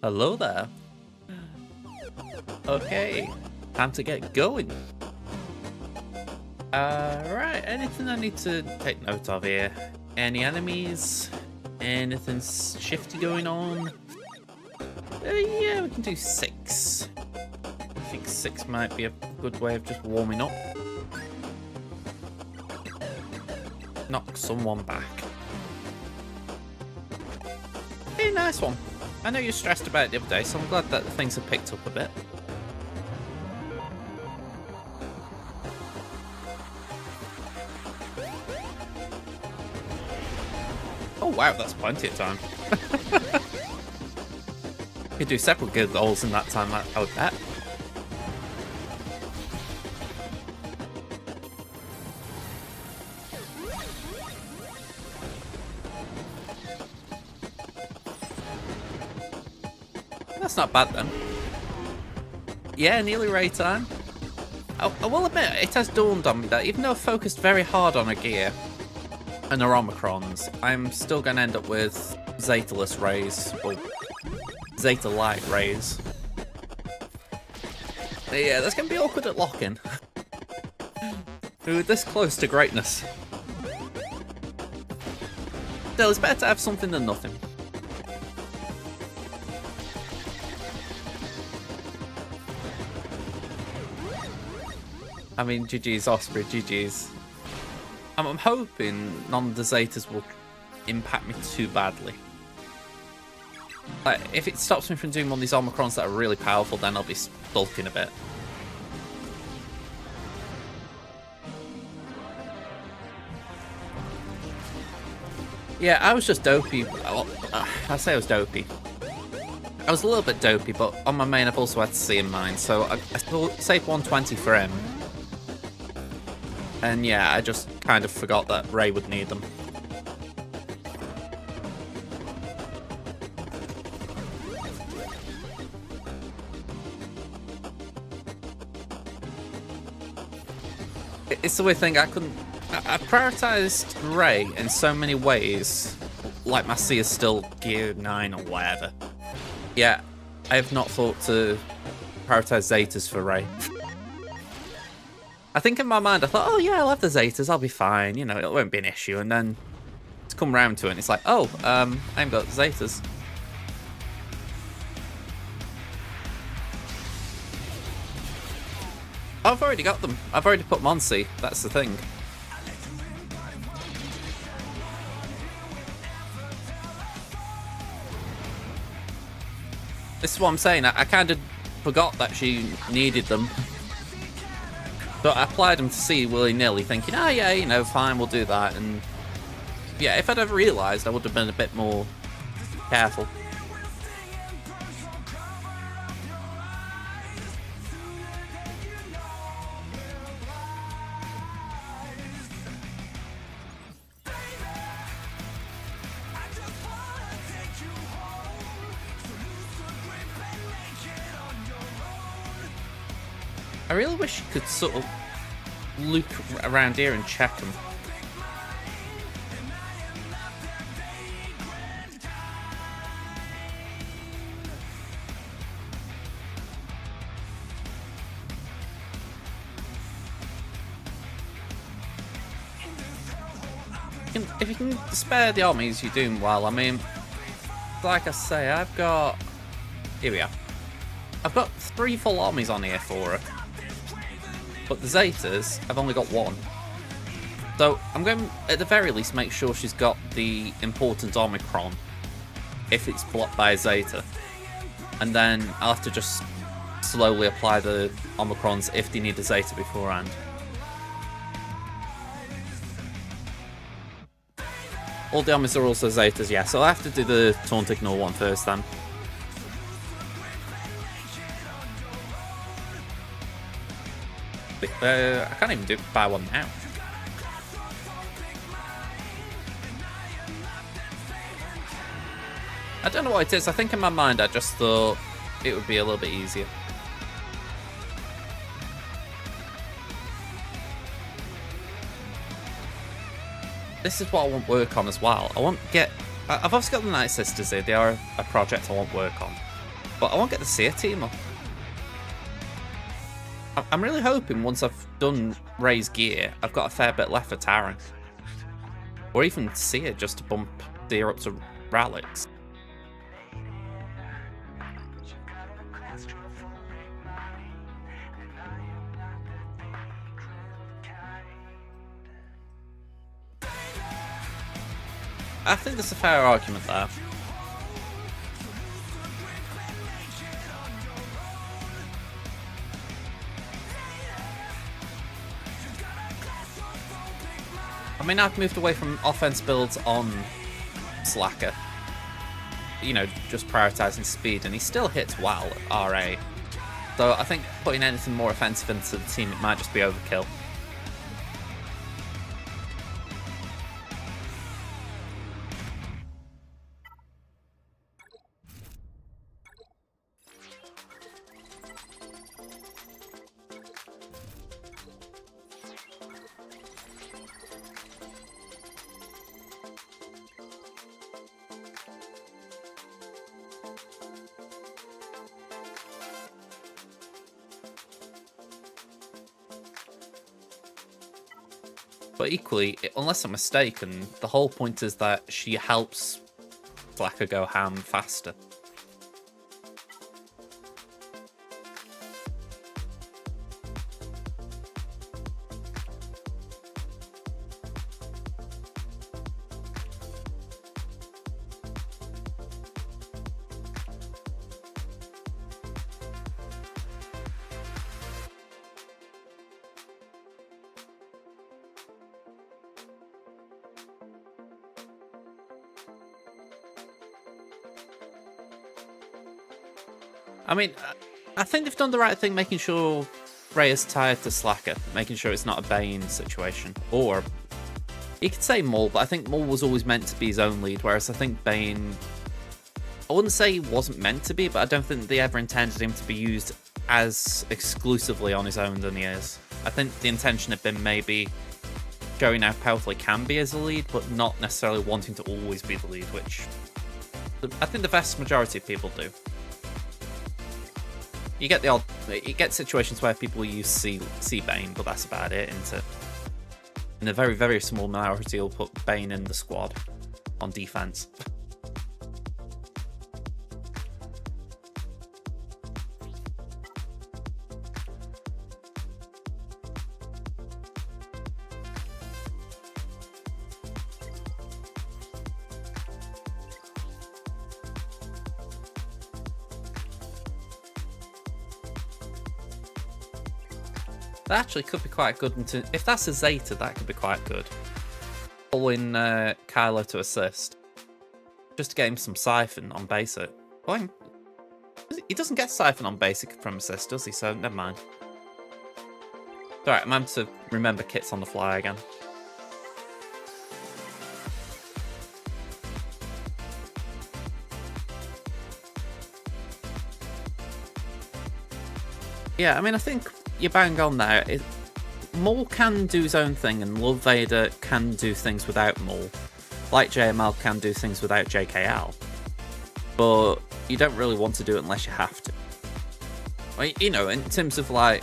Hello there. Okay, time to get going. Right, anything I need to take note of here? Any enemies? Anything shifty going on? Yeah, we can do 6. I think 6 might be a good way of just warming up. Knock someone back. Hey, nice one. I know you were stressed about it the other day, so I'm glad that things have picked up a bit. Oh wow, that's plenty of time. Could do several good goals in that time, I would bet. That's not bad then. Yeah, nearly Ray time. I will admit, it has dawned on me that even though I've focused very hard on her gear and her Omicrons, I'm still going to end up with Zeta-less Rays, or Zeta-light Rays. Yeah, that's going to be awkward at lock-in. We were this close to greatness. Still, it's better to have something than nothing. I mean, GG's Osprey, GG's. I'm hoping none of the Zetas will impact me too badly. Like, if it stops me from doing one of these Omicrons that are really powerful, then I'll be sulking a bit. Yeah, I was just dopey. Well, I say I was dopey. I was a little bit dopey, but on my main I've also had C in mind, so I saved 120 for him. And yeah, I just kind of forgot that Ray would need them. It's the weird thing, I prioritised Ray in so many ways, like my C is still gear 9 or whatever. Yeah, I have not thought to prioritise Zetas for Ray. I think in my mind I thought, oh yeah, I'll have the Zetas, I'll be fine, you know, it won't be an issue, and then it's come round to it and it's like, oh, I haven't got Zetas. I've already got them. I've already put them on C, that's the thing. This is what I'm saying, I kind of forgot that she needed them. So I applied them to C willy-nilly, thinking, oh yeah, you know, fine, we'll do that. And yeah, if I'd ever realised, I would have been a bit more careful. I really wish you could sort of look around here and check them. If you can spare the armies, you're doing well. I mean, like I say, I've got... Here we are. I've got 3 full armies on here for her. But the Zetas, I've only got 1. So I'm going to, at the very least, make sure she's got the important Omicron if it's blocked by a Zeta. And then I'll have to just slowly apply the Omicrons if they need a Zeta beforehand. All the armies are also Zetas, yeah, so I'll have to do the Taunt Ignore one first then. I can't even buy one now. I don't know what it is. I think in my mind I just thought it would be a little bit easier. This is what I want work on as well. I want I've obviously got the Night Sisters here. They are a project I want work on. But I won't get to see a team up. I'm really hoping once I've done Ray's gear, I've got a fair bit left for Taran. Or even Seer just to bump Seer up to Ralix. I think there's a fair argument there. I mean, I've moved away from offense builds on Slacker. You know, just prioritizing speed, and he still hits well at RA. So I think putting anything more offensive into the team, it might just be overkill. But equally, unless I'm mistaken, the whole point is that she helps Slacker go ham faster. I mean, I think they've done the right thing making sure Ray is tied to Slacker, making sure it's not a Bane situation. Or, you could say Maul, but I think Maul was always meant to be his own lead, whereas I think Bane, I wouldn't say he wasn't meant to be, but I don't think they ever intended him to be used as exclusively on his own than he is. I think the intention had been maybe showing how powerful he can be as a lead, but not necessarily wanting to always be the lead, which I think the vast majority of people do. You get situations where people use C Bane, but that's about it, isn't it? And a very, very small minority will put Bane in the squad on defense. That actually could be quite good. If that's a Zeta, that could be quite good. Pulling Kylo to assist. Just to get him some Siphon on basic. Well, he doesn't get Siphon on basic from assist, does he? So, never mind. Alright, I'm having to remember kits on the fly again. Yeah, I mean, I think you're bang on there. Maul can do his own thing, and Love Vader can do things without Maul. Like JML can do things without JKL. But you don't really want to do it unless you have to. Well, you know, in terms of like,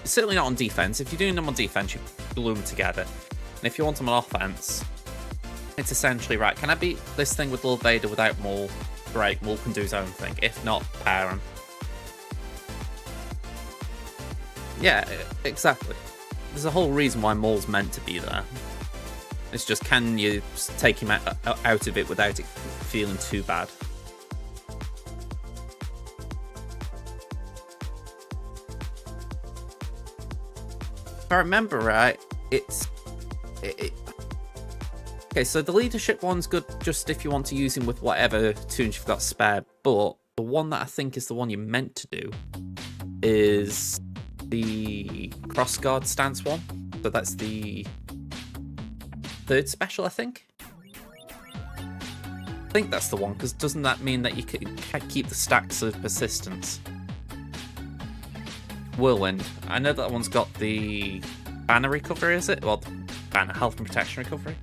certainly not on defense. If you're doing them on defense, you glue them together. And if you want them on offense, it's essentially, right, can I beat this thing with Love Vader without Maul? Great, Maul can do his own thing. If not, power him. Yeah, exactly. There's a whole reason why Maul's meant to be there. It's just, can you take him out of it without it feeling too bad? If I remember right, okay, so the leadership one's good just if you want to use him with whatever tunes you've got spare, but the one that I think is the one you're meant to do is the cross guard stance one. So that's the third special, I think. I think that's the one, because doesn't that mean that you can keep the stacks of persistence? Whirlwind. I know that one's got the banner recovery, is it? Well, the banner health and protection recovery.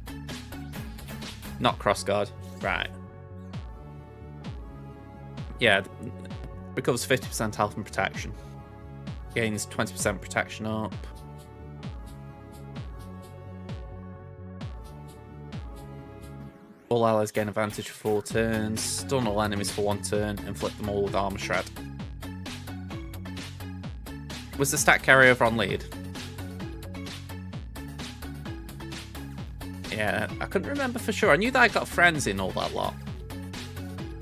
Not cross guard. Right. Yeah, recovers 50% health and protection. Gains 20% protection up. All allies gain advantage for 4 turns. Stun all enemies for 1 turn. Inflict them all with armor shred. Was the stat carryover on lead? Yeah, I couldn't remember for sure. I knew that I got frenzy and all that lot.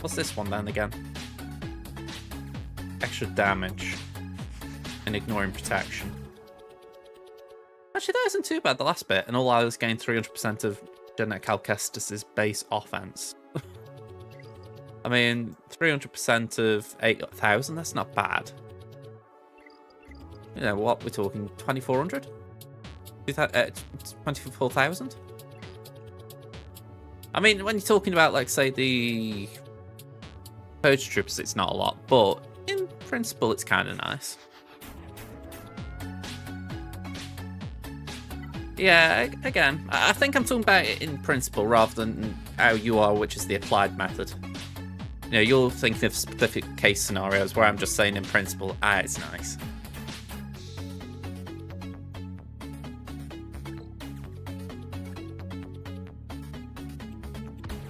What's this one then again? Extra damage and ignoring protection. Actually, that isn't too bad, the last bit. And all allies gain 300% of Genetic Alcestis' base offense. I mean, 300% of 8,000, that's not bad. You know what, we're talking 2,400? 24,000? I mean, when you're talking about, like, say, the Purge Troops, it's not a lot, but in principle, it's kind of nice. Yeah, again, I think I'm talking about it in principle rather than how you are, which is the applied method. You know, you're thinking of specific case scenarios where I'm just saying in principle, it's nice.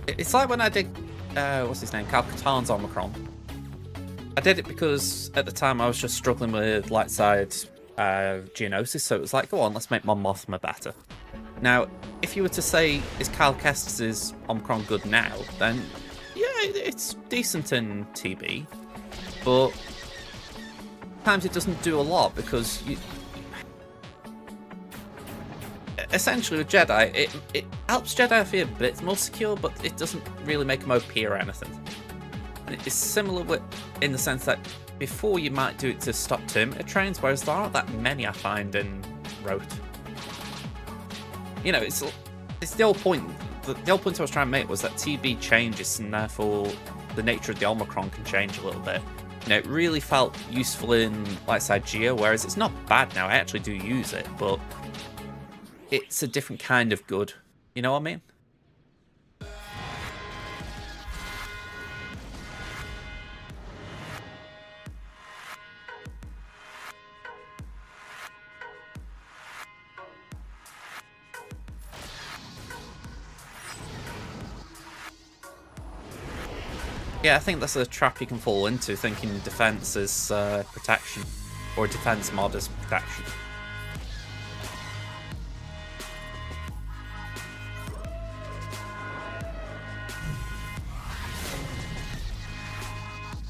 It's like when I did, what's his name, Kal Katarn's Omicron. I did it because at the time I was just struggling with light side Geonosis, so it was like, go on, let's make Mon Mothma better. Now, if you were to say, is Cal Kestis' Omicron good now, then yeah, it's decent in TB, but sometimes it doesn't do a lot because essentially with Jedi, it helps Jedi feel a bit more secure, but it doesn't really make them OP or anything. And it's similar in the sense that before you might do it to stop Terminator trains, whereas there aren't that many I find in Rote. You know, it's the whole point. The whole point I was trying to make was that TB changes, and therefore the nature of the Omicron can change a little bit. You know, it really felt useful in light side Geo, whereas it's not bad now. I actually do use it, but it's a different kind of good. You know what I mean? Yeah, I think that's a trap you can fall into, thinking defense is protection, or defense mod is protection.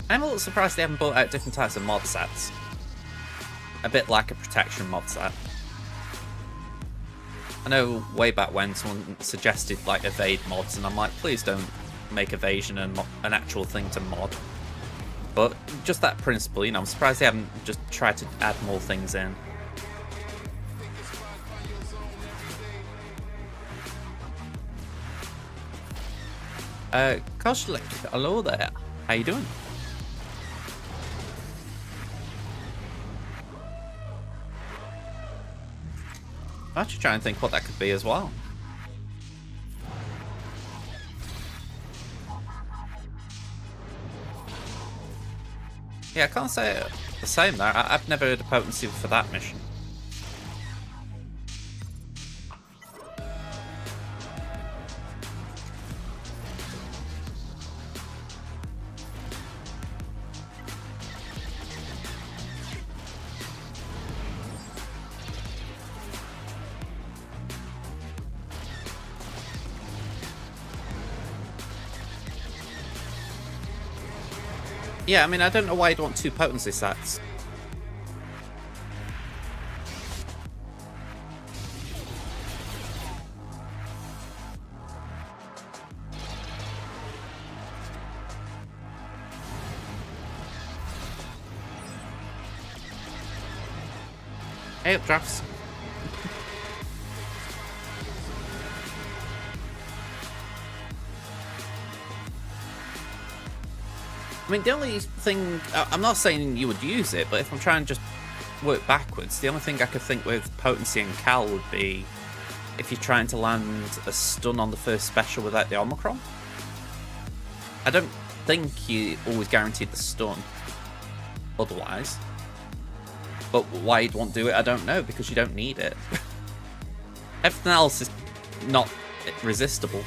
I'm a little surprised they haven't brought out different types of mod sets. A bit like a protection mod set. I know way back when someone suggested like evade mods, and I'm like, please don't make evasion an actual thing to mod. But just that principle, you know, I'm surprised they haven't just tried to add more things in. Koshlik, hello there. How you doing? I'm actually trying to think what that could be as well. Yeah, I can't say the same there. I've never heard a potency for that mission. Yeah, I mean, I don't know why you'd want 2 potency sets. Hey, updrafts. I mean, the only thing, I'm not saying you would use it, but if I'm trying to just work backwards, the only thing I could think with potency and Cal would be if you're trying to land a stun on the first special without the Omicron. I don't think you always guaranteed the stun otherwise. But why you'd want to do it, I don't know, because you don't need it. Everything else is not resistible.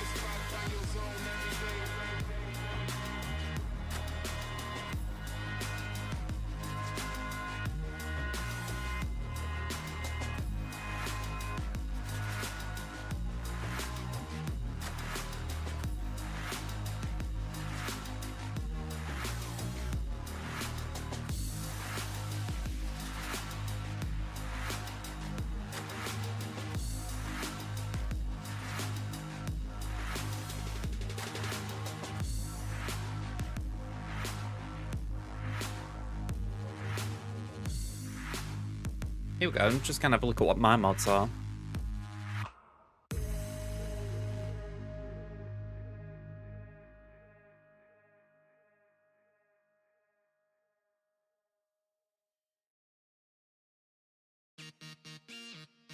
Here we go, I'm just gonna have a look at what my mods are.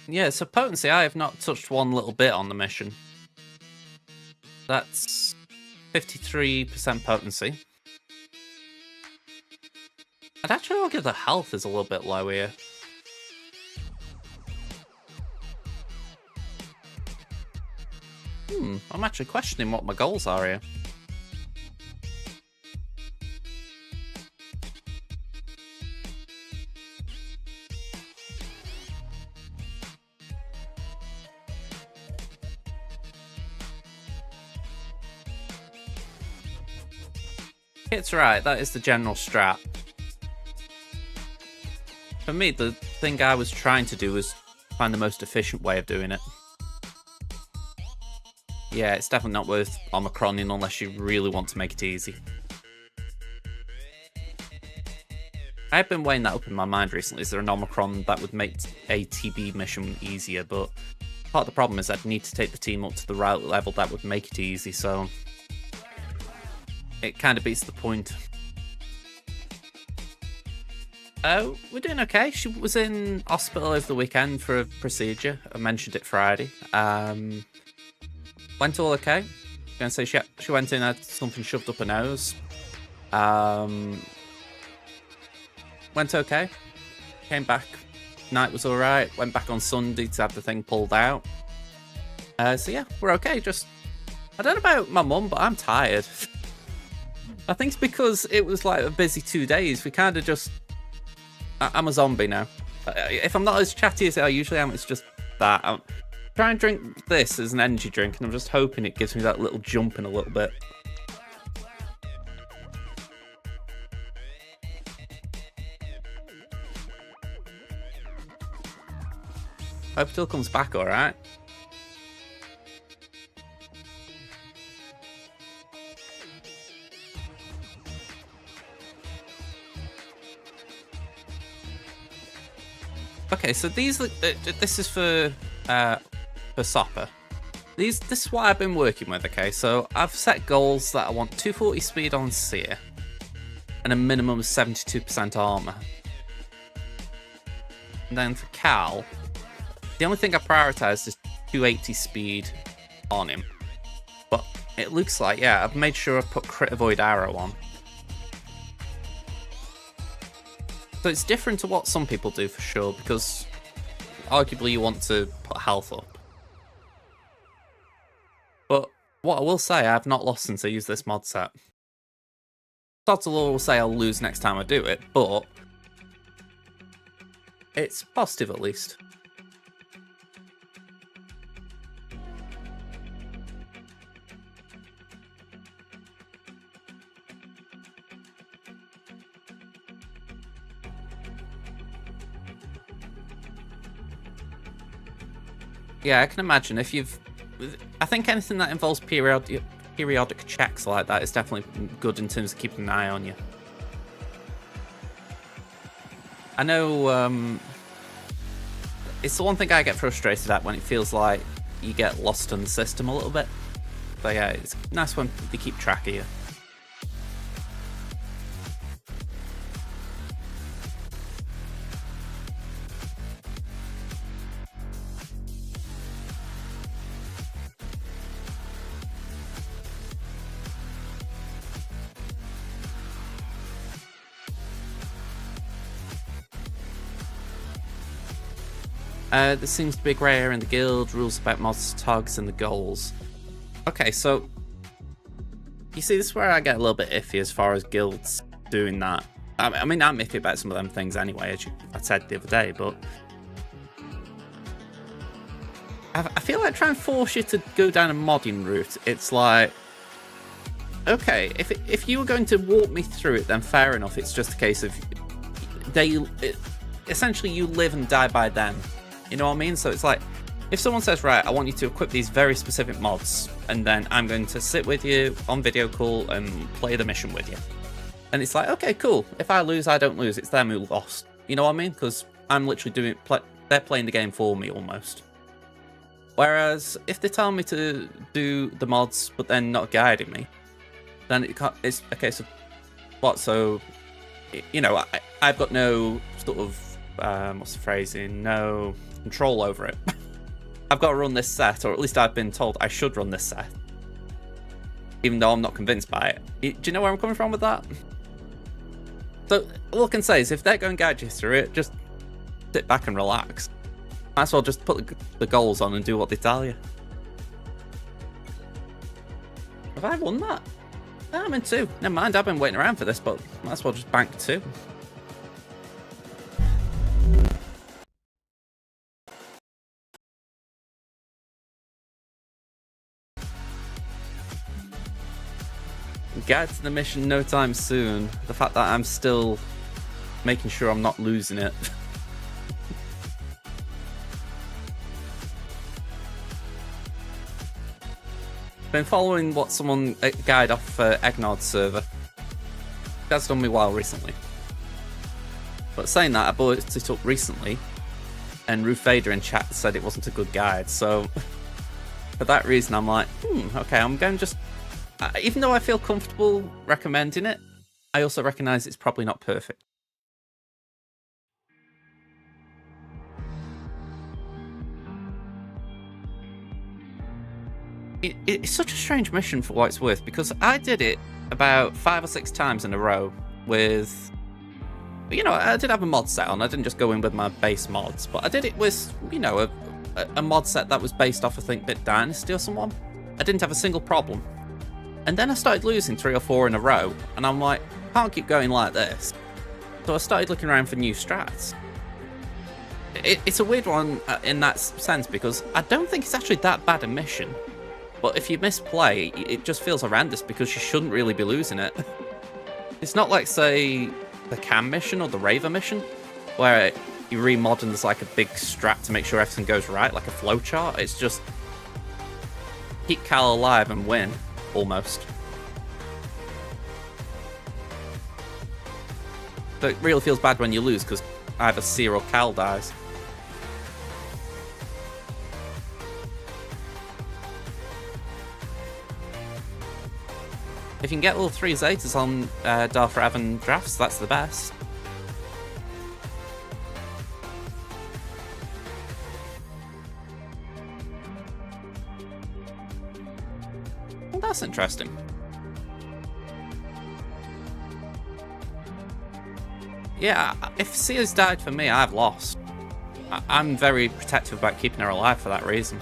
Yeah, so potency, I have not touched one little bit on the mission. That's 53% potency. I'd actually argue the health is a little bit low here. I'm actually questioning what my goals are here. It's right, that is the general strat. For me, the thing I was trying to do was find the most efficient way of doing it. Yeah, it's definitely not worth Omicroning unless you really want to make it easy. I've been weighing that up in my mind recently. Is there an Omicron that would make a TB mission easier? But part of the problem is I'd need to take the team up to the right level that would make it easy, so it kind of beats the point. We're doing okay. She was in hospital over the weekend for a procedure. I mentioned it Friday. Went all okay. I'm gonna say she went in, had something shoved up her nose. Went okay. Came back. Night was alright. Went back on Sunday to have the thing pulled out. So yeah, we're okay. Just, I don't know about my mum, but I'm tired. I think it's because it was like a busy 2 days. We kind of just, I'm a zombie now. If I'm not as chatty as I usually am, it's just that. Try and drink this as an energy drink, and I'm just hoping it gives me that little jump in a little bit. Hope it still comes back alright. Okay, so these, this is for Sopper. This is what I've been working with, okay? So I've set goals that I want 240 speed on Seer and a minimum of 72% armor. And then for Cal, the only thing I prioritized is 280 speed on him. But it looks like, yeah, I've made sure I've put Crit Avoid Arrow on. So it's different to what some people do for sure, because arguably you want to put health up. But what I will say, I have not lost since I used this mod set. Total will say I'll lose next time I do it, but it's positive at least. Yeah, I can imagine if you've... I think anything that involves periodic checks like that is definitely good in terms of keeping an eye on you. I know it's the one thing I get frustrated at, when it feels like you get lost in the system a little bit. But yeah, it's nice when they keep track of you. There seems to be a grey area in the guild, rules about mods, targets, and the goals. Okay, so you see, this is where I get a little bit iffy as far as guilds doing that. I mean, I'm iffy about some of them things anyway, as I said the other day, but I feel like trying to force you to go down a modding route. It's like, okay, if you were going to walk me through it, then fair enough. It's just a case of essentially you live and die by them. You know what I mean? So it's like, if someone says, right, I want you to equip these very specific mods, and then I'm going to sit with you on video call and play the mission with you. And it's like, okay, cool. If I lose, I don't lose. It's them who lost. You know what I mean? Because I'm literally they're playing the game for me almost. Whereas if they tell me to do the mods, but then not guiding me, then it's a case of what? So, you know, I've got no sort of, what's the phrasing? No control over it. I've got to run this set, or at least I've been told I should run this set, even though I'm not convinced by it. Do you know where I'm coming from with that? So all I can say is, if they're going to guide you through it, just sit back and relax. Might as well just put the goals on and do what they tell you. Have I won that? I'm in 2. Never mind, I've been waiting around for this, but might as well just bank 2. Guide to the mission no time soon. The fact that I'm still making sure I'm not losing it. Been following what someone guide off Egnard's server. That's done me well recently. But saying that, I brought it up recently, and Ruth Vader in chat said it wasn't a good guide. So for that reason, I'm like, okay, I'm going to just. Even though I feel comfortable recommending it, I also recognise it's probably not perfect. It's such a strange mission for what it's worth, because I did it about 5 or 6 times in a row with, you know, I did have a mod set on. I didn't just go in with my base mods, but I did it with, you know, a mod set that was based off, I think, Bit Dynasty or someone. I didn't have a single problem. And then I started losing 3 or 4 in a row, and I'm like, can't keep going like this. So I started looking around for new strats. It's a weird one in that sense, because I don't think it's actually that bad a mission. But if you misplay, it just feels horrendous because you shouldn't really be losing it. It's not like, say, the Cam mission or the Raver mission, where you remod and there's like a big strat to make sure everything goes right, like a flowchart. It's just keep Cal alive and win. Almost. But it really feels bad when you lose because either Seer or Cal dies. If you can get all 3 Zetas on Darth Revan drafts, that's the best. Well, that's interesting. Yeah, if Seer's died for me, I've lost. I'm very protective about keeping her alive for that reason.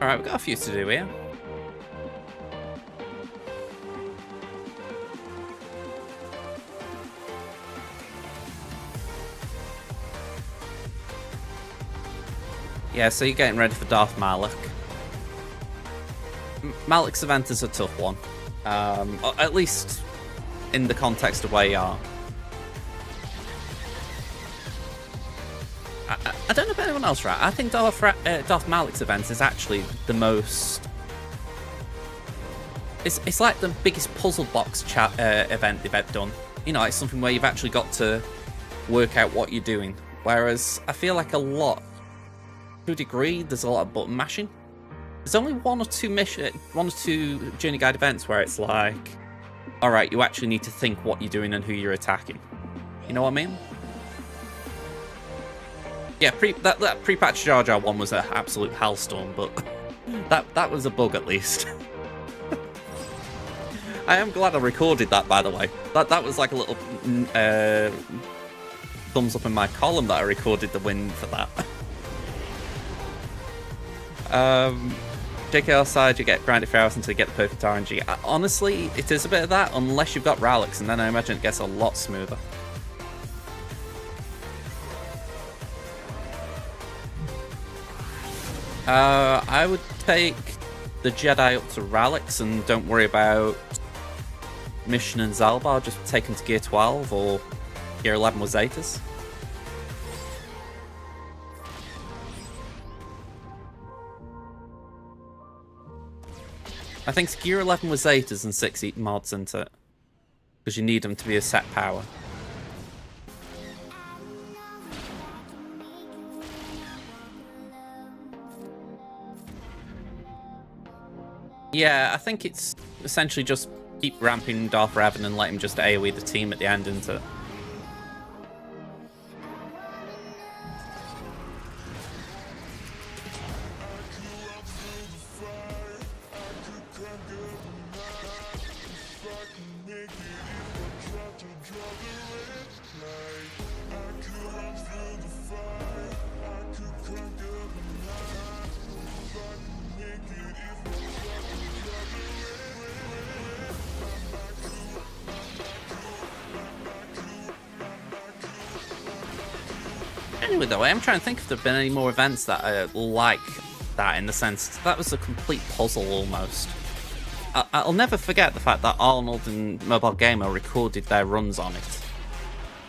Alright, we've got a few to do here. Yeah, so you're getting ready for Darth Malak. Malak's event is a tough one. At least in the context of where you are. I don't know about anyone else, right? I think Darth Malak's event is actually the most... It's like the biggest puzzle box event they've ever done. You know, it's something where you've actually got to work out what you're doing. Whereas I feel like a lot, to a degree, there's a lot of button mashing. There's only one or two journey guide events where it's like, all right, you actually need to think what you're doing and who you're attacking. You know what I mean? Yeah, that pre-patch Jar Jar one was an absolute hellstorm, but that was a bug at least. I am glad I recorded that, by the way. That was like a little thumbs up in my column that I recorded the win for that. JKR side, you get grinded for hours until you get the perfect RNG. Honestly, it is a bit of that, unless you've got Ralix, and then I imagine it gets a lot smoother. I would take the Jedi up to Ralix and don't worry about Mission and Zalbar, just take them to Gear 12 or Gear 11 with Zetas. I think it's Gear 11 with Zetas and 6 mods into it, because you need them to be a set power. Yeah, I think it's essentially just keep ramping Darth Revan and let him just AoE the team at the end into it. Anyway, though, I am trying to think if there have been any more events that are like that, in the sense that was a complete puzzle almost. I'll never forget the fact that Arnold and Mobile Gamer recorded their runs on it.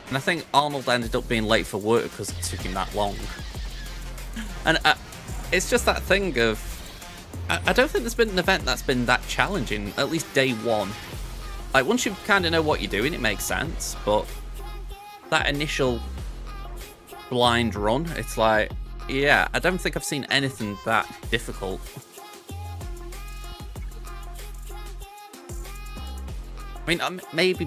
And I think Arnold ended up being late for work because it took him that long. And it's just that thing of... I don't think there's been an event that's been that challenging, at least day one. Like, once you kind of know what you're doing, it makes sense, but that initial blind run, it's like, yeah, I don't think I've seen anything that difficult. I mean, maybe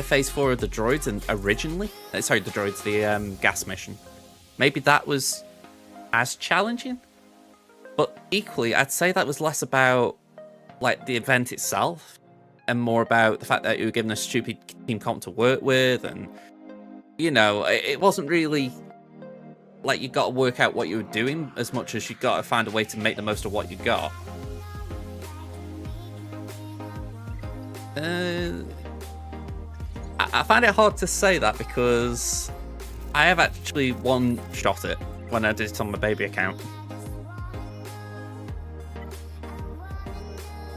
phase 4 of the droids and originally, sorry, the droids, the gas mission, maybe that was as challenging, but equally I'd say that was less about like the event itself and more about the fact that you were given a stupid team comp to work with, and you know, it wasn't really like you got to work out what you were doing as much as you got to find a way to make the most of what you got. I find it hard to say that because I have actually one-shot it when I did it on my baby account.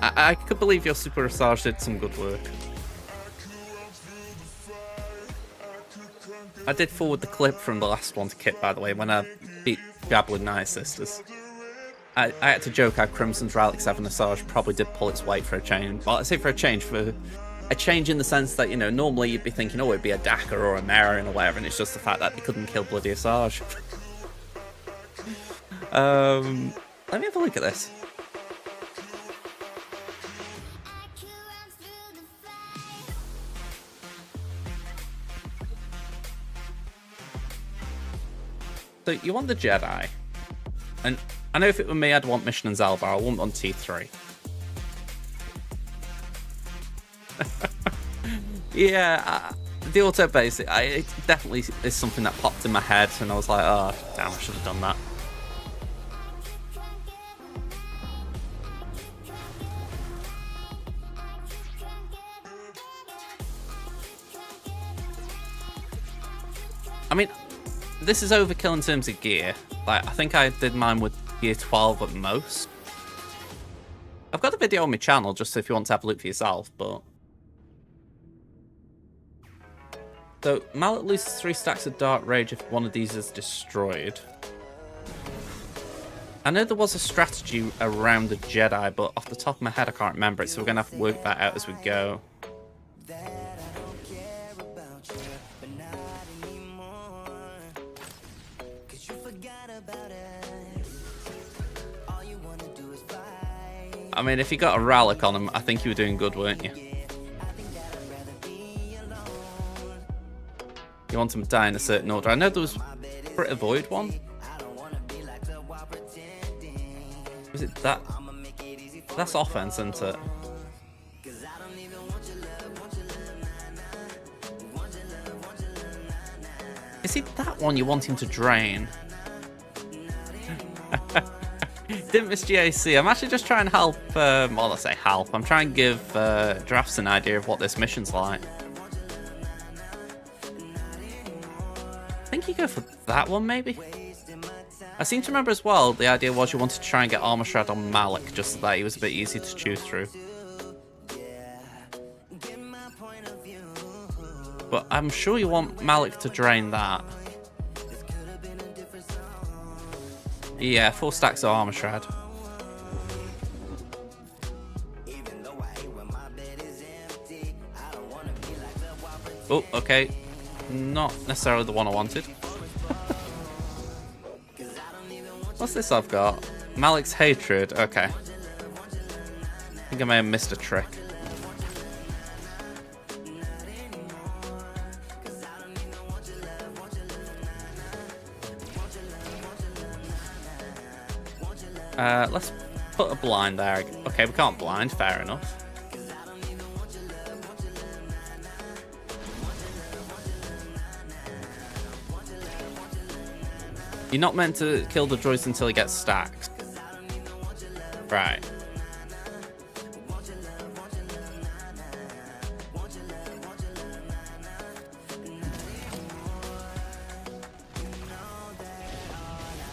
I could believe your Super Asajj did some good work. I did forward the clip from the last one to Kit, by the way, when I beat Jablin Night Sisters. I had to joke how Crimson's Ralix 7 Asajj probably did pull its weight for a change. Well, I say for a change in the sense that, you know, normally you'd be thinking, oh, it'd be a Dakar or a Marion or whatever, and it's just the fact that they couldn't kill bloody Asajj. Let me have a look at this. So you want the Jedi, and I know if it were me, I'd want Mission and Zalbar. I wouldn't want T3. Yeah, the auto base, it definitely is something that popped in my head, and I was like, oh, damn, I should have done that. I mean, this is overkill in terms of gear. Like, I think I did mine with Gear 12 at most. I've got the video on my channel, just if you want to have a look for yourself, but... So, Mallet loses 3 stacks of Dark Rage if one of these is destroyed. I know there was a strategy around the Jedi, but off the top of my head I can't remember it, so we're going to have to work that out as we go. I mean, if you got a Rallic on him, I think you were doing good, weren't you? You want them to die in a certain order. I know there was Crit Avoid one. Was it that? That's offense, isn't it? Is it that one you want him to drain? Didn't miss GAC. I'm actually just trying to help, well, I say help. I'm trying to give Drafts an idea of what this mission's like. I think you go for that one, maybe? I seem to remember as well, the idea was you wanted to try and get Armor Shroud on Malik, just so that he was a bit easy to choose through. But I'm sure you want Malik to drain that. Yeah, 4 stacks of Armor Shroud. Oh, okay. Not necessarily the one I wanted. What's this I've got? Malik's Hatred. Okay. I think I may have missed a trick. Let's put a blind there. Okay, we can't blind. Fair enough. You're not meant to kill the droids until he gets stacked. Right.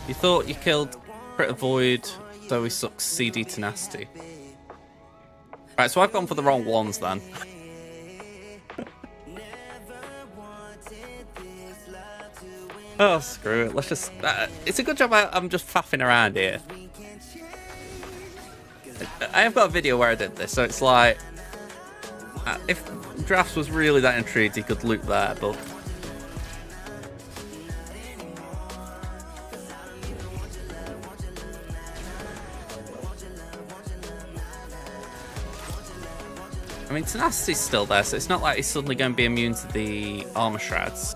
You thought you killed Crit Avoid, though he sucks CD Tenacity. Right, so I've gone for the wrong ones then. Oh, screw it. Let's just... it's a good job I'm just faffing around here. I have got a video where I did this, so it's like... if Drafts was really that intrigued, he could loop there, but... I mean, Tenacity's still there, so it's not like he's suddenly going to be immune to the Armor Shreds.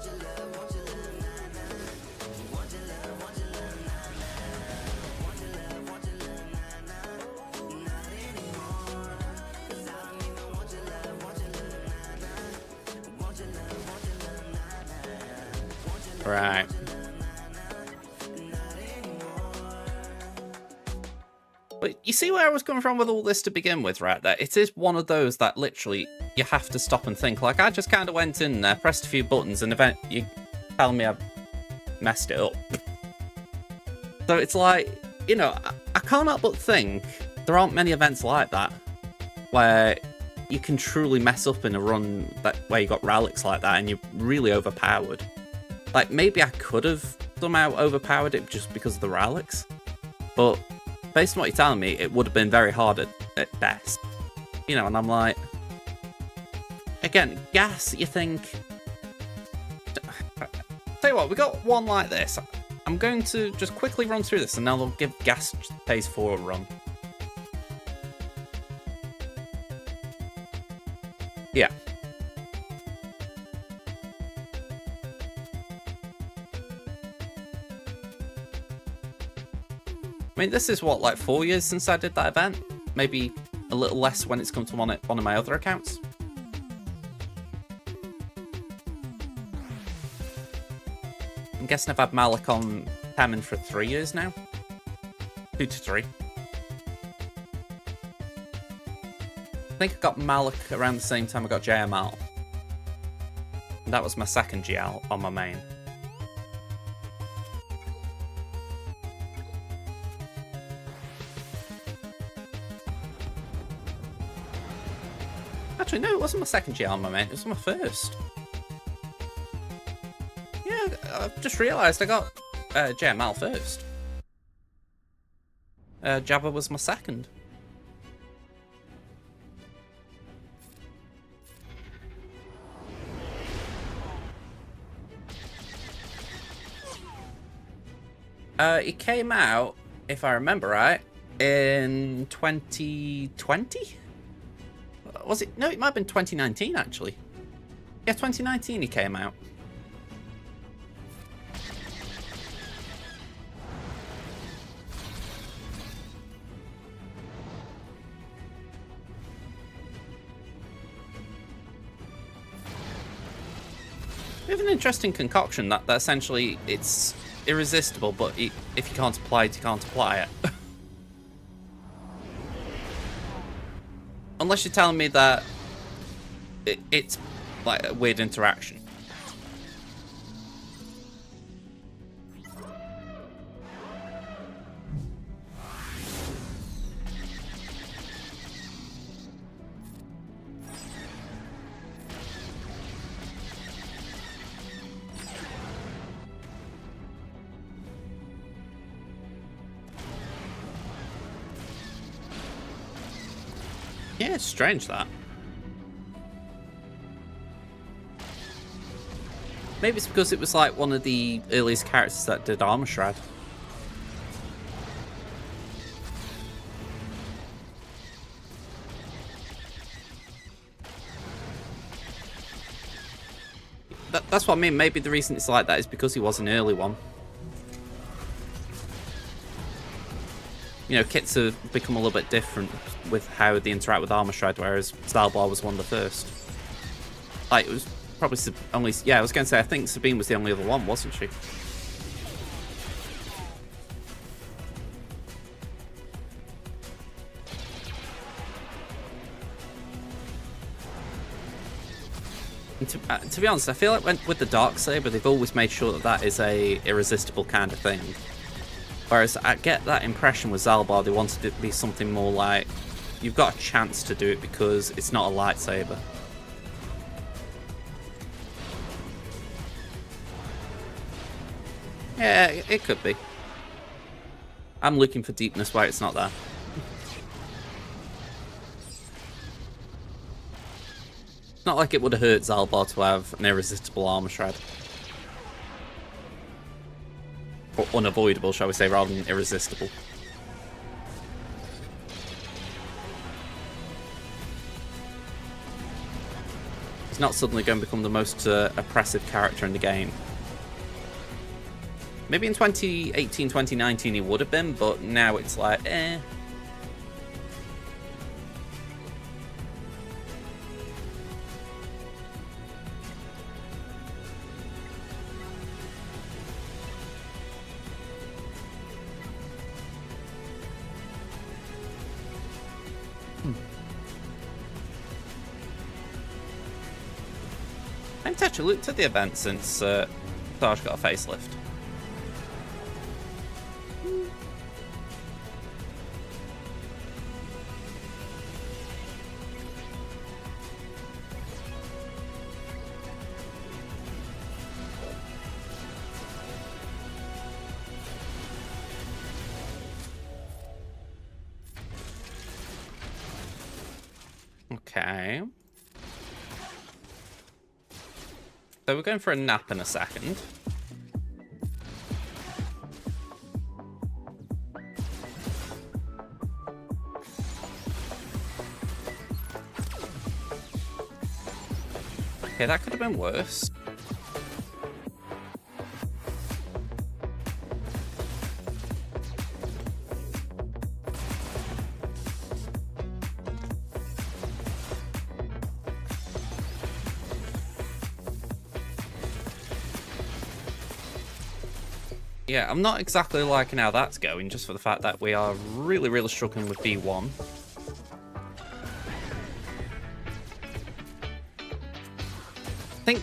Right. But you see where I was coming from with all this to begin with, right? That it is one of those that literally you have to stop and think. Like, I just kind of went in there, pressed a few buttons, and you tell me I've messed it up. So it's like, you know, I can't help but think there aren't many events like that where you can truly mess up in a run that where you got relics like that and you're really overpowered. Like, maybe I could have somehow overpowered it just because of the relics, but based on what you're telling me, it would have been very hard at best. You know, and I'm like... Again, gas, you think... Tell you what, we got one like this. I'm going to just quickly run through this, and then I'll give gas phase 4 a run. Yeah. I mean, this is what, like 4 years since I did that event? Maybe a little less when it's come to one of my other accounts. I'm guessing I've had Malik on Hammond for 3 years now. 2 to 3. I think I got Malik around the same time I got JML. And that was my second GL on my main. Actually, no, it wasn't my second GL on my main, it was my first. Yeah, I've just realised I got JML first. Jabba was my second. It came out, if I remember right, in 2020? Was it? No, it might have been 2019, actually. Yeah, 2019 he came out. We have an interesting concoction that essentially it's irresistible, but if you can't apply it, you can't apply it. Unless you're telling me that it's like a weird interaction. Yeah, it's strange that. Maybe it's because it was like one of the earliest characters that did Armor Shroud. That's what I mean. Maybe the reason it's like that is because he was an early one. You know, kits have become a little bit different with how they interact with Armor Shroud, whereas Zaalbar was one of the first. Like, it was probably only... Yeah, I was going to say, I think Sabine was the only other one, wasn't she? And to be honest, I feel like with the Darksaber, they've always made sure that that is a irresistible kind of thing. Whereas I get that impression with Zaalbar, they wanted it to be something more like, you've got a chance to do it because it's not a lightsaber. Yeah, it could be. I'm looking for deepness where it's not there. It's not like it would have hurt Zaalbar to have an irresistible Armor Shroud. Or unavoidable, shall we say, rather than irresistible. He's not suddenly going to become the most oppressive character in the game. Maybe in 2018, 2019 he would have been, but now it's like, eh. I haven't actually looked at the event since Sarge got a facelift. Okay. So we're going for a nap in a second. Okay, that could have been worse. Yeah, I'm not exactly liking how that's going, just for the fact that we are really, really struggling with B1. I think,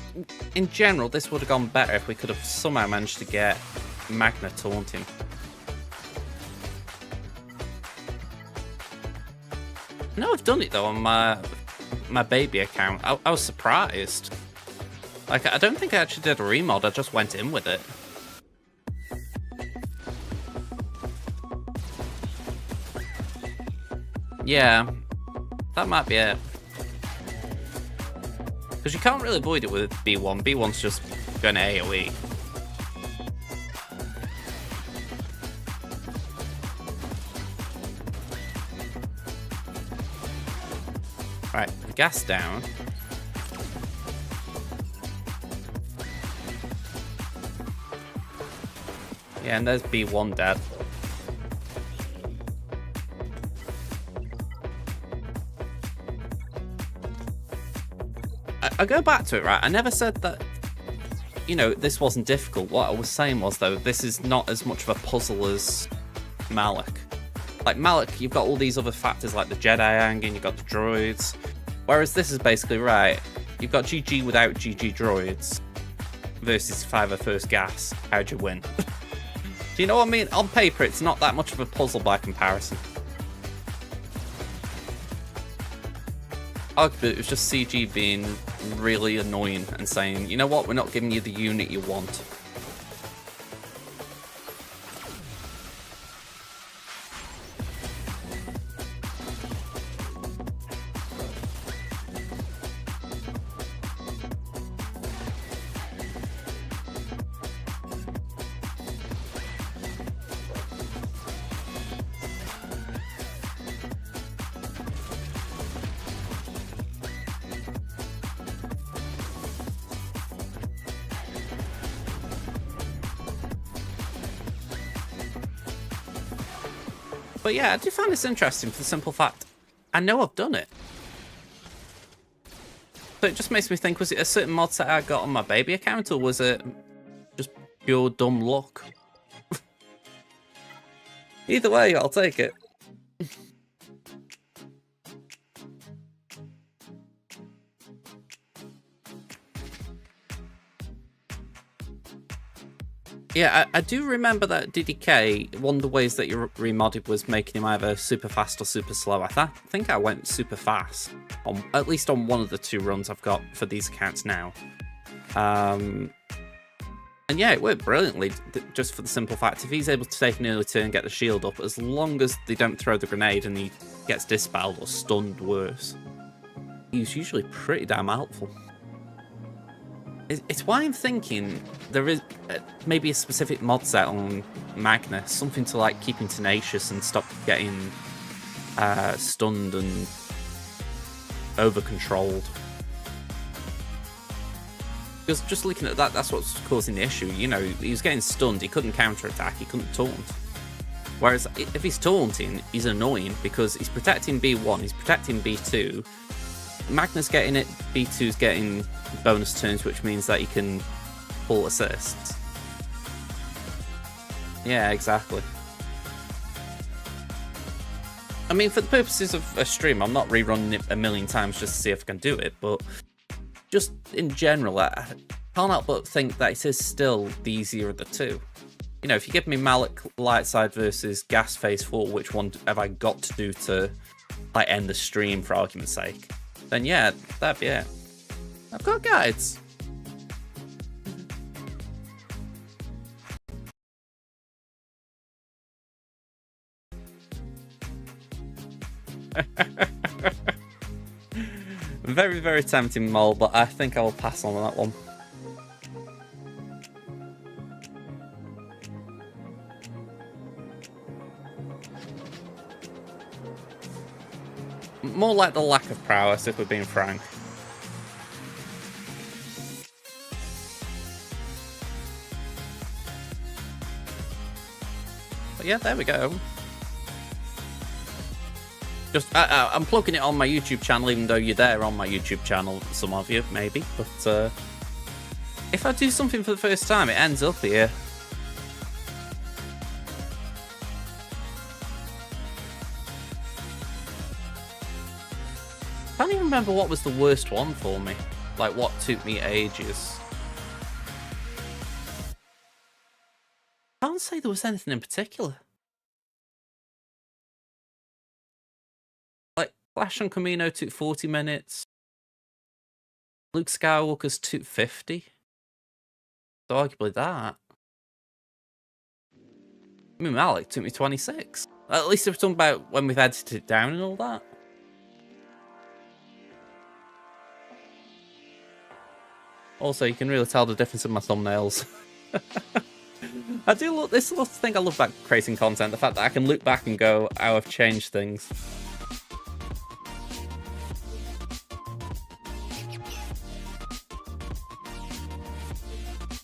in general, this would have gone better if we could have somehow managed to get Magna taunting. I know I've done it, though, on my baby account. I was surprised. Like, I don't think I actually did a remod, I just went in with it. Yeah, that might be it. Because you can't really avoid it with B1. B1's just going to AoE. Right, gas down. Yeah, and there's B1 dead. I go back to it, right? I never said that you know, this wasn't difficult. What I was saying was, though, this is not as much of a puzzle as Malak. Like, Malak, you've got all these other factors like the Jedi hanging, you've got the droids. Whereas this is basically, right, you've got GG without GG droids versus 5 first gas. How'd you win? Do you know what I mean? On paper, it's not that much of a puzzle by comparison. Arguably, it was just CG being really annoying and saying, you know what, we're not giving you the unit you want. But yeah, I do find this interesting for the simple fact, I know I've done it. So it just makes me think, was it a certain mod set I got on my baby account, or was it just pure dumb luck? Either way, I'll take it. Yeah, I do remember that DDK, one of the ways that you remodded was making him either super fast or super slow. I think I went super fast, at least on one of the 2 runs I've got for these accounts now. And yeah, it worked brilliantly, just for the simple fact, if he's able to take an early turn and get the shield up, as long as they don't throw the grenade and he gets dispelled or stunned worse, he's usually pretty damn helpful. It's why I'm thinking there is maybe a specific mod set on Magnus, something to like keep him tenacious and stop getting stunned and over-controlled. Because just looking at that, that's what's causing the issue. You know, he was getting stunned, he couldn't counter-attack, he couldn't taunt. Whereas if he's taunting, he's annoying because he's protecting B1, he's protecting B2. Magnus getting it, B2's getting bonus turns, which means that he can pull assists. Yeah, exactly. I mean, for the purposes of a stream, I'm not rerunning it a million times just to see if I can do it, but just in general, I can't help but think that it is still the easier of the 2. You know, if you give me Malak Lightside versus Gas Phase 4, which one have I got to do to like end the stream for argument's sake? Then yeah, that'd be it. I've got guides. Very, very tempting, Mole, but I think I will pass on that one. More like the lack of prowess, if we're being frank. But yeah, there we go. Just, I'm plugging it on my YouTube channel, even though you're there on my YouTube channel, some of you, maybe. But if I do something for the first time, it ends up here. I can't even remember what was the worst one for me. Like, what took me ages. I can't say there was anything in particular. Like, Flash on Camino took 40 minutes. Luke Skywalker's took 50. So arguably that. I mean, Malak took me 26. At least if we're talking about when we've edited it down and all that. Also, you can really tell the difference in my thumbnails. I do look. This is the thing I love about creating content: the fact that I can look back and go, "How I've changed things."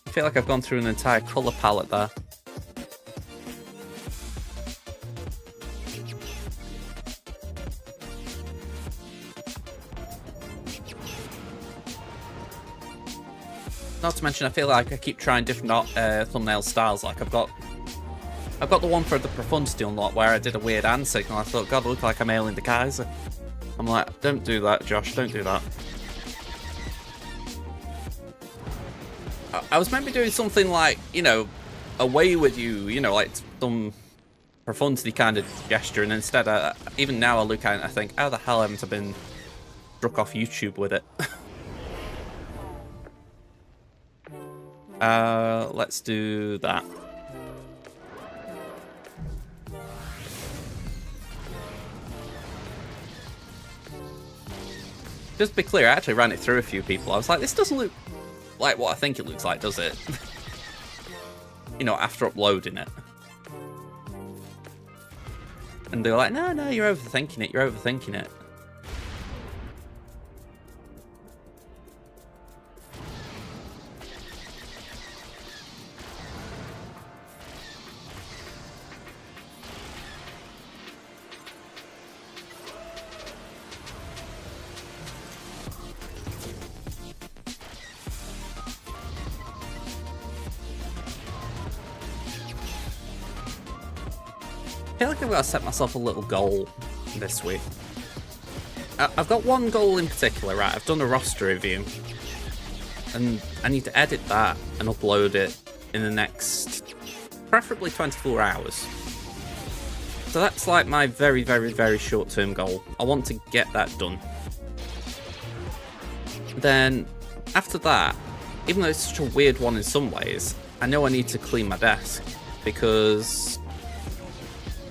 I feel like I've gone through an entire color palette there. Not to mention, I feel like I keep trying different thumbnail styles. Like I've got the one for the Profundity unlock where I did a weird hand signal. I thought, God, I look like I'm ailing the Kaiser. I'm like, don't do that, Josh. Don't do that. I was maybe doing something like, you know, away with you know, like some Profundity kind of gesture, and instead, even now I look at it and I think, how the hell haven't I been struck off YouTube with it? Let's do that. Just to be clear, I actually ran it through a few people. I was like, this doesn't look like what I think it looks like, does it? You know, after uploading it. And they were like, no, you're overthinking it, you're overthinking it. I feel like I've got to set myself a little goal this week. I've got one goal in particular, right? I've done a roster review, and I need to edit that and upload it in the next, preferably 24 hours. So that's like my very, very, very short-term goal. I want to get that done. Then, after that, even though it's such a weird one in some ways, I know I need to clean my desk, because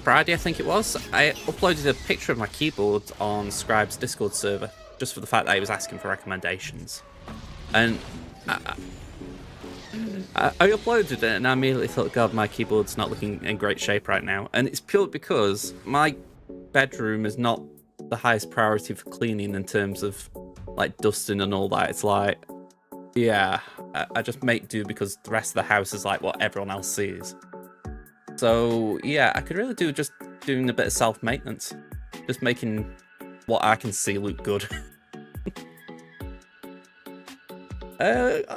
Friday, I think it was, I uploaded a picture of my keyboard on Scribe's Discord server, just for the fact that he was asking for recommendations. And I uploaded it, and I immediately thought, God, my keyboard's not looking in great shape right now. And it's purely because my bedroom is not the highest priority for cleaning in terms of like dusting and all that. It's like, yeah, I just make do because the rest of the house is like what everyone else sees. So yeah, I could really do just doing a bit of self-maintenance, just making what I can see look good.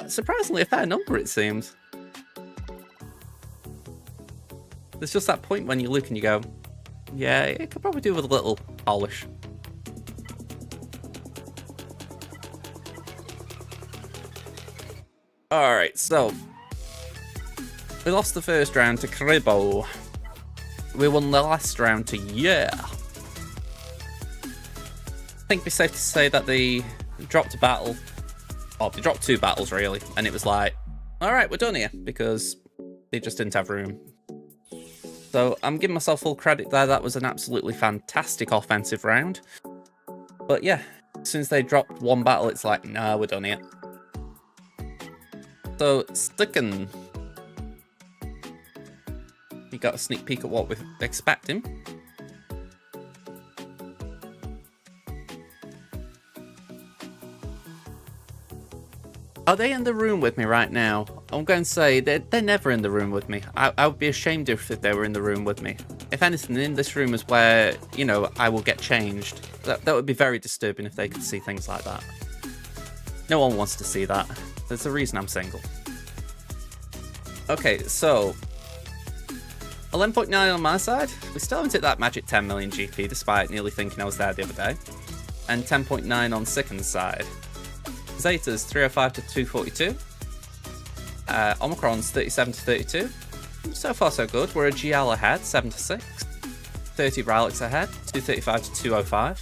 Surprisingly a fair number, it seems. There's just that point when you look and you go, yeah, it could probably do with a little polish. Alright, so we lost the first round to Cribbo. We won the last round to Yeah. I think it'd be safe to say that they dropped a battle. Oh, they dropped two battles, really. And it was like, alright, we're done here. Because they just didn't have room. So I'm giving myself full credit there. That was an absolutely fantastic offensive round. But yeah, as soon as they dropped one battle, it's like, nah, we're done here. So, Sticken. You got a sneak peek at what we're expecting. Are they in the room with me right now? I'm going to say they're never in the room with me. I would be ashamed if they were in the room with me. If anything, in this room is where, you know, I will get changed. That would be very disturbing if they could see things like that. No one wants to see that. There's a reason I'm single. Okay, so 11.9 on my side. We still haven't hit that magic 10 million GP, despite nearly thinking I was there the other day. And 10.9 on Sicken's side. Zeta's 305 to 242. Omicron's 37 to 32. So far, so good. We're a GL ahead, 7 to 6. 30 Rylix ahead, 235 to 205.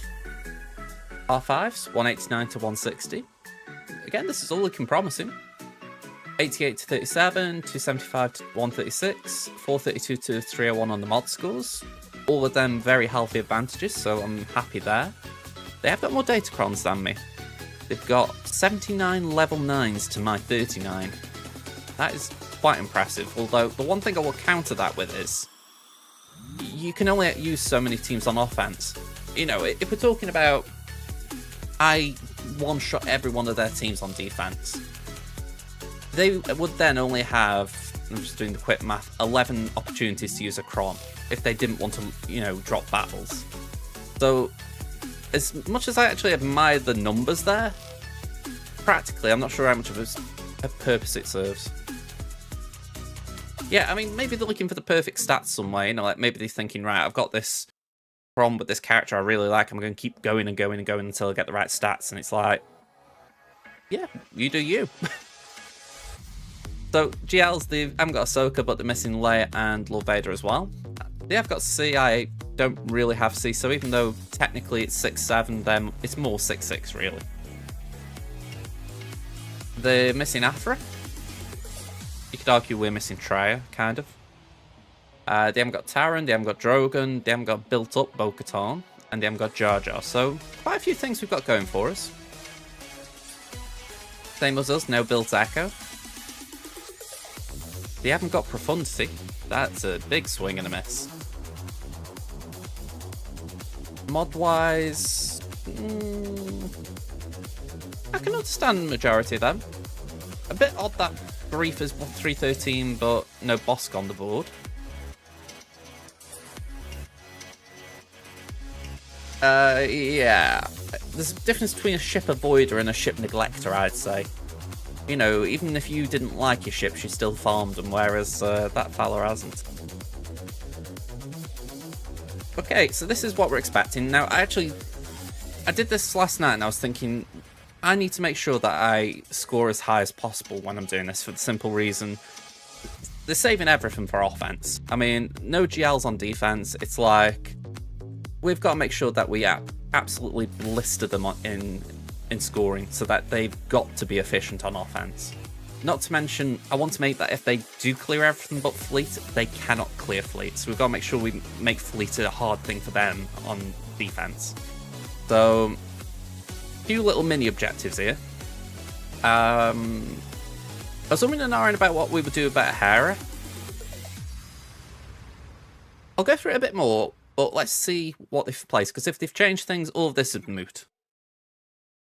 R5's 189 to 160. Again, this is all looking promising. 88 to 37, 275 to 136, 432 to 301 on the mod scores. All of them very healthy advantages, so I'm happy there. They have got more Datacrons than me. They've got 79 level 9s to my 39. That is quite impressive, although the one thing I will counter that with is you can only use so many teams on offense. You know, if we're talking about I one-shot every one of their teams on defense, they would then only have, I'm just doing the quick math, 11 opportunities to use a Cron if they didn't want to, you know, drop battles. So, as much as I actually admire the numbers there, practically, I'm not sure how much of a a purpose it serves. Yeah, I mean, maybe they're looking for the perfect stats somewhere, you know, like maybe they're thinking, right, I've got this problem with this character I really like, I'm going to keep going and going and going until I get the right stats, and it's like, yeah, you do you. So, GLs, they haven't got Ahsoka, but they're missing Leia and Lord Vader as well. They have got C, I don't really have C, so even though technically it's 6-7, then it's more 6-6, really. They're missing Aphra. You could argue we're missing Traya, kind of. They haven't got Taron, they haven't got Drogon, they haven't got built-up Bo-Katan, and they haven't got Jar Jar, so quite a few things we've got going for us. Same as us, no built Echo. They haven't got Profundity. That's a big swing and a miss. Mod-wise, I can understand the majority of them. A bit odd that Brief is 313, but no Bosk on the board. Yeah. There's a difference between a ship avoider and a ship neglector, I'd say. You know, even if you didn't like your ships, you still farmed them, whereas that fella hasn't. Okay, so this is what we're expecting. Now, I did this last night, and I was thinking, I need to make sure that I score as high as possible when I'm doing this, for the simple reason they're saving everything for offense. I mean, no GLs on defense. It's like, we've got to make sure that we absolutely blister them in scoring, so that they've got to be efficient on offense. Not to mention, I want to make that if they do clear everything but fleet, they cannot clear fleet. So we've got to make sure we make fleet a hard thing for them on defense. So, a few little mini objectives here. I was umming and ahhing about what we would do about Hera. I'll go through it a bit more, but let's see what they've placed, because if they've changed things, all of this is moot.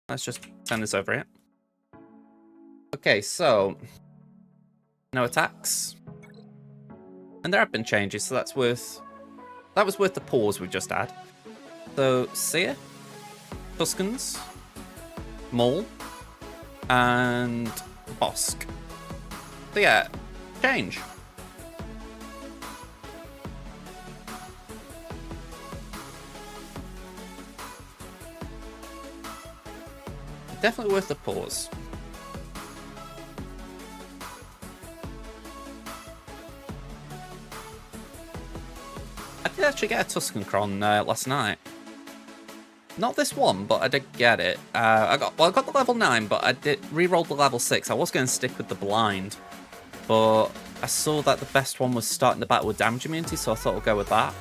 Let's just send this over here. Okay, so no attacks, and there have been changes, so that was worth the pause we just had. So Seer, Tuskens, Maul, and Bosk. So yeah, change. Definitely worth the pause. I did actually get a Tusken Kron last night. Not this one, but I did get it. I got the level 9, but I did re-roll the level 6. I was going to stick with the blind, but I saw that the best one was starting the battle with damage immunity, so I thought I'll go with that.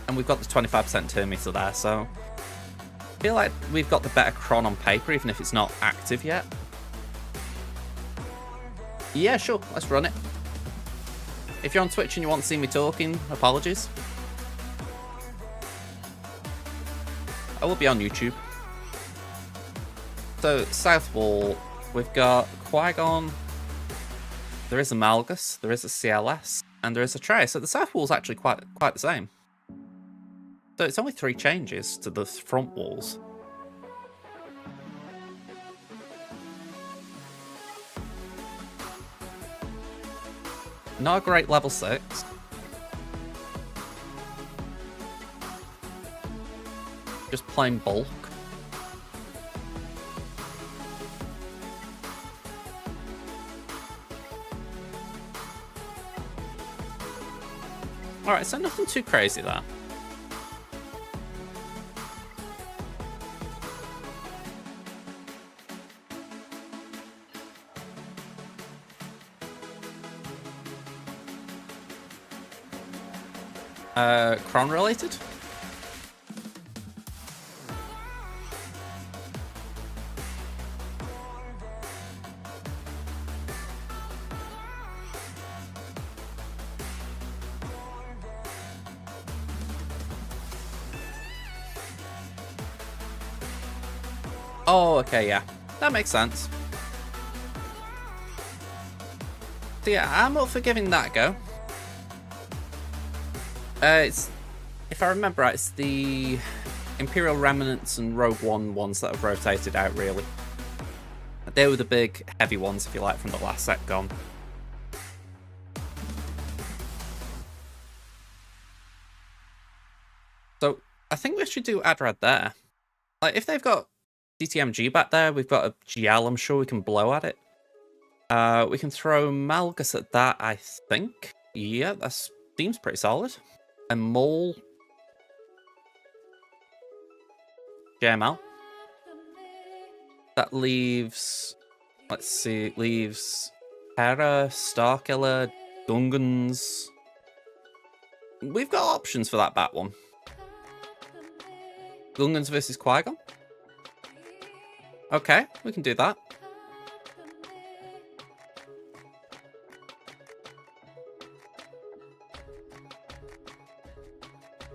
And we've got the 25% turn meter there, so I feel like we've got the better Kron on paper, even if it's not active yet. Yeah, sure, let's run it. If you're on Twitch and you want to see me talking, apologies. I will be on YouTube. So, South Wall, we've got Qui-Gon, there is a Malgus, there is a CLS, and there is a Trey. So the South Wall's actually quite the same. So it's only 3 changes to the front walls. Not a great level 6. Just plain bulk. Alright, so nothing too crazy there. Kron related? Oh, okay, yeah. That makes sense. So yeah, I'm up for giving that a go. It's, if I remember right, it's the Imperial Remnants and Rogue One ones that have rotated out, really. They were the big, heavy ones, if you like, from the last set gone. So, I think we should do Adrad there. Like, if they've got DTMG back there, we've got a GL, I'm sure we can blow at it. We can throw Malgus at that, I think. Yeah, that seems pretty solid. And Maul. JML. That leaves... Let's see, leaves Hera, Starkiller, Gungans. We've got options for that bat one. Gungans versus Qui-Gon? Okay, we can do that.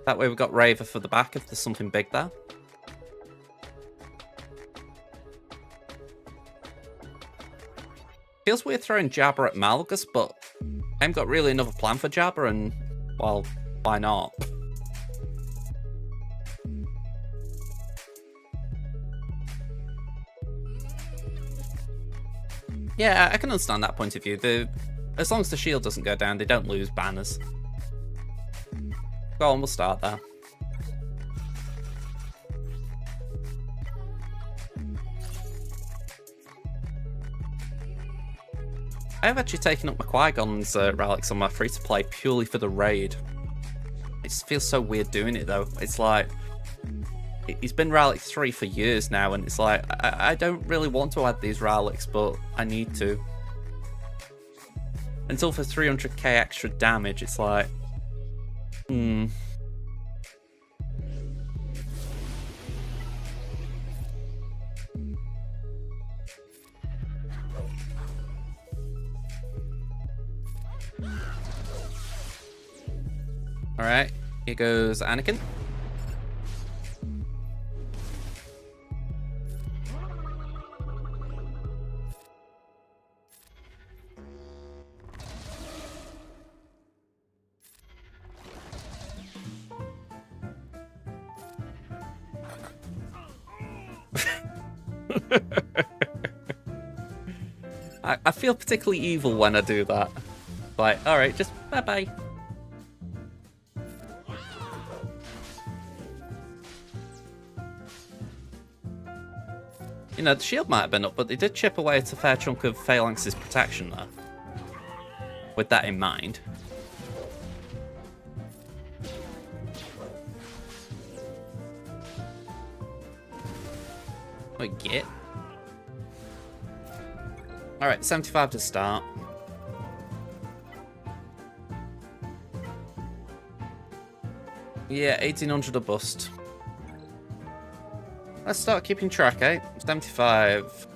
That way we've got Raver for the back if there's something big there. Feels weird throwing Jabba at Malgus, but I haven't got really another plan for Jabba, and, well, why not? Yeah, I can understand that point of view. As long as the shield doesn't go down, they don't lose banners. Go on, we'll start there. I've actually taken up my Qui-Gon's relics on my free-to-play purely for the raid. It just feels so weird doing it, though. It's like... He's been Relic 3 for years now, and it's like, I don't really want to add these relics, but I need to. Until for 300k extra damage, it's like... Alright, here goes Anakin. I feel particularly evil when I do that. Like, alright, just bye-bye. You know, the shield might have been up, but they did chip away at a fair chunk of Phalanx's protection there. With that in mind. Wait, get? Alright, 75 to start. Yeah, 1800 a bust. Let's start keeping track, eh? 75.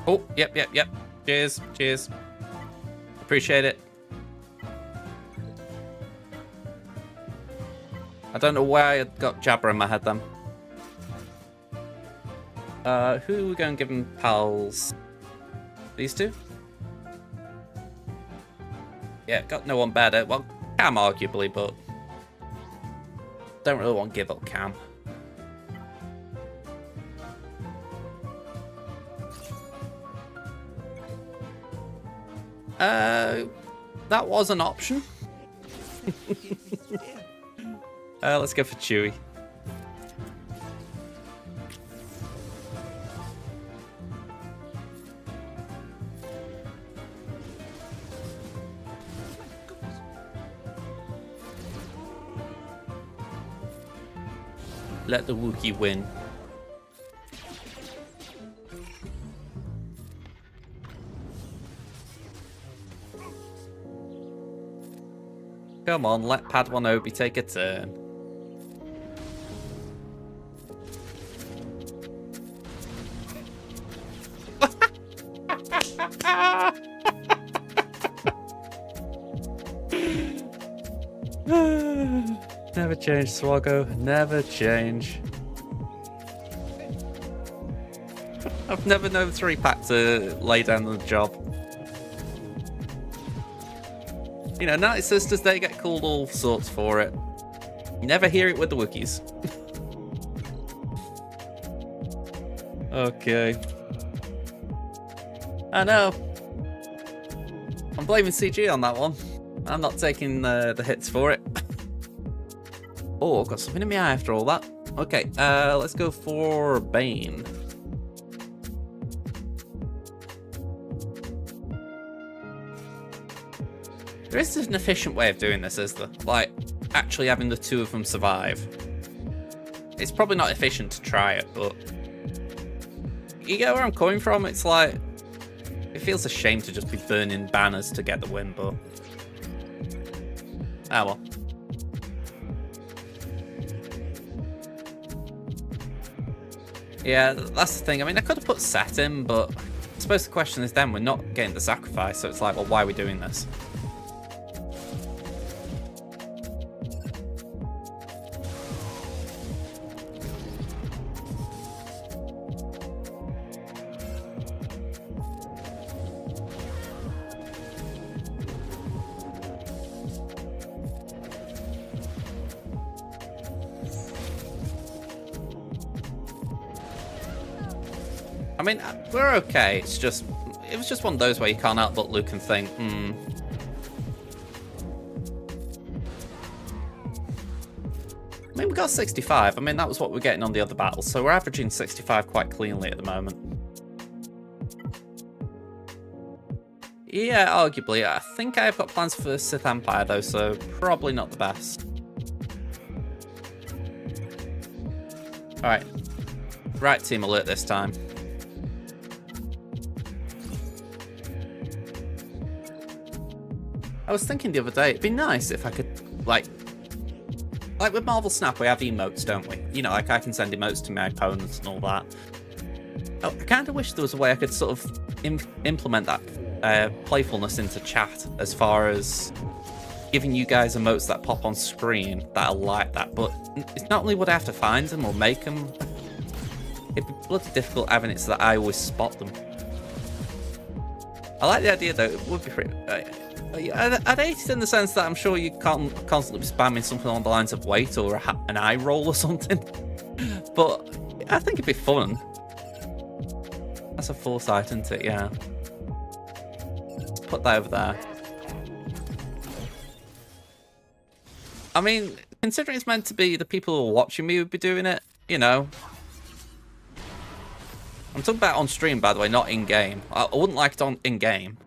Oh, yep. Cheers, cheers. Appreciate it. I don't know why I got Jabba in my head then. Who are we going to give him pals? These two? Yeah, got no one better. Well, Cam arguably, but don't really want to give up Cam. That was an option. Let's go for Chewie. Let the Wookiee win. Come on, let Padawan Obi take a turn. Never change, Swaggo. Never change. I've never known 3-pack to lay down the job. You know, Night Sisters, they get called all sorts for it. You never hear it with the Wookiees. Okay. I know. I'm blaming CG on that one. I'm not taking the hits for it. Oh, I've got something in my eye after all that. Okay, let's go for Bane. There is an efficient way of doing this, is there? Like, actually having the two of them survive. It's probably not efficient to try it, but... You get where I'm coming from? It's like... It feels a shame to just be burning banners to get the win, but... Ah, well. Yeah, that's the thing. I mean, I could have put Set in, but... I suppose the question is then, we're not getting the sacrifice, so it's like, well, why are we doing this? I mean, we're okay. It's just, it was just one of those where you can't help but look and think, I mean, we got 65. I mean, that was what we're getting on the other battles, so we're averaging 65 quite cleanly at the moment. Yeah, arguably. I think I've got plans for Sith Empire, though, so probably not the best. Alright. Right team alert this time. I was thinking the other day, it'd be nice if I could, like with Marvel Snap, we have emotes, don't we? You know, like I can send emotes to my opponents and all that. Oh, I kind of wish there was a way I could sort of implement that playfulness into chat, as far as giving you guys emotes that pop on screen that are like that. But it's not only would I have to find them or make them, it'd be bloody difficult having it so that I always spot them. I like the idea, though. It would be pretty... I'd hate it in the sense that I'm sure you can't constantly be spamming something on the lines of wait or an eye roll or something. But I think it'd be fun. That's a foresight, isn't it? Yeah. Let's put that over there. I mean, considering it's meant to be the people who are watching me would be doing it, you know. I'm talking about on stream, by the way, not in-game. I wouldn't like it on in-game.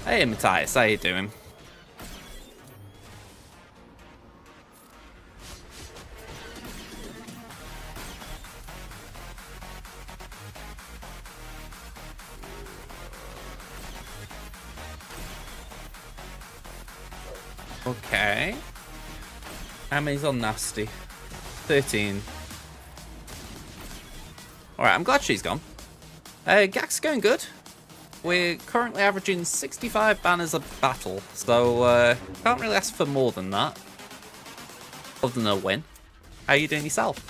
Hey Matthias, how you doing? Okay. How many's on Nasty? 13. Alright, I'm glad she's gone. Gak's going good. We're currently averaging 65 banners a battle, so can't really ask for more than that. Other than a win. How are you doing yourself?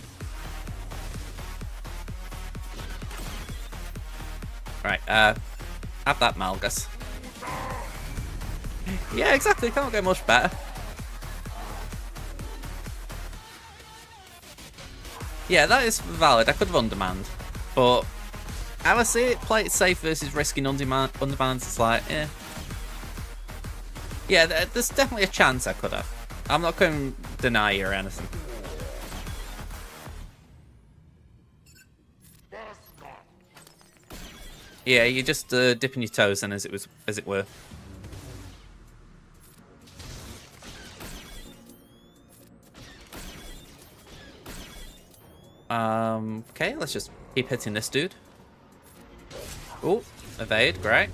Right, have that, Malgus. Yeah, exactly, can't get much better. Yeah, that is valid. I could have undermanned, but how I see it, play it safe versus risking undermans, it's like, eh. Yeah, there's definitely a chance I could have. I'm not going to deny you or anything. Yeah, you're just dipping your toes in, as it were. Okay, let's just keep hitting this dude. Oh, evade, great.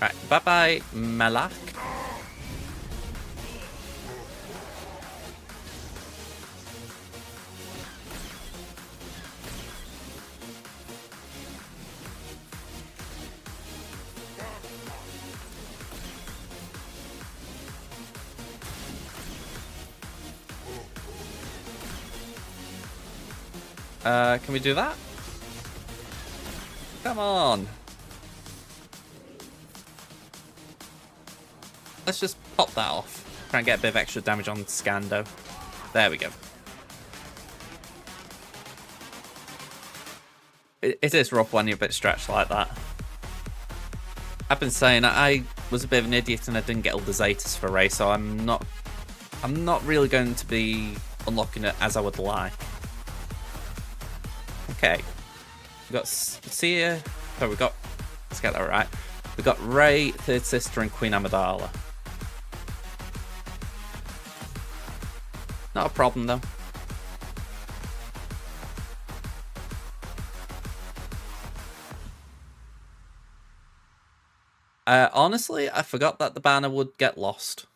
Right, bye-bye, Malak. Can we do that? Come on. Let's just pop that off. Try and get a bit of extra damage on Scando. There we go. It is rough when you're a bit stretched like that. I've been saying I was a bit of an idiot and I didn't get all the Zetas for Ray, so I'm not really going to be unlocking it as I would like. Okay. We've got Sia. So we got, let's get that right. We've got Ray, Third Sister, and Queen Amidala. Not a problem though. Honestly, I forgot that the banner would get lost.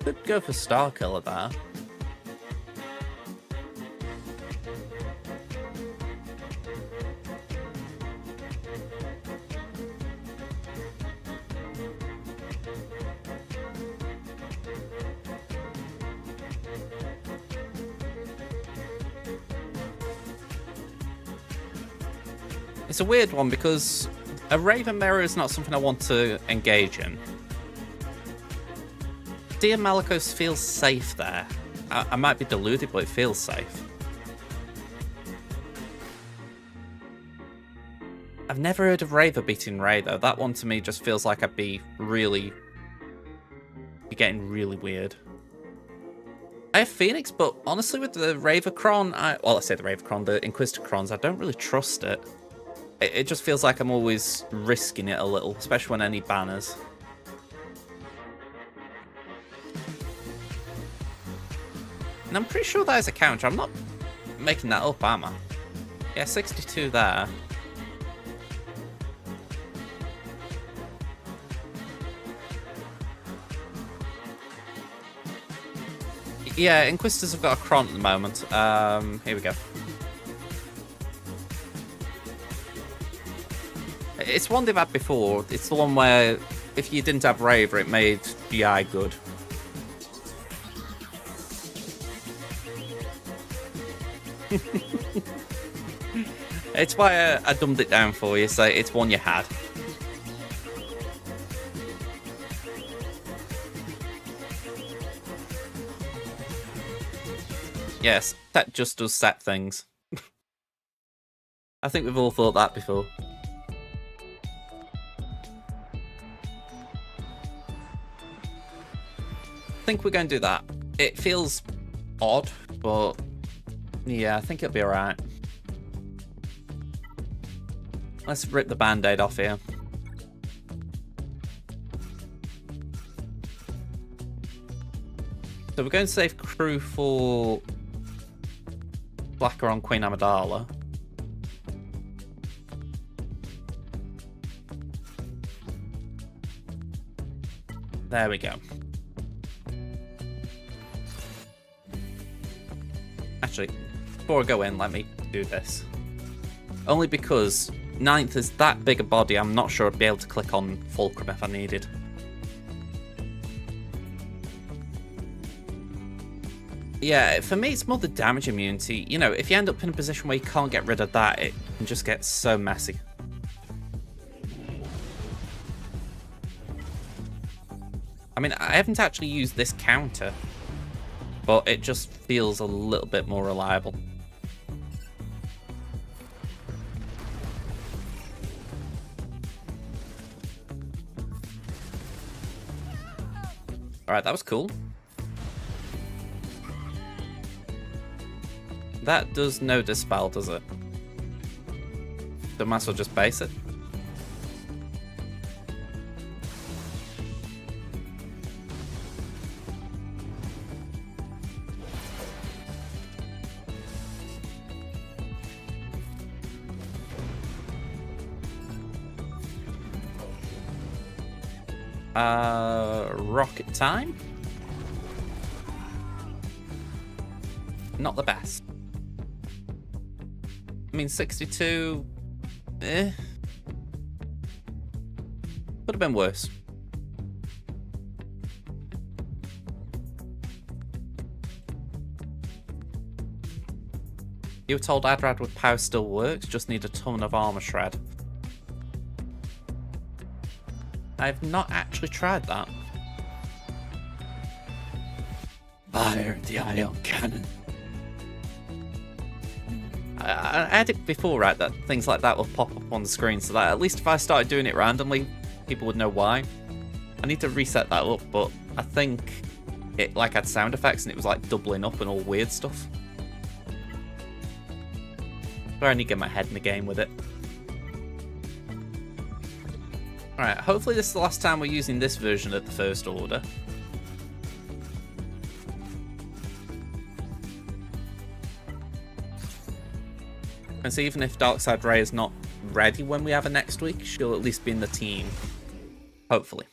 Could go for Star Killer there. It's a weird one because a Raven Mirror is not something I want to engage in. Dia Malicos feels safe there. I might be deluded, but it feels safe. I've never heard of Raver beating Ray, though. That one to me just feels like I'd be getting really weird. I have Phoenix, but honestly with the Ravercron, I say the Ravercron, the Inquisitorcrons, I don't really trust it. It just feels like I'm always risking it a little, especially when I need banners. And I'm pretty sure that is a counter. I'm not making that up, am I? Yeah, 62 there. Yeah, Inquisitors have got a Kron at the moment. Here we go. It's one they've had before. It's the one where if you didn't have Raver, it made GI good. It's why I dumbed it down for you, so it's one you had. Yes, that just does set things. I think we've all thought that before. I think we're going to do that. It feels odd, but yeah, I think it'll be alright. Let's rip the band-aid off here. So we're going to save crew for Blacker on Queen Amidala. There we go. Actually, before I go in, let me do this. Only because 9th is that big a body, I'm not sure I'd be able to click on Fulcrum if I needed. Yeah, for me, it's more the damage immunity. You know, if you end up in a position where you can't get rid of that, it can just get so messy. I mean, I haven't actually used this counter, but it just feels a little bit more reliable. Alright, that was cool. That does no dispel, does it? The might as well just base it. Rocket time? Not the best. I mean, 62... Could have been worse. You were told Adrad with power still works, just need a ton of armor shred. I've not actually tried that. Fire the ion cannon. I had it before, right, that things like that will pop up on the screen, so that at least if I started doing it randomly, people would know why. I need to reset that up, but I think it like had sound effects and it was like doubling up and all weird stuff. So I need to get my head in the game with it. Alright, hopefully this is the last time we're using this version of the First Order. And so even if Darkseid Ray is not ready when we have her next week, she'll at least be in the team. Hopefully.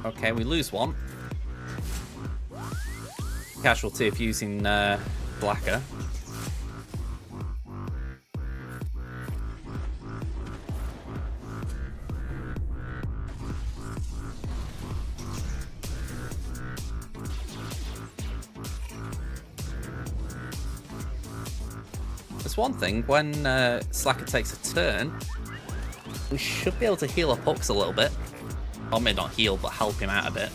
Okay, we lose one. Casualty of using Blacker. There's one thing, when Slacker takes a turn, we should be able to heal up Hux a little bit. Or maybe not heal, but help him out a bit.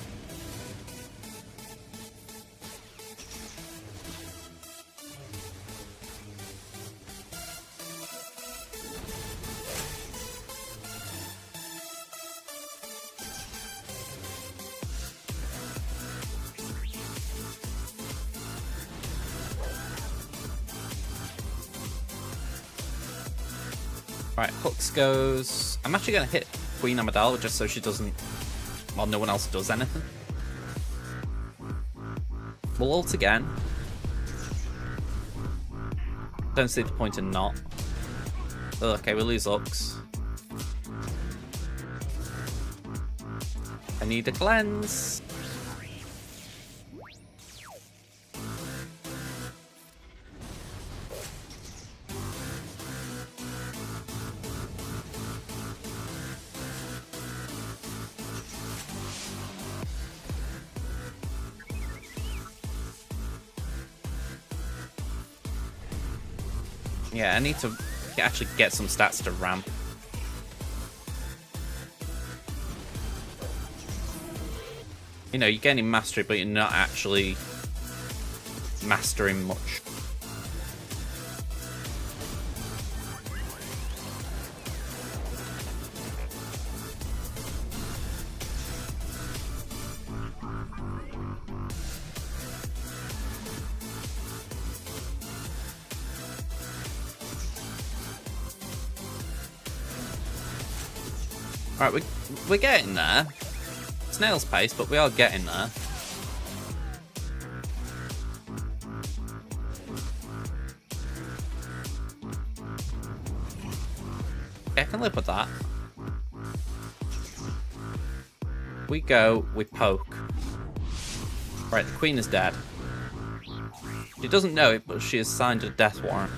Right, Hux goes... I'm actually going to hit Queen Amidala just so she doesn't... Well, no one else does anything. We'll ult again. Don't see the point in not. Oh, okay, we lose Hux. I need a cleanse. Yeah, I need to actually get some stats to ramp. You know, you're getting mastery, but you're not actually mastering much. Right, we're getting there. Snail's pace, but we are getting there. Okay, I can live with that. We go, we poke. Right, the queen is dead. She doesn't know it, but she has signed a death warrant.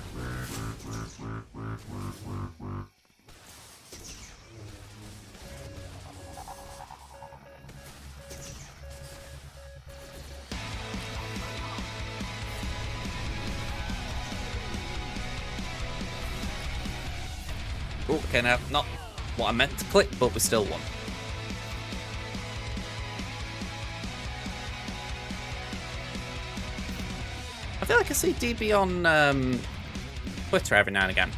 Oh, okay, now, not what I meant to click, but we still won. I feel like I see DB on Twitter every now and again.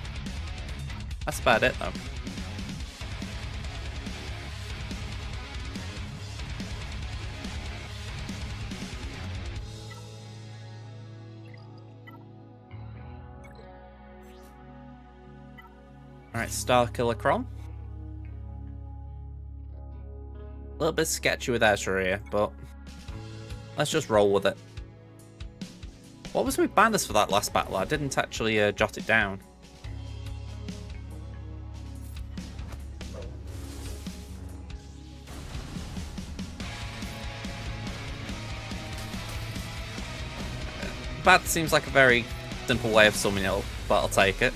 That's about it, though. Alright, Starkiller Chrom. little bit sketchy with Ezra here, but let's just roll with it. What was my banners for that last battle? I didn't actually jot it down. Bad seems like a very simple way of summoning it, but I'll take it.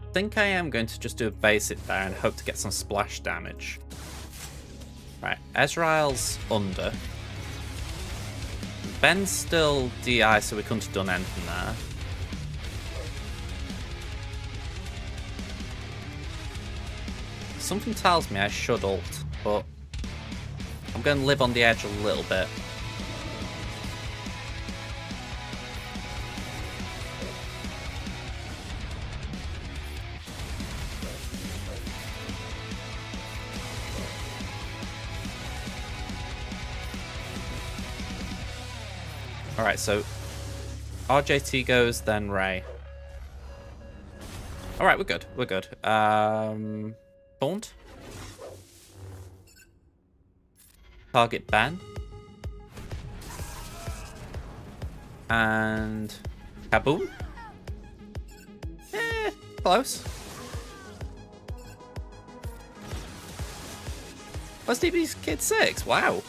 I think I am going to just do a basic there and hope to get some splash damage. Right, Ezreal's under. Ben's still DI, so we couldn't have done anything there. Something tells me I should ult, but I'm going to live on the edge a little bit. Alright, so RJT goes, then Ray. Alright, we're good. We're good. Taunt. Target Ben. And Kaboom. Close. What's DB's Kid 6? Wow.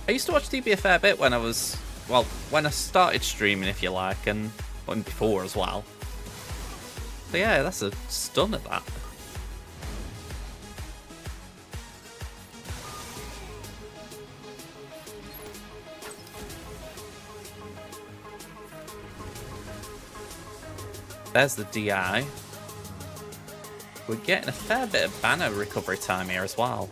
I used to watch DB a fair bit when I was, well, when I started streaming, if you like, and before as well. So yeah, that's a stun at that. There's the DI. We're getting a fair bit of banner recovery time here as well.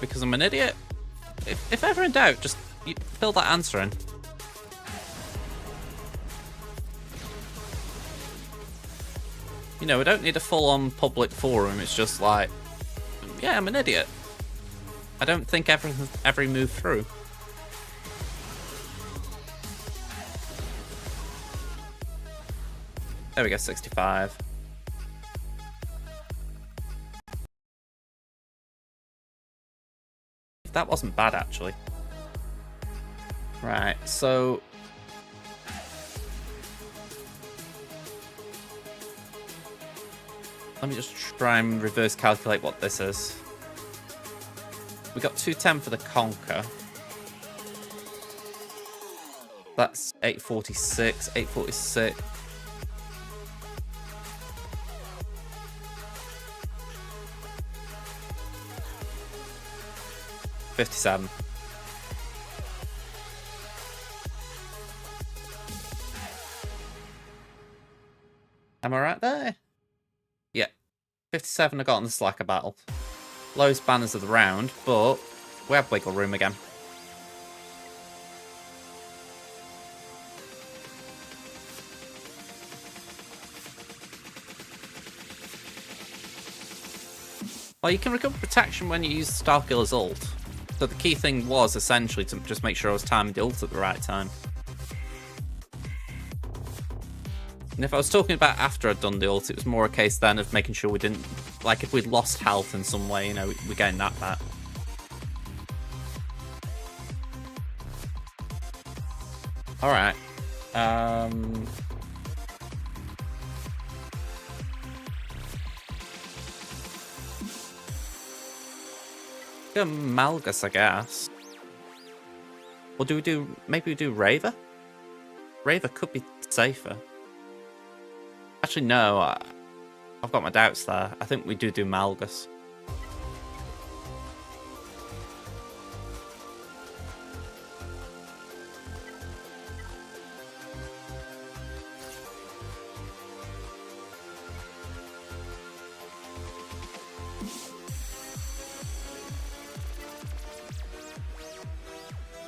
Because I'm an idiot. If ever in doubt, just fill that answer in. You know, we don't need a full-on public forum. It's just like, yeah, I'm an idiot. I don't think every move through. There we go, 65. That wasn't bad, actually. Right, so... let me just try and reverse calculate what this is. We got 210 for the Conquer. That's 846, 846. $57. Am I right there? Yeah. 57 I got in the Slacker battle. Lowest banners of the round, but we have wiggle room again. Well, you can recover protection when you use Starkiller's ult. So the key thing was essentially to just make sure I was timing the ult at the right time. And if I was talking about after I'd done the ult, it was more a case then of making sure we didn't... like, if we'd lost health in some way, you know, we're getting that back. Alright. Go Malgus, I guess. Or do we do... maybe we do Raver? Raver could be safer. Actually, no. I've got my doubts there. I think we do Malgus.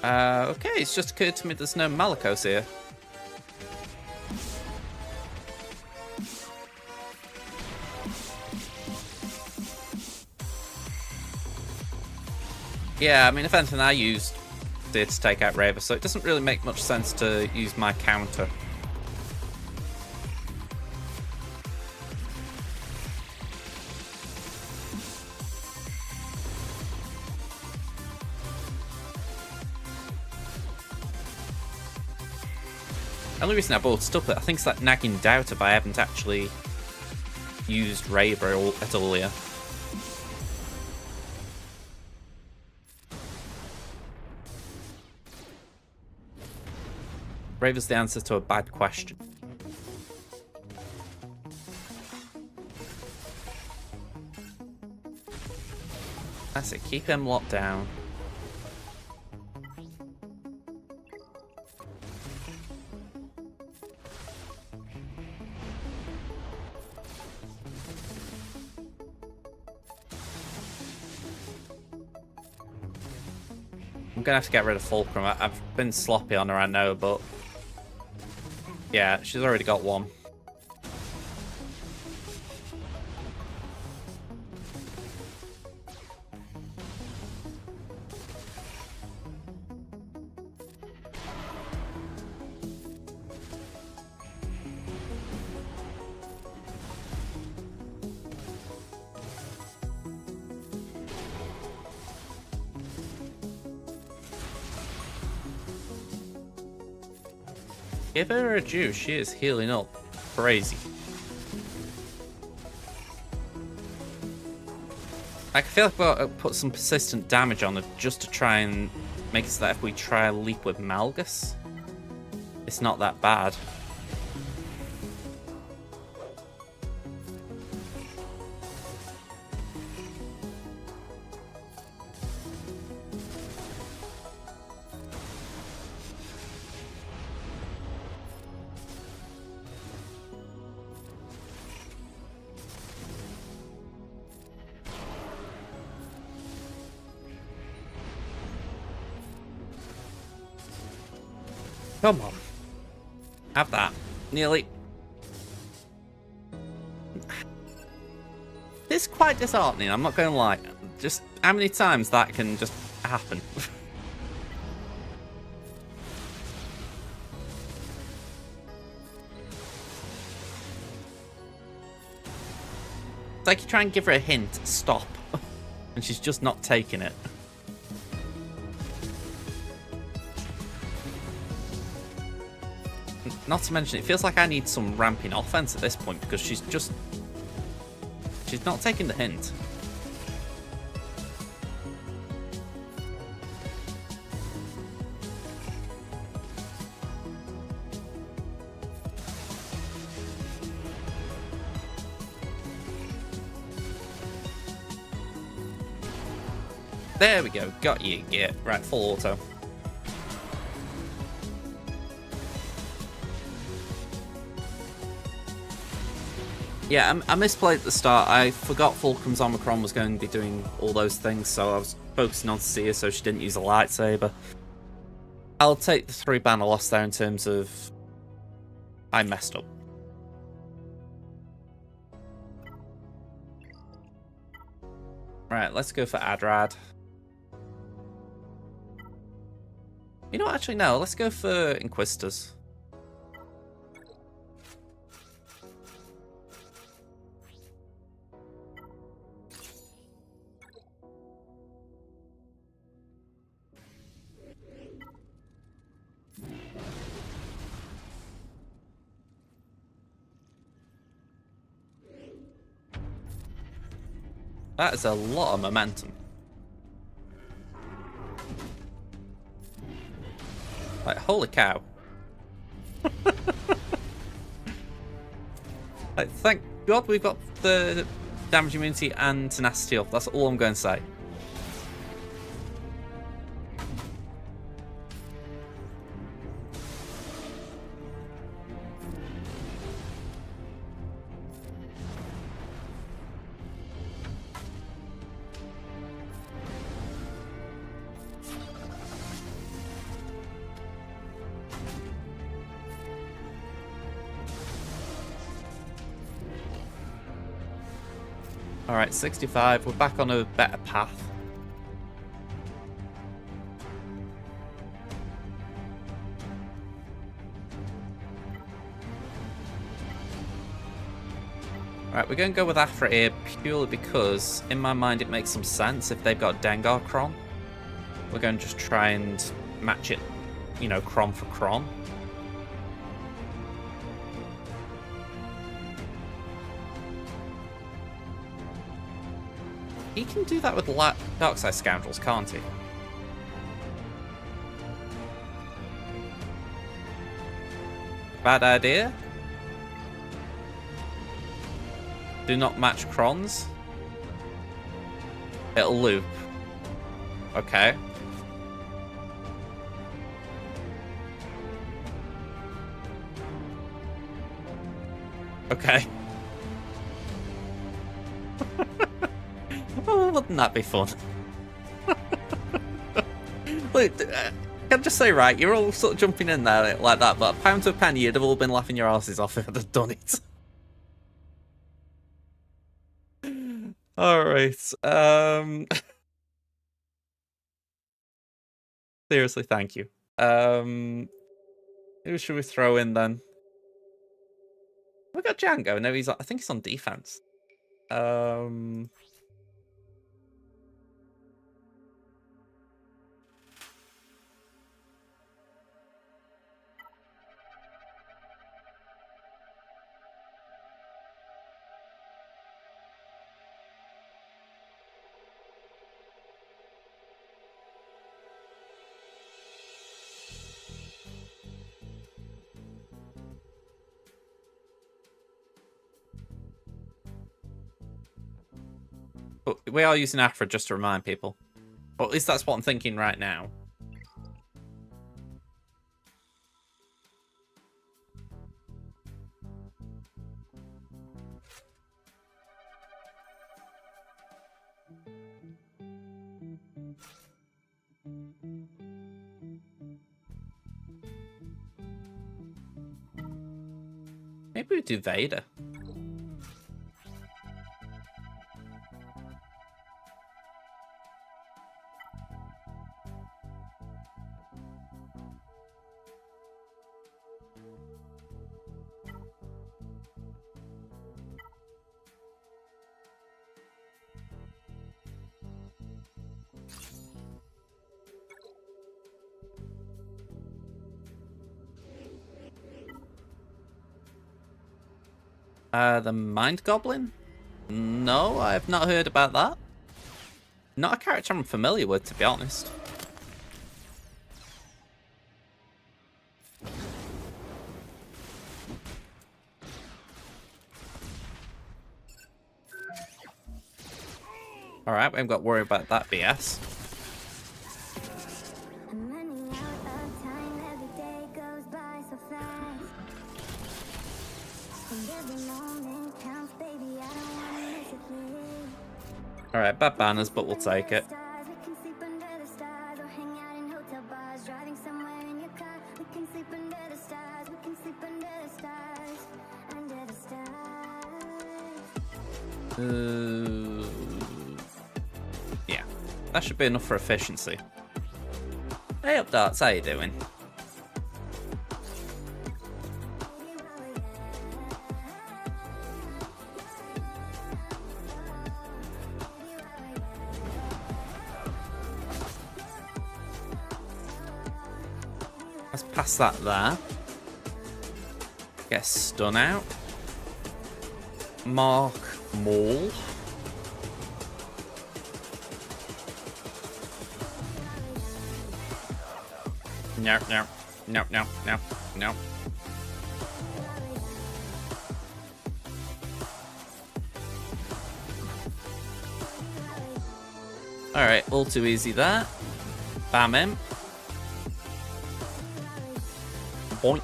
Okay, it's just occurred to me there's no Malicos here. Yeah, I mean, if anything, I used it to take out Raver, so it doesn't really make much sense to use my counter. The only reason I bought stuff, I think it's that nagging doubt if I haven't actually used Raver at all here. Raver's the answer to a bad question. That's it, keep him locked down. I'm gonna have to get rid of Fulcrum. I've been sloppy on her, I know, but yeah, she's already got one. Give her a juice, she is healing up. Crazy. I feel like I've got to put some persistent damage on her just to try and make it so that if we try a leap with Malgus, it's not that bad. Come on. Have that. Nearly. It's quite disheartening, I'm not going to lie. Just how many times that can just happen. It's like you try and give her a hint, stop. And she's just not taking it. Not to mention, it feels like I need some ramping offense at this point because she's not taking the hint. There we go, got you, Git. Right, full auto. Yeah, I misplayed at the start. I forgot Fulcrum's Omicron was going to be doing all those things, so I was focusing on Seer so she didn't use a lightsaber. I'll take the 3 banner loss there in terms of I messed up. Right, let's go for Adrad. You know what, actually no, let's go for Inquisitors. That is a lot of momentum. Like, holy cow. Like, thank God we've got the damage immunity and tenacity up. That's all I'm going to say. Alright, 65. We're back on a better path. Alright, we're going to go with Aphra here purely because, in my mind, it makes some sense if they've got Dengar Kron. We're going to just try and match it, you know, Kron for Kron. He can do that with Darkside Scoundrels, can't he? Bad idea. Do not match Krons. It'll loop. Okay. Okay. Oh, wouldn't that be fun? Look, can I just say, right, you're all sort of jumping in there like that, but pound to a penny, you'd have all been laughing your asses off if I'd have done it. Alright, seriously, thank you. Who should we throw in then? We got Django. No, I think he's on defense. But we are using Aphra just to remind people. Or at least that's what I'm thinking right now. Maybe we do Vader. The Mind Goblin? No, I have not heard about that. Not a character I'm familiar with, to be honest. Alright, we haven't got to worry about that BS. Alright, bad banners, but we'll take it. Yeah, that should be enough for efficiency. Hey up, Darts, how you doing? Let's pass that there. Get a stun out. Mark Maul. No, no, no, no, no, no. Alright, all too easy there. Bam him. Boink.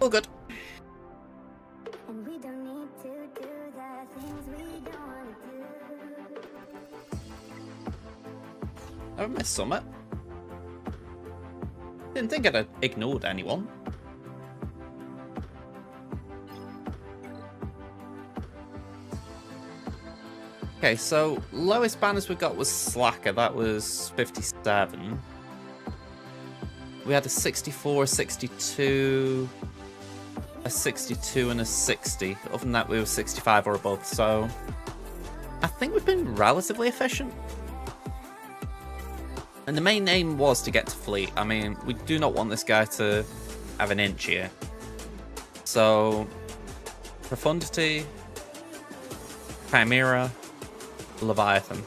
All good. Have I missed Summit? Didn't think I'd ignored anyone. Okay, so lowest banners we got was Slacker. That was 57. We had a 64, a 62, a 62, and a 60. Other than that, we were 65 or above. So I think we've been relatively efficient. And the main aim was to get to Fleet. I mean, we do not want this guy to have an inch here. So, Profundity, Chimera, Leviathan.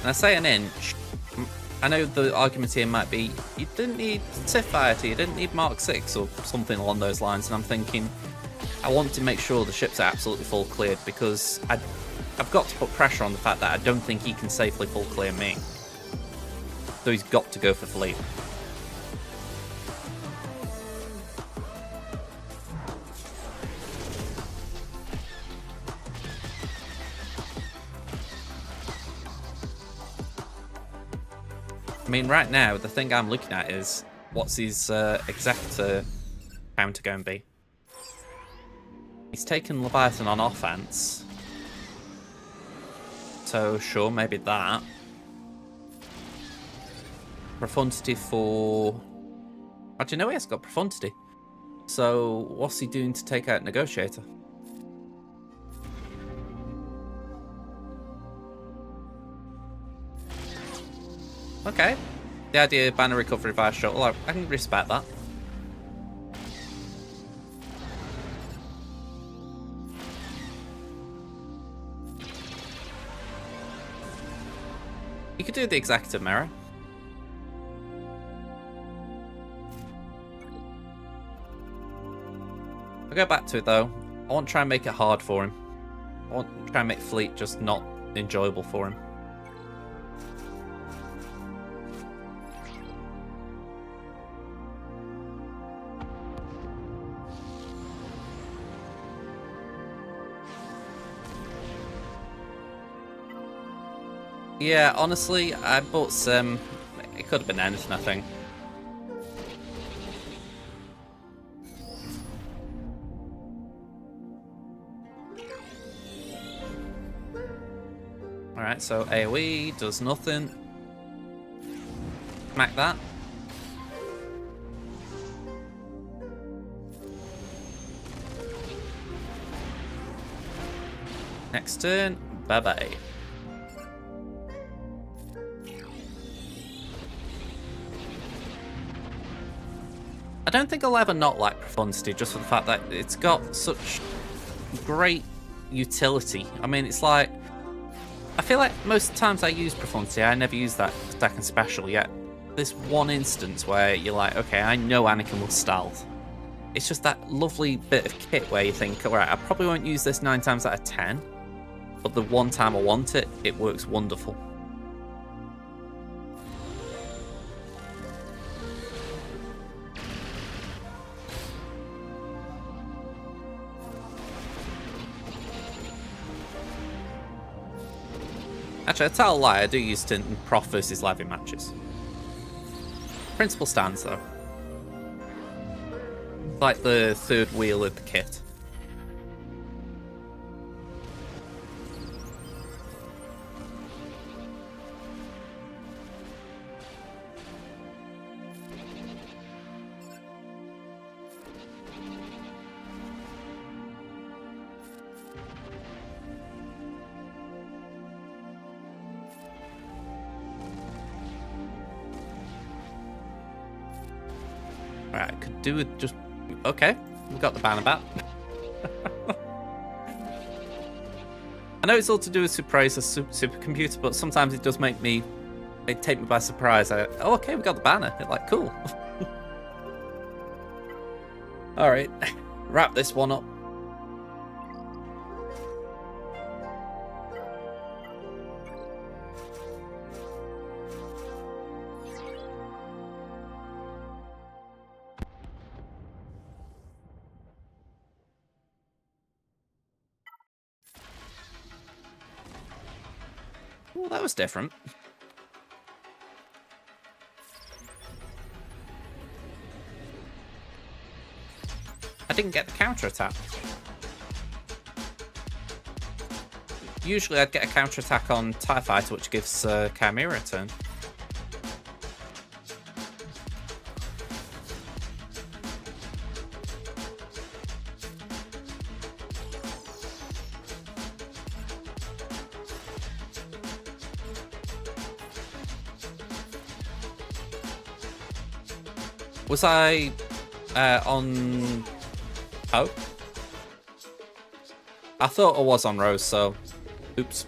And I say an inch. I know the argument here might be, you didn't need Sith Fighter, you didn't need Mark 6 or something along those lines, and I'm thinking, I want to make sure the ships are absolutely full cleared, because I've got to put pressure on the fact that I don't think he can safely full clear me. So he's got to go for Fleet. I mean, right now, the thing I'm looking at is, what's his Executor counter going to be? He's taken Leviathan on offense. So, sure, maybe that. Profundity for... How do you know he has got Profundity? So, what's he doing to take out Negotiator? Okay. The idea of banner recovery via shuttle, I can respect that. You could do the Executive Mirror. I'll go back to it though. I want to try and make it hard for him. I want to try and make Fleet just not enjoyable for him. Yeah, honestly, I bought some... It could have been anything, I think. Alright, so AoE does nothing. Smack that. Next turn, bye-bye. I don't think I'll ever not like Profundity, just for the fact that it's got such great utility. I mean, it's like... I feel like most times I use Profundity, I never use that second special, yet this one instance where you're like, okay, I know Anakin will stealth. It's just that lovely bit of kit where you think, alright, I probably won't use this 9 times out of 10, but the one time I want it, it works wonderful. Actually, I tell a lie, I do use Stint in Prof versus Levy matches. Principle stands, though. It's like the third wheel of the kit. Right, I could do with just... Okay, we've got the banner back. I know it's all to do with surprise, a supercomputer, but sometimes it does make me... It take me by surprise. Oh, okay, we got the banner. It's like, cool. Alright, wrap this one up. Well, that was different. I didn't get the counter attack. Usually I'd get a counter attack on TIE Fighter, which gives Chimera a turn. Was I on... Oh? I thought I was on Rose, so... Oops.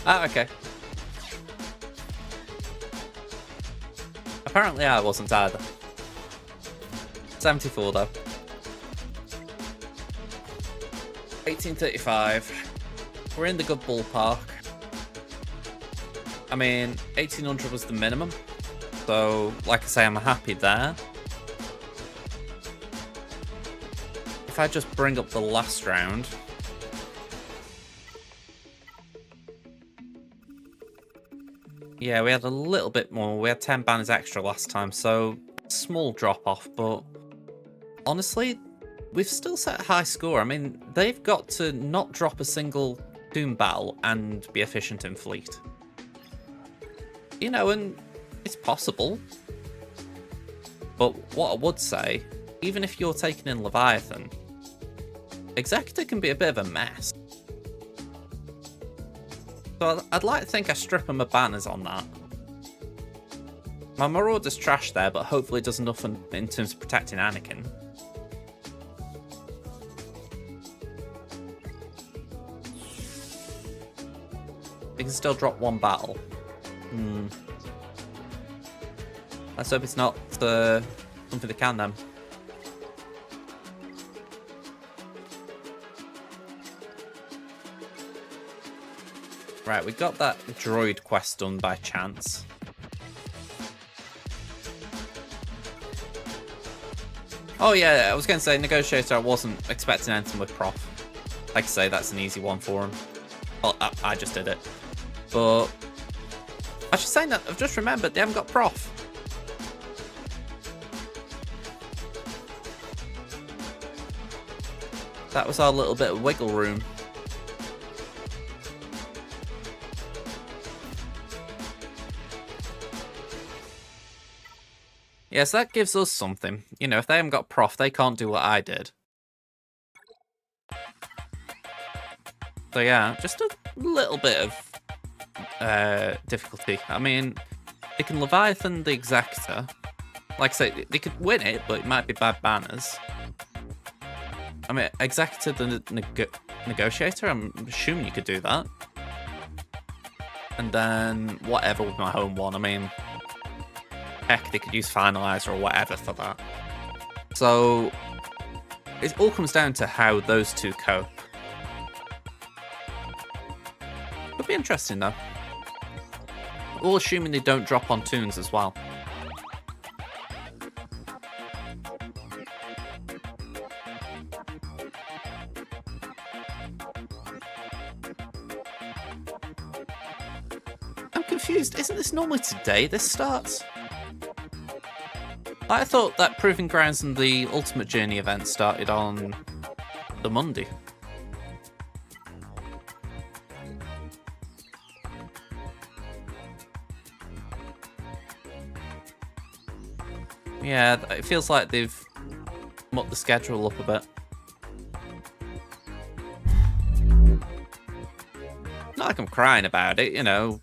Ah, okay. Apparently I wasn't either. 74 though. 1835. We're in the good ballpark. I mean, 1800 was the minimum. So, like I say, I'm happy there. If I just bring up the last round. Yeah, we had a little bit more. We had 10 banners extra last time, so small drop off, but honestly, we've still set a high score. I mean, they've got to not drop a single Doom battle and be efficient in fleet. You know, and it's possible. But what I would say, even if you're taking in Leviathan, Executor can be a bit of a mess. So I'd like to think I strip him of banners on that. My Marauder's trash there, but hopefully does enough in terms of protecting Anakin. He can still drop one battle. Let's hope it's not something to can them. Right, we got that droid quest done by chance. Oh yeah, I was going to say, Negotiator, I wasn't expecting anything with Prof. Like I say, that's an easy one for him. Well, I just did it. But I should say that I've just remembered they haven't got Prof. That was our little bit of wiggle room. Yes, that gives us something. You know, if they haven't got Prof, they can't do what I did. So yeah, just a little bit of difficulty. I mean, they can Leviathan the Executor. Like I say, they could win it, but it might be bad banners. I mean, Executor the Negotiator, I'm assuming you could do that. And then whatever with my home one. I mean, heck, they could use Finalizer or whatever for that. So it all comes down to how those two cope. Could be interesting though. All assuming they don't drop on tunes as well. I'm confused. Isn't this normally today this starts? I thought that Proving Grounds and the Ultimate Journey event started on the Monday. Yeah, it feels like they've mucked the schedule up a bit. Not like I'm crying about it, you know.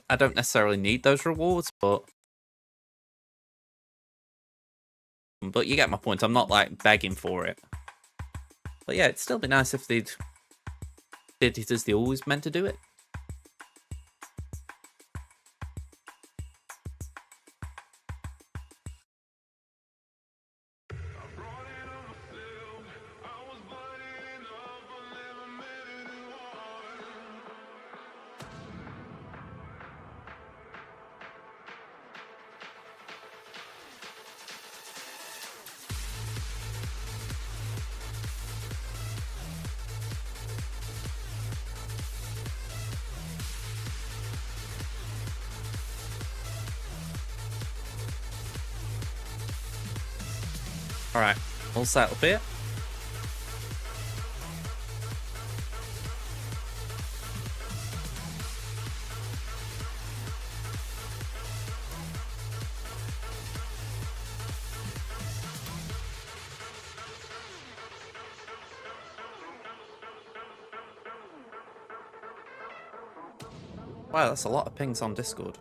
I don't necessarily need those rewards, but you get my point. I'm not like begging for it. But yeah, it'd still be nice if they'd did it as they always meant to do it. Alright, all set up here. Wow, that's a lot of pings on Discord.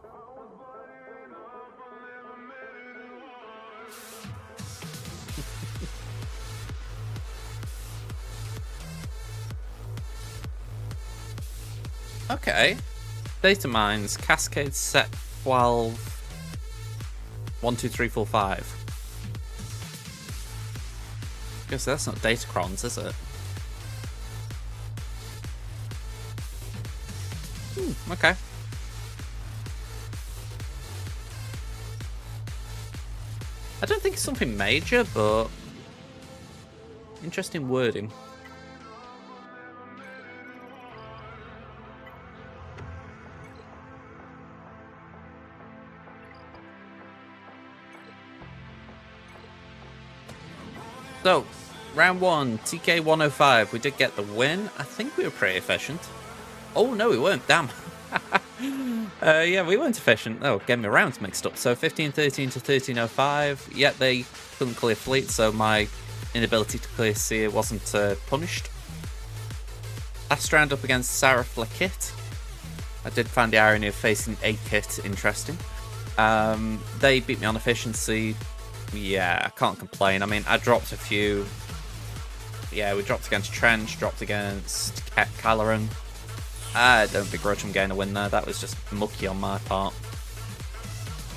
Okay. Data mines, Cascade set 12. 1, 2, 3, 4, 5. Guess that's not Datacrons, is it? Okay. I don't think it's something major, but interesting wording. So, round 1, TK 105. We did get the win. I think we were pretty efficient. Oh, no, we weren't. Damn. Yeah, we weren't efficient. Oh, getting my rounds mixed up. So 1513 to 1305. Yet they couldn't clear fleet, so my inability to clear Seer wasn't punished. Last round up against Sarah Flackit. I did find the irony of facing a kit interesting. They beat me on efficiency. Yeah, I can't complain. I mean, I dropped a few. Yeah, we dropped against Trench, dropped against Caloran. I don't begrudge him getting a win there. That was just mucky on my part.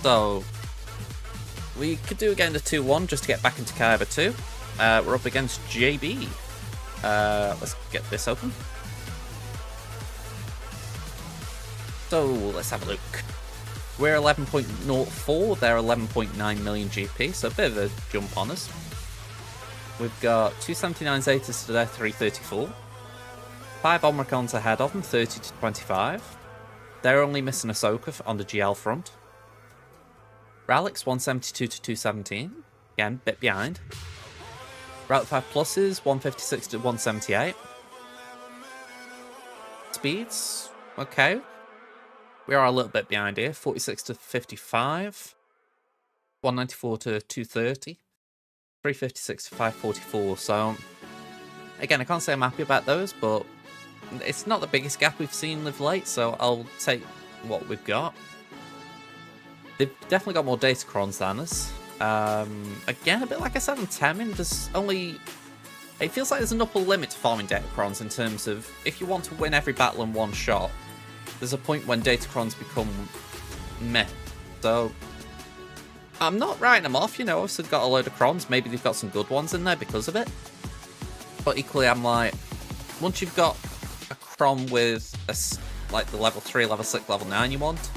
So, we could do again the 2-1 just to get back into Kaiba 2. We're up against JB. Let's get this open. So, let's have a look. We're 11.04, they're 11.9 million GP, so a bit of a jump on us. We've got 279 Zetas to their 334. 5 Omicrons ahead of them, 30 to 25. They're only missing Ahsoka on the GL front. Ralix 172 to 217. Again, bit behind. Route 5 pluses 156 to 178. Speeds, okay. We are a little bit behind here, 46 to 55. 194 to 230. 356 to 544. So, again, I can't say I'm happy about those, but it's not the biggest gap we've seen of late, so I'll take what we've got. They've definitely got more Datacrons than us. Again, a bit like I said on Temin, there's only... It feels like there's an upper limit to farming Datacrons in terms of, if you want to win every battle in one shot, there's a point when Datacrons become meh. So, I'm not writing them off, you know, obviously they've got a load of crons, maybe they've got some good ones in there because of it. But equally, I'm like, once you've got a cron with like the level 3, level 6, level 9 you want,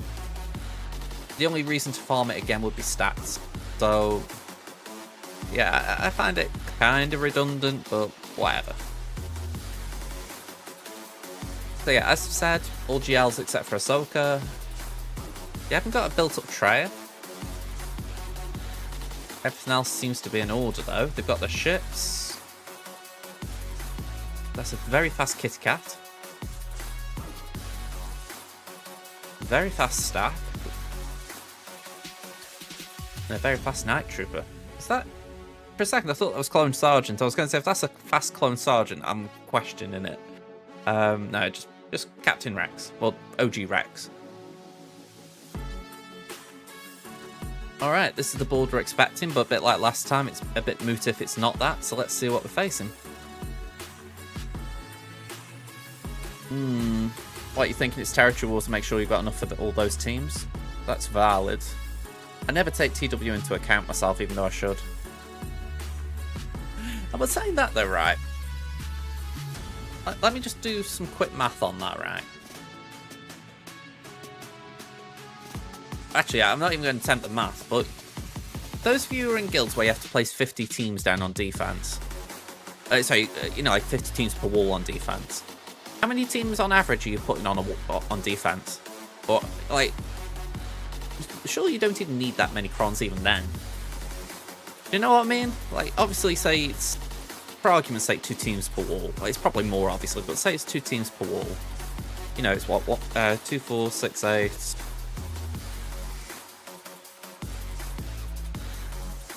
the only reason to farm it again would be stats. So, yeah, I find it kind of redundant, but whatever. So yeah, as I've said, all GLs except for Ahsoka. You haven't got a built-up Traya. Everything else seems to be in order, though. They've got their ships. That's a very fast Kitty Cat. Very fast Stack. And a very fast Night Trooper. Is that... For a second, I thought that was Clone Sergeant. I was going to say, if that's a fast Clone Sergeant, I'm questioning it. No, just Captain Rex. Well, OG Rex. Alright, this is the board we're expecting, but a bit like last time, it's a bit moot if it's not that, so let's see what we're facing. What, you thinking it's territory wars to make sure you've got enough for all those teams? That's valid. I never take TW into account myself, even though I should. I was saying that though, right? Let me just do some quick math on that, right? Actually, I'm not even going to attempt the math, but those of you who are in guilds where you have to place 50 teams down on defense, you know, like 50 teams per wall on defense. How many teams on average are you putting on defense? Or like, surely you don't even need that many crons even then. You know what I mean? Like, obviously, say it's, for argument's sake, 2 teams per wall. Like, it's probably more, obviously, but say it's 2 teams per wall. You know, it's what, 2, 4, 6, 8.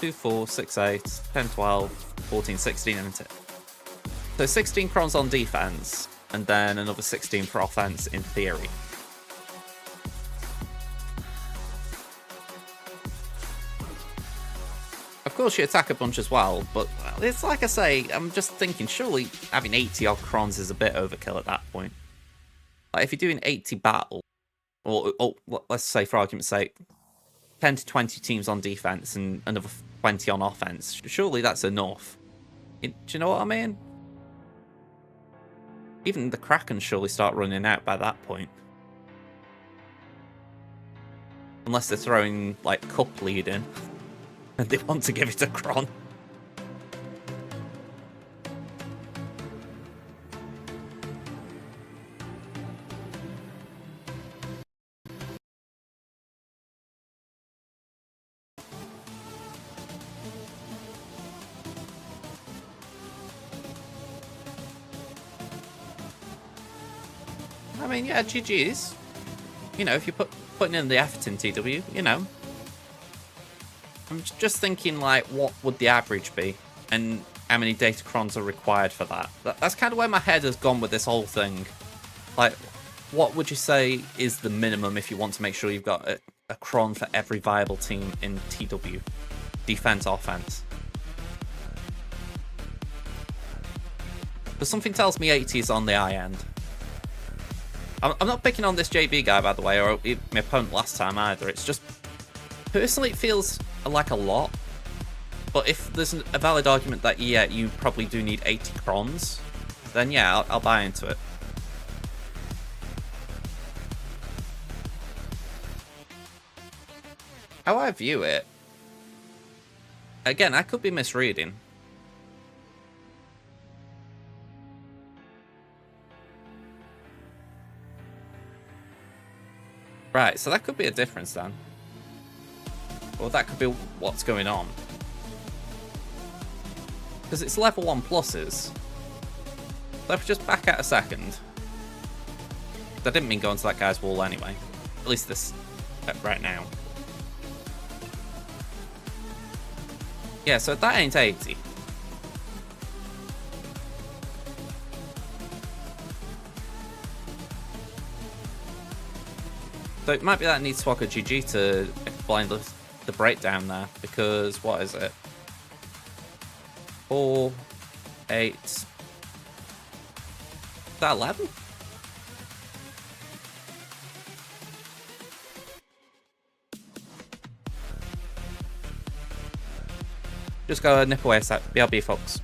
2, 4, 6, 8, 10, 12, 14, 16, isn't it? So 16 crons on defense, and then another 16 for offense in theory. Of course, you attack a bunch as well, but it's like I say, I'm just thinking, surely having 80 odd crons is a bit overkill at that point. Like, if you're doing 80 battle, or let's say for argument's sake, 10 to 20 teams on defense and another 20 on offense, surely that's enough. Do you know what I mean? Even the Kraken surely start running out by that point. Unless they're throwing, like, cup lead in. And they want to give it a cron. I mean, yeah, GG's. You know, if you're putting in the effort in TW, you know. I'm just thinking, like, what would the average be? And how many data crons are required for that? That's kind of where my head has gone with this whole thing. Like, what would you say is the minimum if you want to make sure you've got a cron for every viable team in TW? Defense, offense. Because something tells me 80 is on the high end. I'm not picking on this JB guy, by the way, or my opponent last time either. It's just, personally, it feels like a lot. But if there's a valid argument that, yeah, you probably do need 80 crons, then yeah, I'll buy into it. How I view it, again, I could be misreading. Right, so that could be a difference then. Or that could be what's going on. Because it's level 1 pluses. So if we just back out a second. I didn't mean going to that guy's wall anyway. At least this right now. Yeah, so that ain't 80. So it might be that I need Swagger GG to explain the breakdown there, because what is it? 4, 8. Is that 11? Just go nip away a sec. BRB, folks.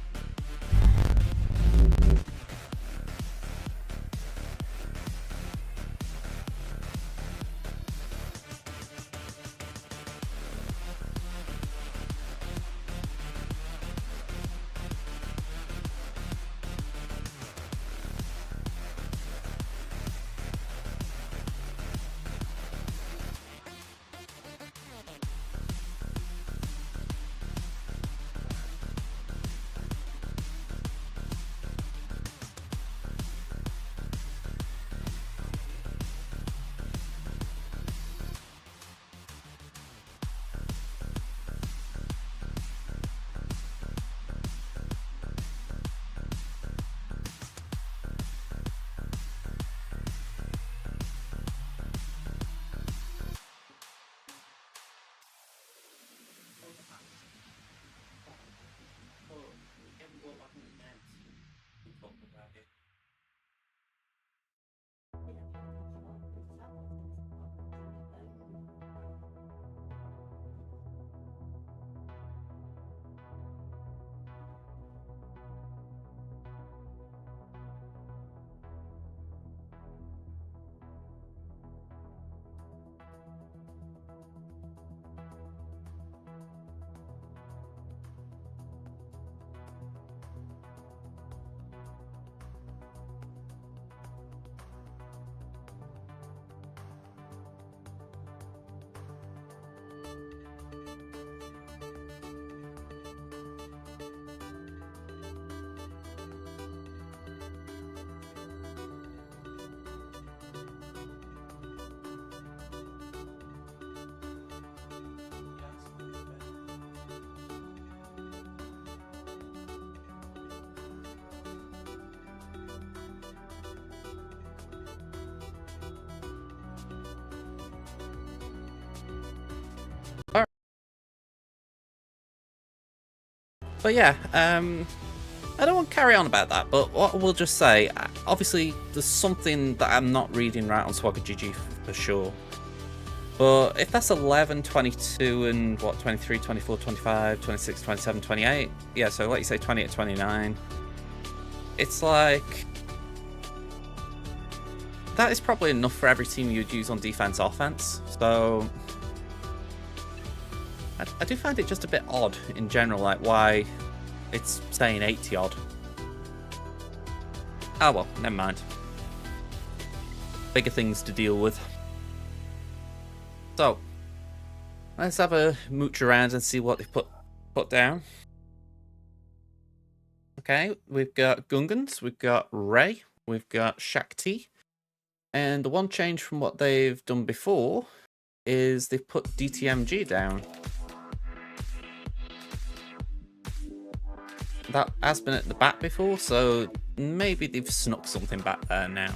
But yeah, I don't want to carry on about that, but what we'll just say, obviously, there's something that I'm not reading right on Swagger GG for sure. But if that's 11, 22, and what, 23, 24, 25, 26, 27, 28, yeah, so like you say, 28, 29, it's like, that is probably enough for every team you'd use on defense, offense. So I do find it just a bit odd in general, like why it's saying 80 odd. Oh well, never mind. Bigger things to deal with. So let's have a mooch around and see what they've put down. Okay, we've got Gungans, we've got Ray, we've got Shakti, and the one change from what they've done before is they've put DTMG down. That has been at the back before, so maybe they've snuck something back there now.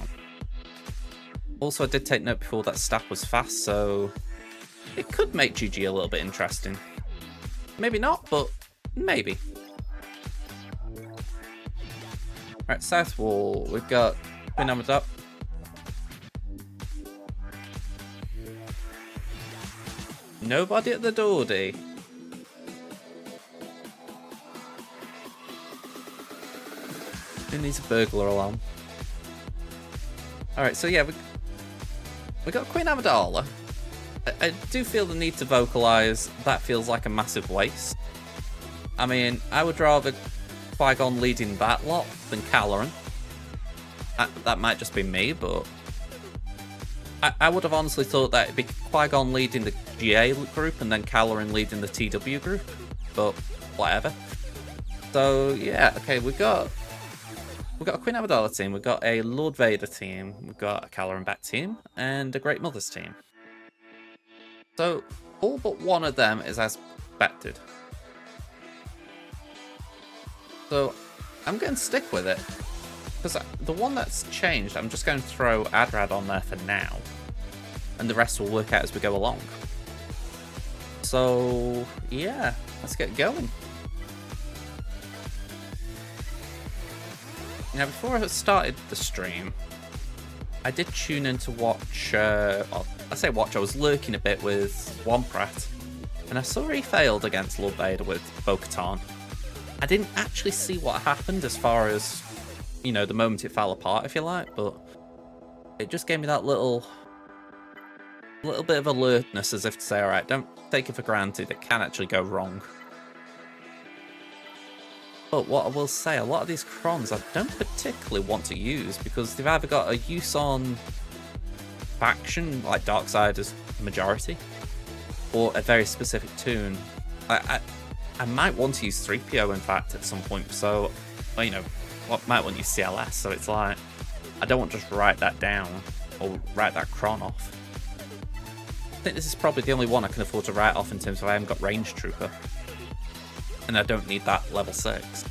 Also, I did take note before that staff was fast, so it could make GG a little bit interesting. Maybe not, but maybe. Right, south wall, we've got Queen Amidala. Nobody at the door, D. Who needs a burglar alarm? Alright, so yeah, we got Queen Amidala. I do feel the need to vocalise that feels like a massive waste. I mean, I would rather Qui-Gon leading that lot than Caloran. That might just be me, but I would have honestly thought that it'd be Qui-Gon leading the GA group and then Caloran leading the TW group, but whatever. So yeah, okay, we've got a Queen Amidala team, we've got a Lord Vader team, we've got a Caloran Bat team, and a Great Mothers team. So all but one of them is as expected. So I'm going to stick with it, because the one that's changed, I'm just going to throw Adrad on there for now, and the rest will work out as we go along. So yeah, let's get going. Now, before I started the stream, I did tune in to watch, well, I say watch, I was lurking a bit with Wompratt, and I saw he failed against Lord Vader with Bo-Katan. I didn't actually see what happened as far as, you know, the moment it fell apart, if you like, but it just gave me that little bit of alertness, as if to say, alright, don't take it for granted, it can actually go wrong. But what I will say, a lot of these crons I don't particularly want to use, because they've either got a use on faction, like Darksider's majority, or a very specific tune. I might want to use 3PO, in fact, at some point, so, well, you know, I might want to use CLS, so it's like, I don't want to just write that down, or write that cron off. I think this is probably the only one I can afford to write off in terms of I haven't got Range Trooper. And I don't need that level 6.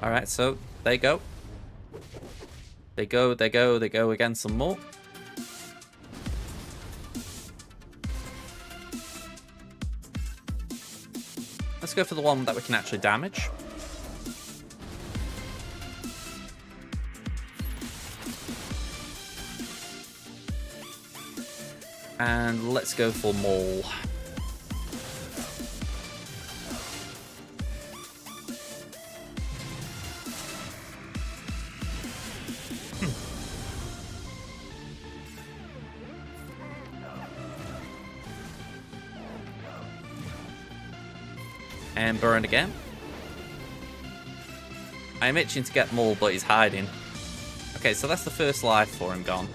Alright, so they go. They go again some more. Let's go for the one that we can actually damage. And let's go for Maul. And burn again. I'm itching to get Maul, but he's hiding. Okay, so that's the first life for him gone.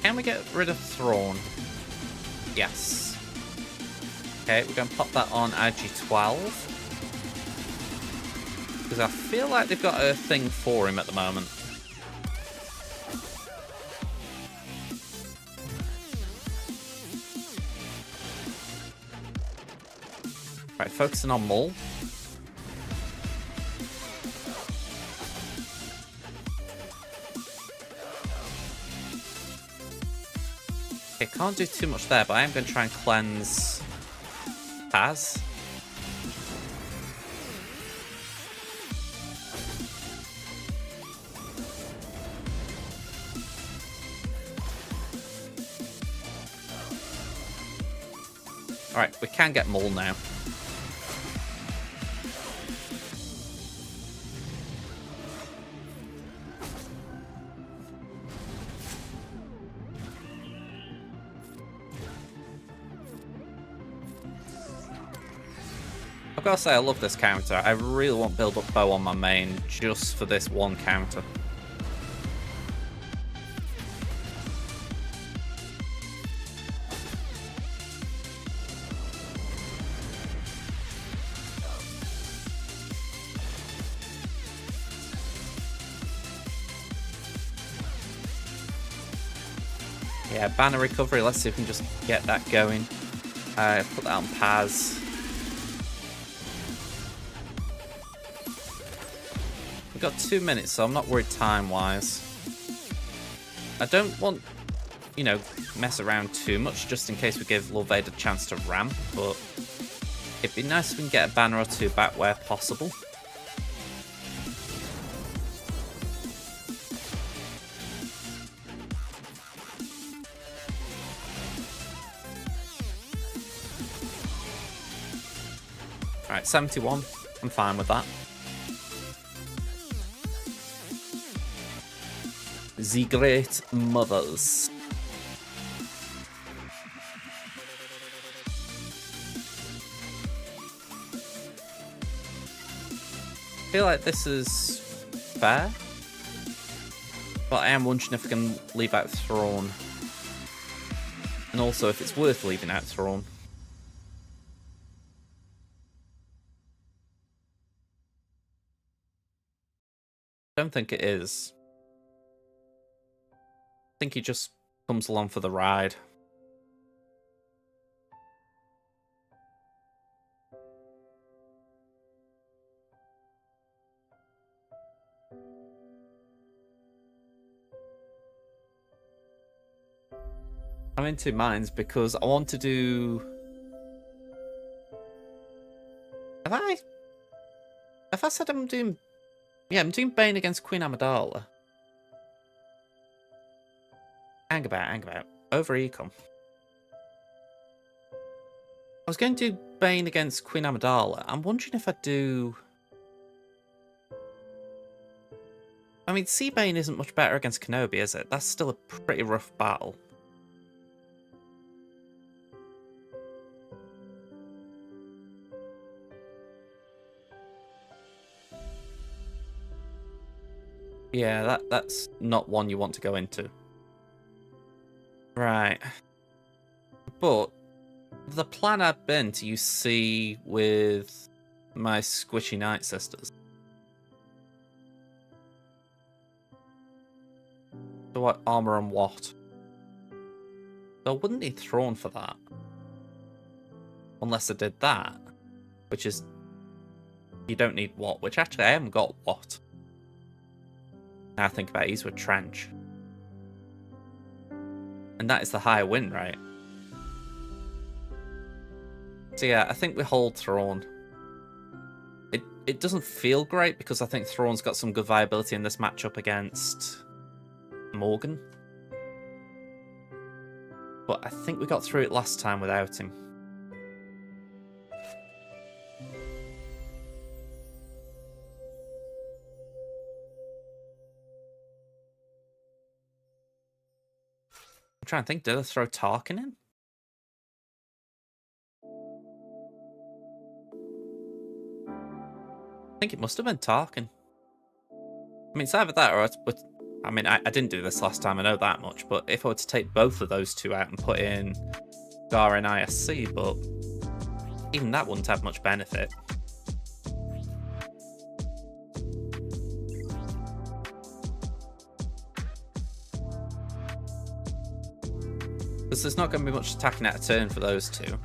Can we get rid of Thrawn? Yes. Okay, we're going to pop that on IG-12. Because I feel like they've got a thing for him at the moment. Right, focusing on Maul. Okay, can't do too much there, but I am going to try and cleanse Paz. Alright, we can get Maul now. I've got to say, I love this counter. I really want to build up Bow on my main just for this one counter. Yeah, banner recovery. Let's see if we can just get that going. Put that on Paz. We've got 2 minutes, so I'm not worried time-wise. I don't want, you know, mess around too much, just in case we give Lord Vader a chance to ramp, but it'd be nice if we can get a banner or two back where possible. Alright, 71. I'm fine with that. The Great Mothers. I feel like this is fair, but I am wondering if I can leave out Thrawn, and also if it's worth leaving out Thrawn. I don't think it is. I think he just comes along for the ride. I'm in two minds because I want to do... Have I said I'm doing... Yeah, I'm doing Bane against Queen Amidala. Hang about. Over Econ. I was going to do Bane against Queen Amidala. I'm wondering if I do... I mean, Sea Bane isn't much better against Kenobi, is it? That's still a pretty rough battle. Yeah, that's not one you want to go into. Right. But the plan had been to use C with my Squishy Night Sisters. So what armor and what? So I wouldn't need Thrawn for that. Unless I did that. Which is... You don't need what, which actually I haven't got what. Now I think about it, he's with Trench. And that is the higher win, right? So yeah, I think we hold Thrawn. It doesn't feel great because I think Thrawn's got some good viability in this matchup against Morgan. But I think we got through it last time without him. I'm trying to think, did I throw Tarkin in? I think it must have been Tarkin. I mean, it's either that or I mean, I didn't do this last time, I know that much, but if I were to take both of those two out and put in Gar and ISC, but even that wouldn't have much benefit. Because there's not going to be much attacking out of turn for those two.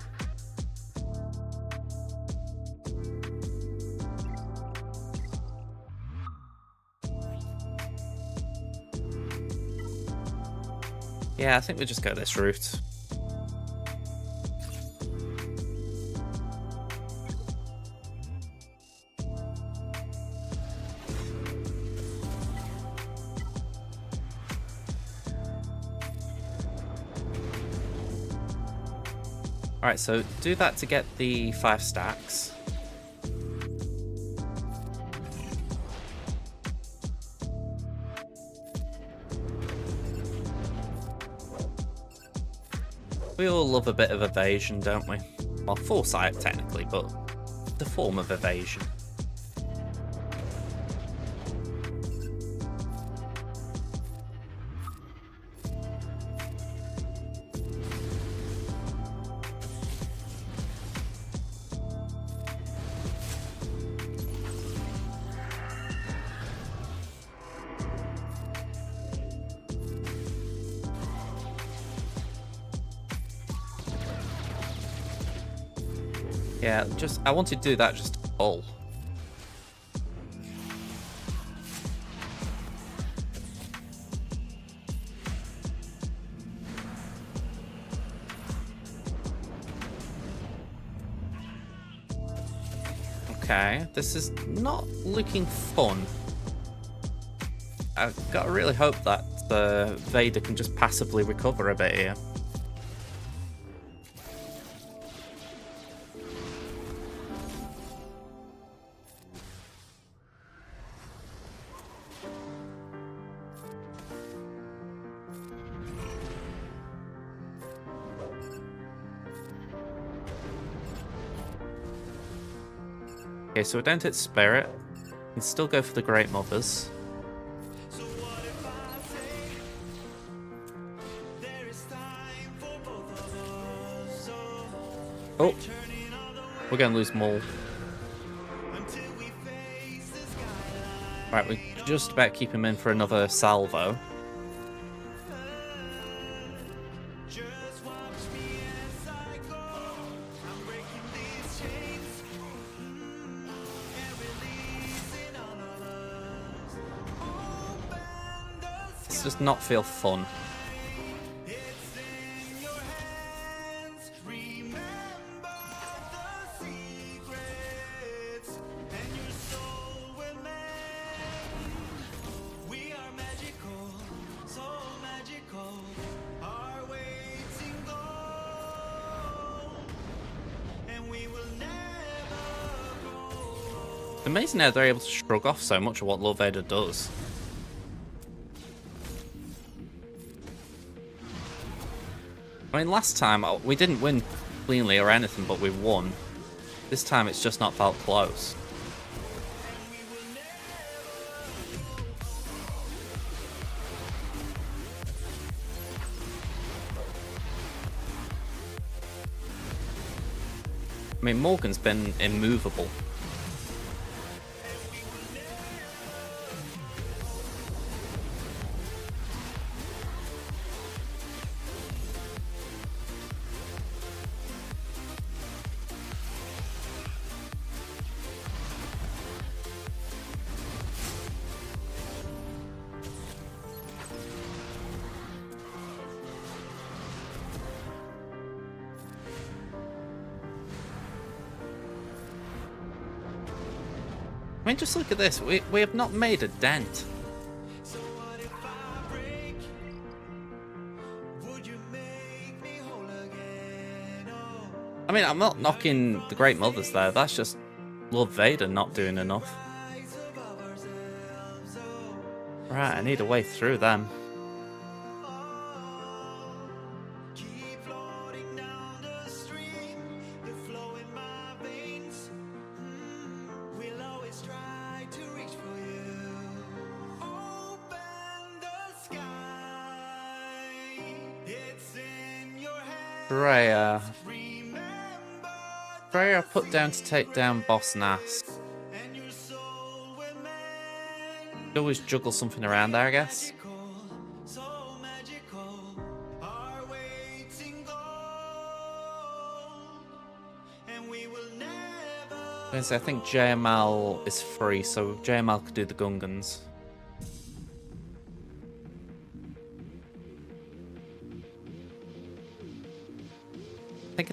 Yeah, I think we just go this route. Alright, so do that to get the 5 stacks. We all love a bit of evasion, don't we? Well, foresight technically, but the form of evasion. Yeah, I wanted to do that just to pull. Okay, this is not looking fun. I've got to really hope that Vader can just passively recover a bit here. Okay, so we don't hit Spirit. We can still go for the Great Mothers. Oh, we're going to lose Maul. Right, we just about keep him in for another salvo. This does not feel fun. It's amazing how they're able to shrug off so much of what Lord Vader does. I mean, last time we didn't win cleanly or anything, but we won. This time it's just not felt close. I mean, Morgan's been immovable. I mean, just look at this. We have not made a dent. I mean, I'm not knocking the Great Mothers there. That's just Lord Vader not doing enough. Right, I need a way through them. Freya put down to take down Boss Nass. Could always juggle something around there, I guess. I think JML is free, so JML could do the Gungans.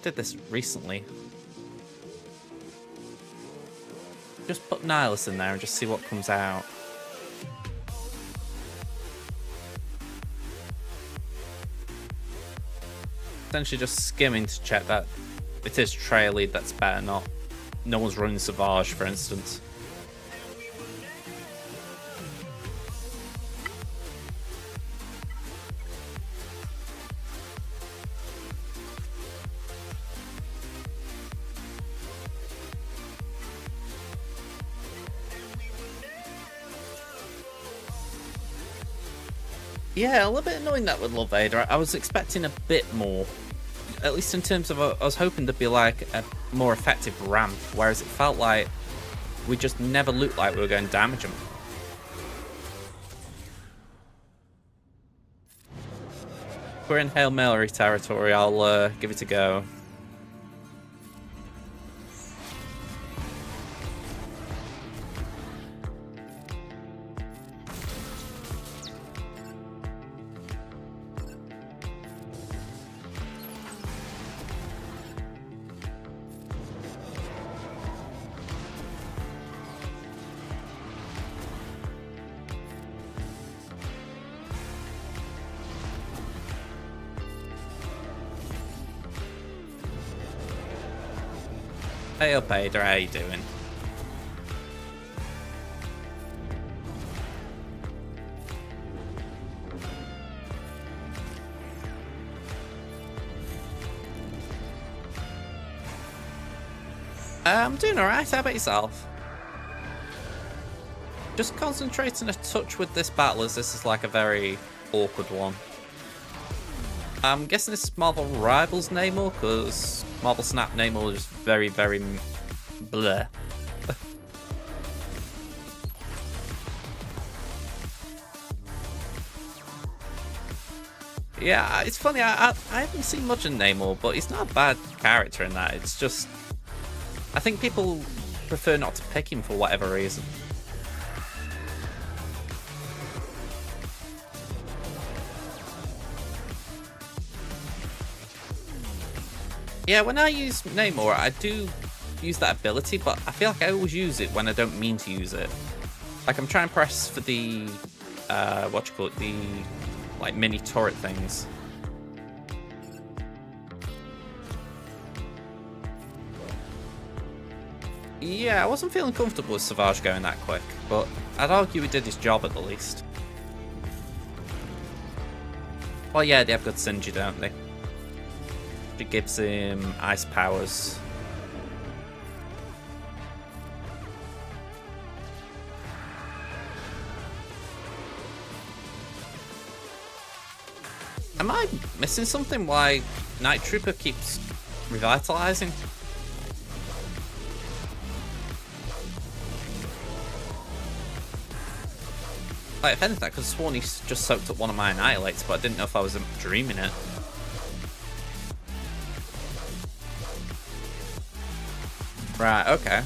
I did this recently. Just put Nihilus in there and just see what comes out. Essentially just skimming to check that it is trail lead that's better, not no one's running Savage, for instance. Yeah, a little bit annoying that with Love Vader. I was expecting a bit more. At least in terms of, I was hoping to be like a more effective ramp, whereas it felt like we just never looked like we were going to damage them. We're in Hail Mary territory, I'll give it a go. Hey up, Ada, how you doing? I'm doing alright, how about yourself? Just concentrating a touch with this battle, as this is like a very awkward one. I'm guessing this is Marvel Rivals Namor, because Marvel Snap Namor is very, very bleh. Yeah, it's funny, I haven't seen much of Namor, but he's not a bad character in that. It's just, I think people prefer not to pick him for whatever reason. Yeah, when I use Namor, I do use that ability, but I feel like I always use it when I don't mean to use it. Like, I'm trying to press for the, the, like, mini turret things. Yeah, I wasn't feeling comfortable with Savage going that quick, but I'd argue he did his job at the least. Well, yeah, they have good synergy, don't they? It gives him ice powers. Am I missing something? Why Night Trooper keeps revitalizing? Like, if anything, I could have sworn he just soaked up one of my Annihilates, but I didn't know if I was dreaming it. Right, okay.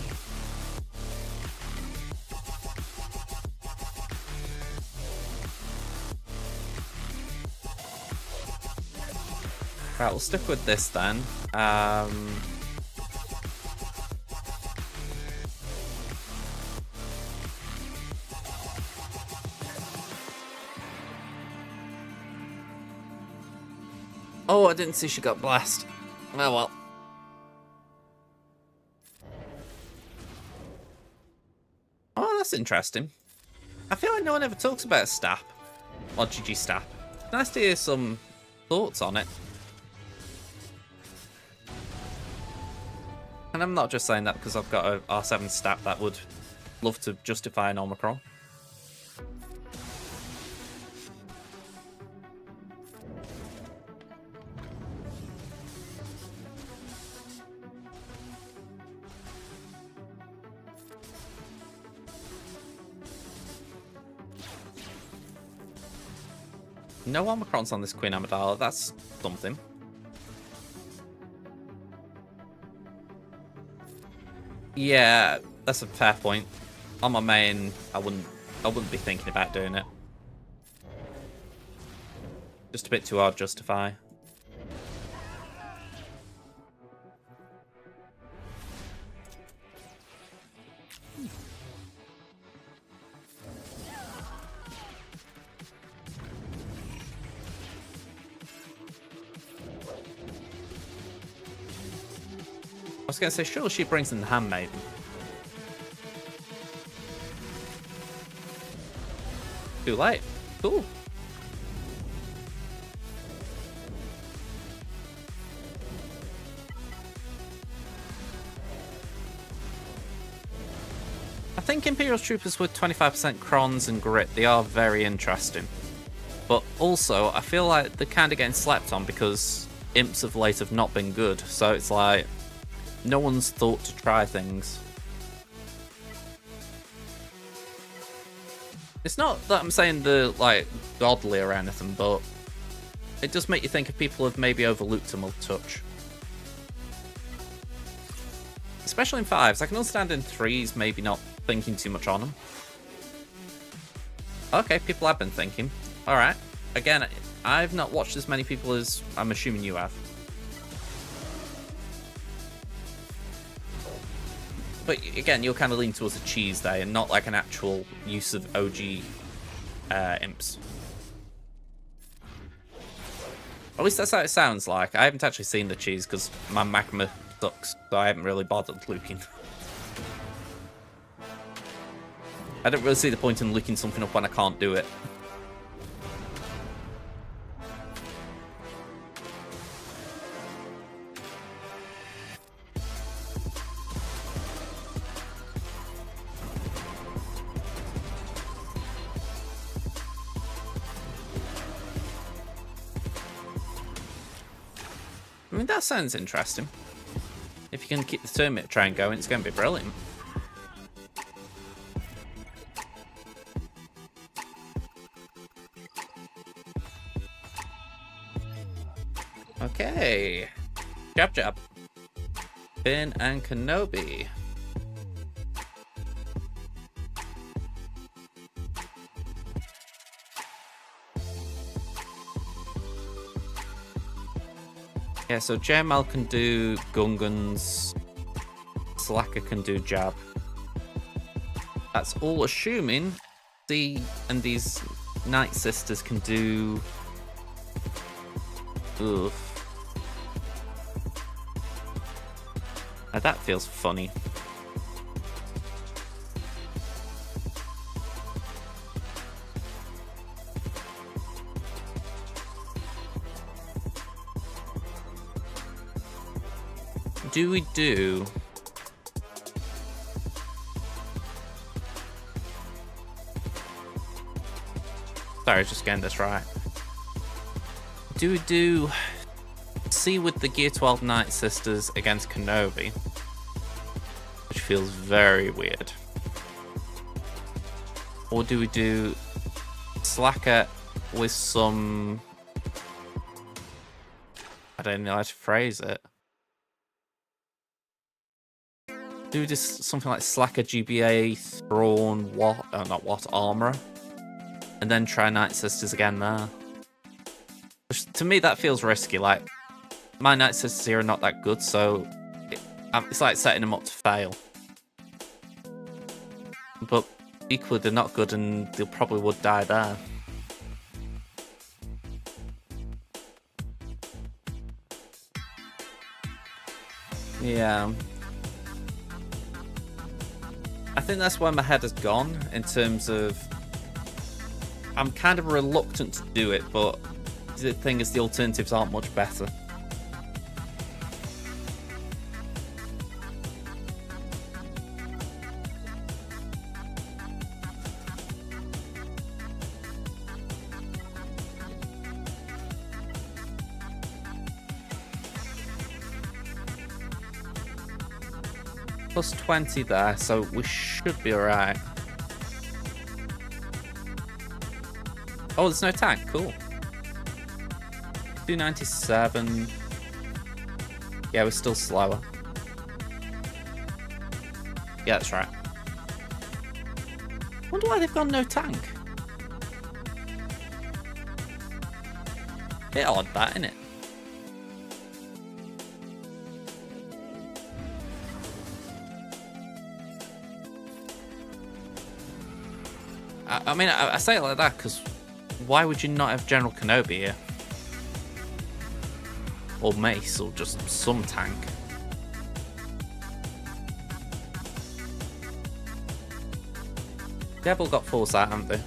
Right, we'll stick with this then. Oh, I didn't see she got blasted. Oh well. Oh, that's interesting. I feel like no one ever talks about Stap. Or GG Stap. Nice to hear some thoughts on it. And I'm not just saying that because I've got a R7 Stap that would love to justify an Omicron. No Omicrons on this Queen Amidala, that's something. Yeah, that's a fair point. On my main, I wouldn't be thinking about doing it. Just a bit too hard to justify. was going to say, sure, she brings in the Handmaiden. Too late. Cool. I think Imperial Troopers with 25% crons and grit, they are very interesting. But also, I feel like they're kind of getting slept on because imps of late have not been good. So it's like, no one's thought to try things. It's not that I'm saying they're, like, godly or anything, but it does make you think if people have maybe overlooked them a touch. Especially in 5s. I can understand in 3s maybe not thinking too much on them. Okay, people have been thinking. Alright. Again, I've not watched as many people as I'm assuming you have. But again, you'll kind of lean towards a cheese there and not like an actual use of OG imps. At least that's how it sounds like. I haven't actually seen the cheese because my magma sucks, so I haven't really bothered looking. I don't really see the point in looking something up when I can't do it. I mean, that sounds interesting. If you can keep the Termite train going, it's going to be brilliant. Okay. Jab Jab. Finn and Kenobi. Yeah, so JML can do Gungans. Slacker can do Jab. That's all assuming C and these Night Sisters can do... Ugh. Now that feels funny. Do we do... Sorry, just getting this right. Do we do C with the Gear 12 Night Sisters against Kenobi? Which feels very weird. Or do we do Slacker with some... I don't know how to phrase it. Do just something like Slacker, GBA, Thrawn, Armor, and then try Night Sisters again there. Which, to me, that feels risky. Like, my Night Sisters here are not that good, so it's like setting them up to fail. But equally, they're not good, and they probably would die there. Yeah. I think that's where my head has gone in terms of... I'm kind of reluctant to do it, but the thing is the alternatives aren't much better. Plus 20 there, so we should be alright. Oh, there's no tank. Cool. 297. Yeah, we're still slower. Yeah, that's right. Wonder why they've gone no tank. Bit odd, that, isn't it? I mean, I say it like that because why would you not have General Kenobi here? Or Mace, or just some tank. They've all got foresight, haven't they?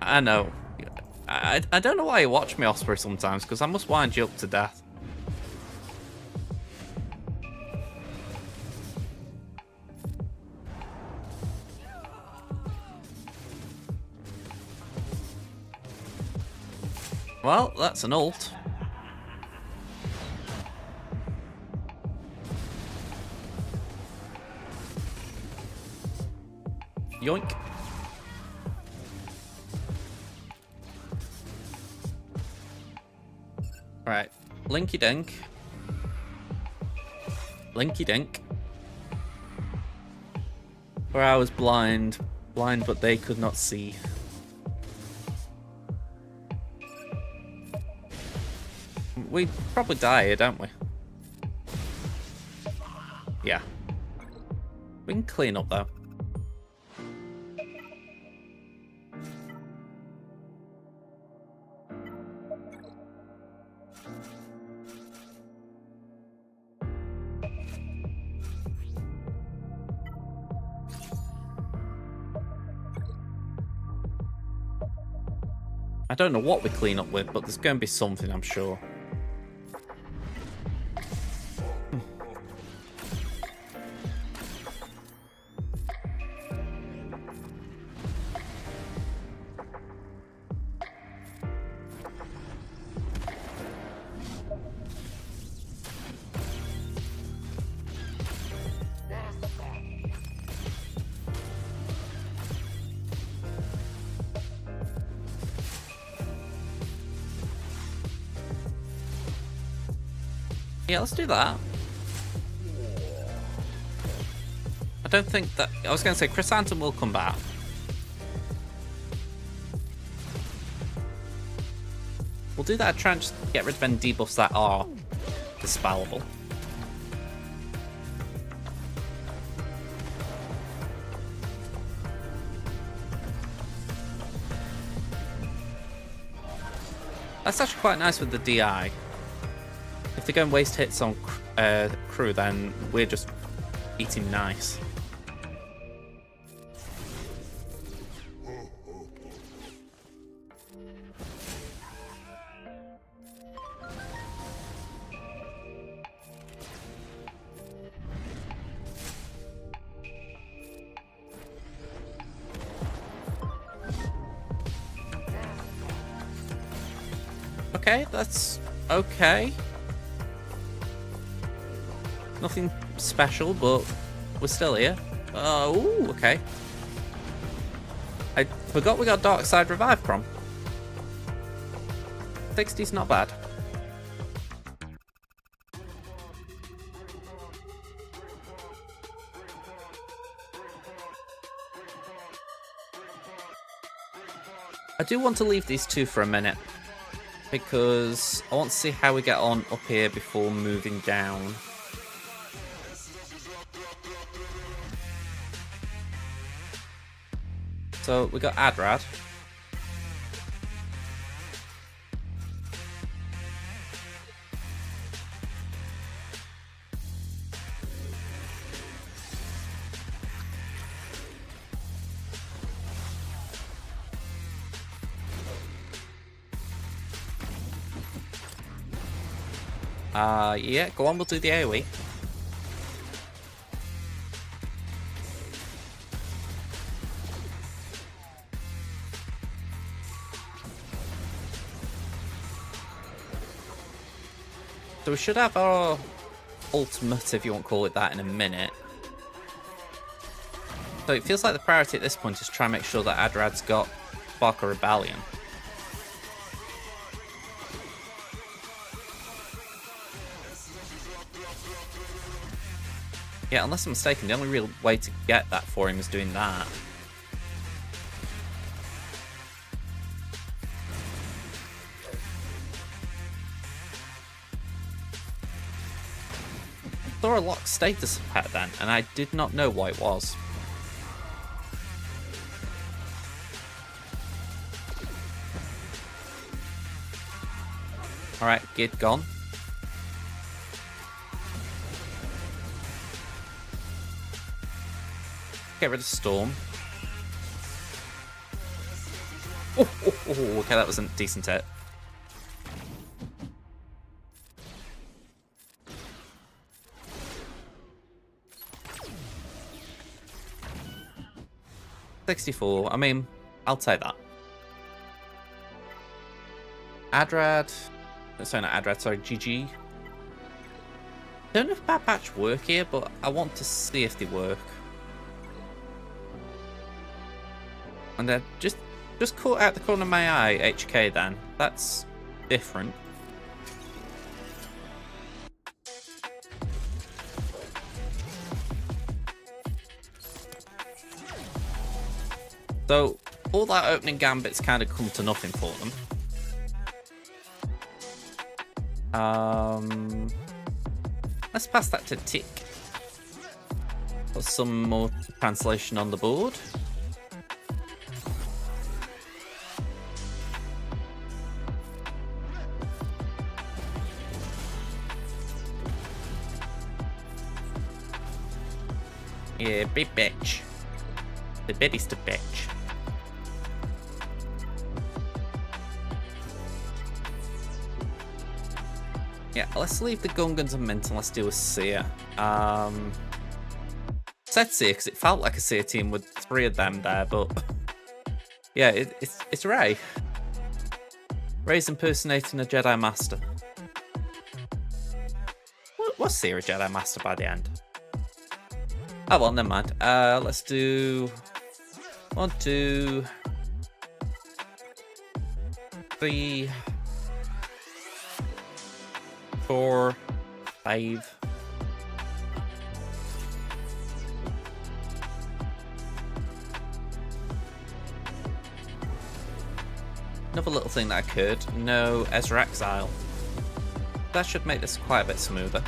I know. I don't know why you watch me, Osprey, sometimes, because I must wind you up to death. Well, that's an ult. Yoink. Right, Linky Dink. Linky Dink. Where I was blind but they could not see. We probably die here, don't we? Yeah. We can clean up though. I don't know what we clean up with, but there's going to be something, I'm sure. Yeah, let's do that. I don't think that... I was going to say, Chrysanthemum will come back. We'll do that, try and just get rid of any debuffs that are dispellable. That's actually quite nice with the DI. If they're going to waste hits on crew, then we're just eating nice. Okay, that's okay. Nothing special, but we're still here. Ooh, okay. I forgot we got Dark Side Revive from. 60's not bad. I do want to leave these two for a minute, because I want to see how we get on up here before moving down. So we got Adrad. Yeah, go on, we'll do the AoE. So we should have our ultimate, if you want to call it that, in a minute. So it feels like the priority at this point is try and make sure that Adrad's got Spark of Rebellion. Yeah, unless I'm mistaken, the only real way to get that for him is doing that. saw a lock status pet then, and I did not know what it was. Alright, Gid gone. Get rid of Storm. Oh, okay, that was a decent hit. $64. I mean, I'll take that. Adrad. Sorry, not Adrad, sorry, GG. Don't know if Bad Batch work here, but I want to see if they work. And then just cut out the corner of my eye, HK then. That's different. So, all that opening gambit's kind of come to nothing for them. Let's pass that to Tick. Put some more translation on the board. Yeah, big bitch. The biggest bitch. Yeah, let's leave the Gungans and Mint and let's do a Seer. Said Seer because it felt like a Seer team with 3 of them there, but yeah, it's Rey. Rey's impersonating a Jedi Master. Was Seer a Jedi Master by the end? Oh well, never mind. Let's do 1, 2, 3, 4, 5. Another little thing that occurred, no Ezra Exile. That should make this quite a bit smoother.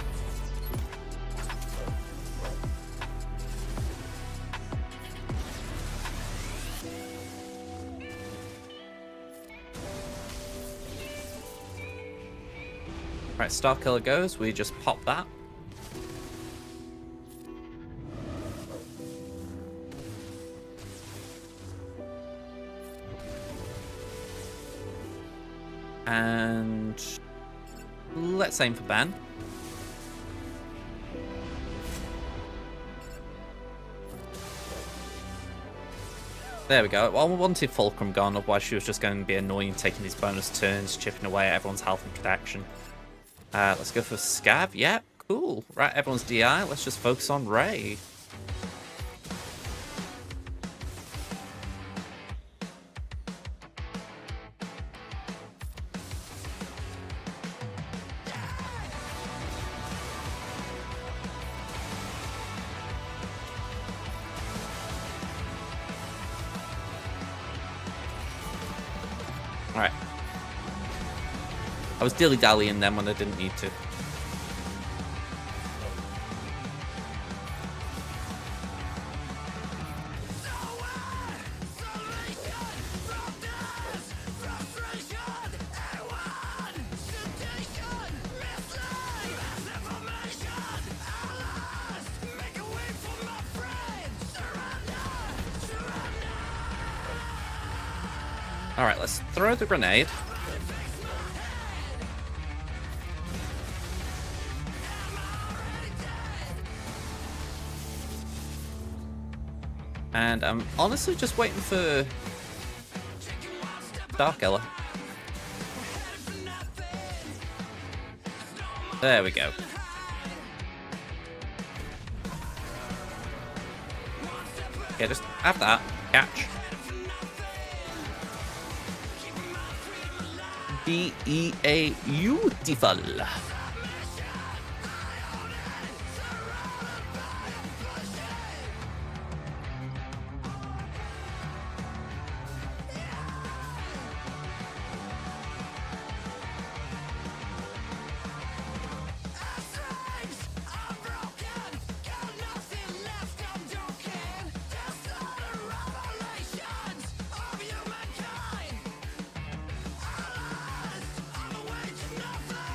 Right, Starkiller goes, we just pop that. And let's aim for Ben. There we go. Well, I wanted Fulcrum gone, otherwise she was just going to be annoying taking these bonus turns, chipping away at everyone's health and protection. Let's go for Scav. Yeah, cool. Right, everyone's DI. Let's just focus on Rey. Alright. I was dilly-dallying them when I didn't need to. Alright, let's throw the grenade. And I'm honestly just waiting for Starkiller. There we go. Yeah, just have that. Catch. B-E-A beautiful.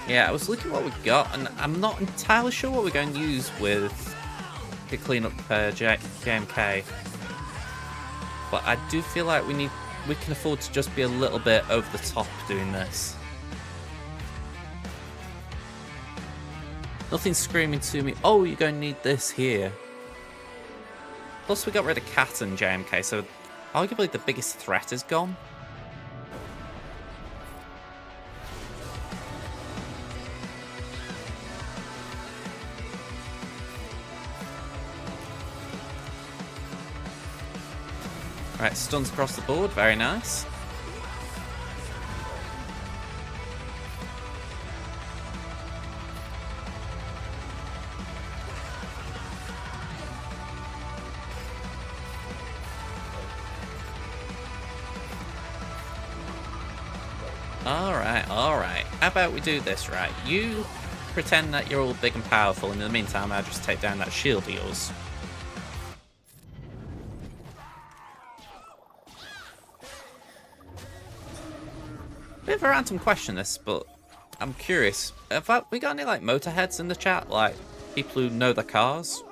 Yeah, I was looking at what we got, and I'm not entirely sure what we're going to use with to clean up JMK. But I do feel like we can afford to just be a little bit over the top doing this. Nothing's screaming to me, oh, you're going to need this here. Plus, we got rid of Cat and JMK, so arguably the biggest threat is gone. Right, stuns across the board, very nice. Alright. How about we do this, right? You pretend that you're all big and powerful, and in the meantime, I'll just take down that shield of yours. Bit of a random question, this, but I'm curious. Have we got any, like, motorheads in the chat? Like, people who know the cars?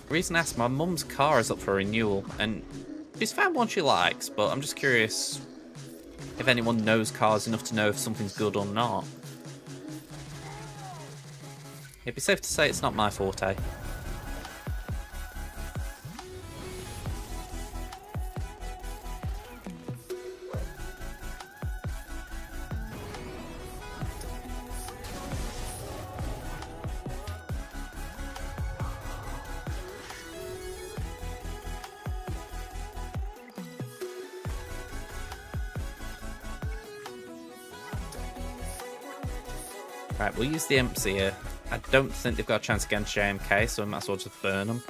The reason I asked, my mum's car is up for renewal, and she's found one she likes, but I'm just curious if anyone knows cars enough to know if something's good or not. It'd be safe to say it's not my forte. Right, we'll use the imps here. I don't think they've got a chance against JMK, so we might as well just burn them.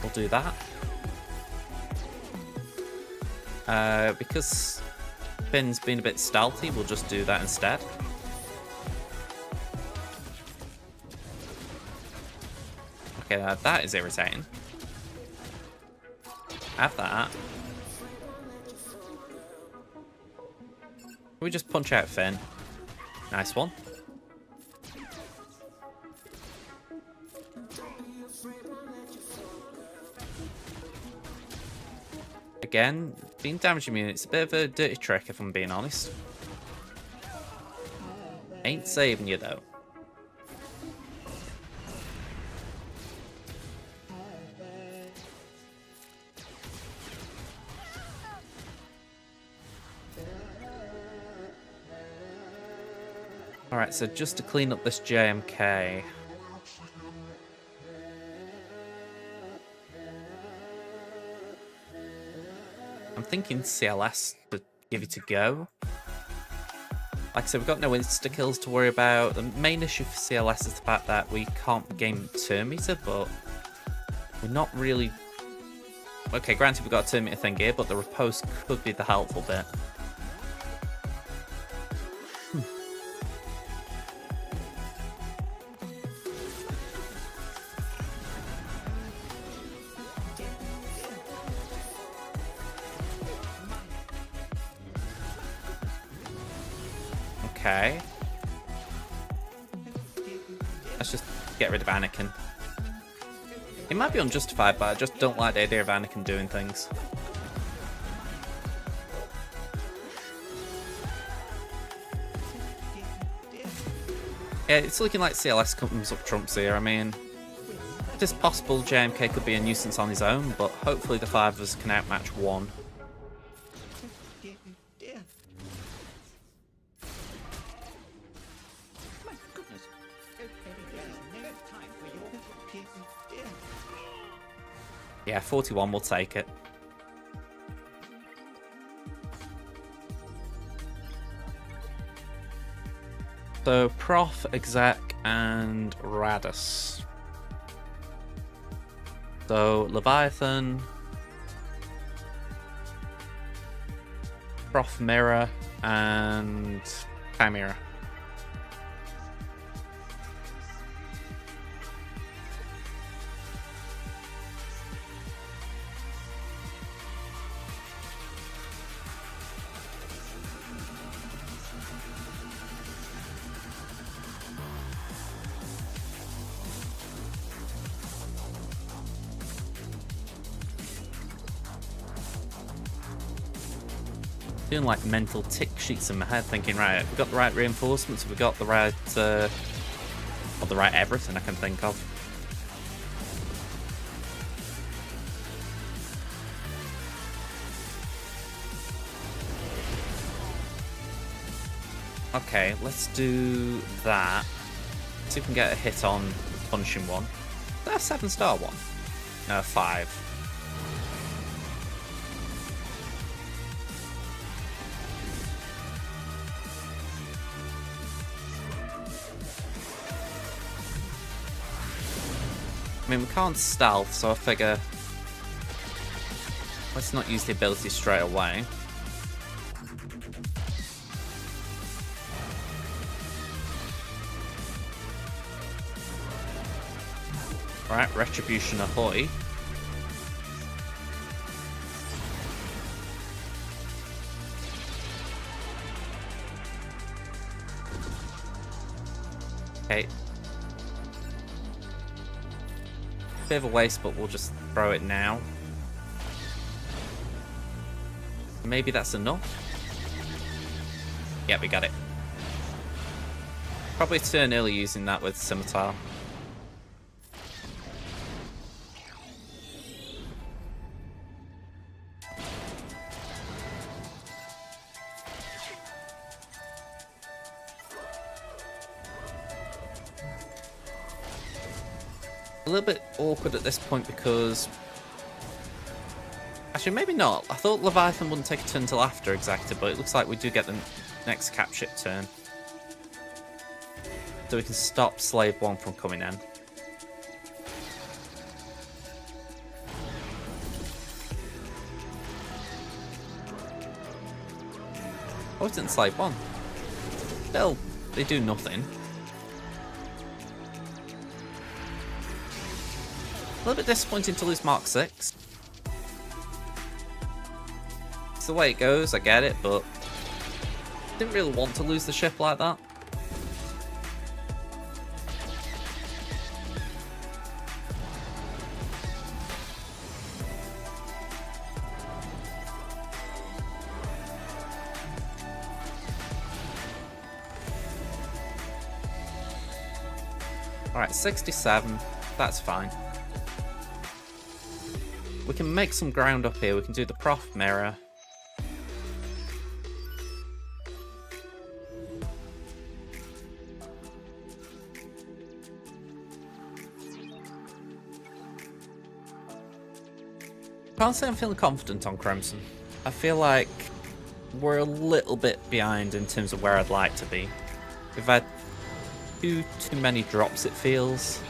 We'll do that. Because Finn's been a bit stealthy, we'll just do that instead. Okay, that is irritating. Have that. We just punch out Finn. Nice one. Again, being damaging me, it's a bit of a dirty trick if I'm being honest. Ain't saving you though. Alright, so just to clean up this JMK. I'm thinking CLS to give it a go. Like I said, we've got no insta-kills to worry about. The main issue for CLS is the fact that we can't game turn meter, but we're not really... Okay, granted we've got a turn meter thing here, but the riposte could be the helpful bit. Okay. Let's just get rid of Anakin. It might be unjustified, but I just don't like the idea of Anakin doing things. Yeah, it's looking like CLS comes up trumps here. I mean, it is possible JMK could be a nuisance on his own, but hopefully the five of us can outmatch one. Yeah, 41, we'll take it. So, Prof, Exec, and Radus. So, Leviathan, Prof Mirror, and Chimera. Doing like mental tick sheets in my head, thinking, right, have we got the right reinforcements? Have we got the right, or the right everything I can think of? Okay, let's do that. See if we can get a hit on the punching one. Is that a 7-star one? No, 5. I mean, we can't stealth, so I figure let's not use the ability straight away. Alright, Retribution ahoy. Okay. Bit of a waste, but we'll just throw it now. Maybe that's enough? Yeah, we got it. Probably too early using that with Scimitar. A little bit awkward at this point because... Actually, maybe not. I thought Leviathan wouldn't take a turn until after Exacta, but it looks like we do get the next cap ship turn. So we can stop Slave 1 from coming in. Oh, it's in Slave 1. Still, they do nothing. A little bit disappointing to lose Mark 6. It's the way it goes, I get it, but didn't really want to lose the ship like that. Alright, 67, that's fine. We can make some ground up here, we can do the Prof Mirror. Can't say I'm feeling confident on Crimson. I feel like we're a little bit behind in terms of where I'd like to be. We've had too many drops, it feels.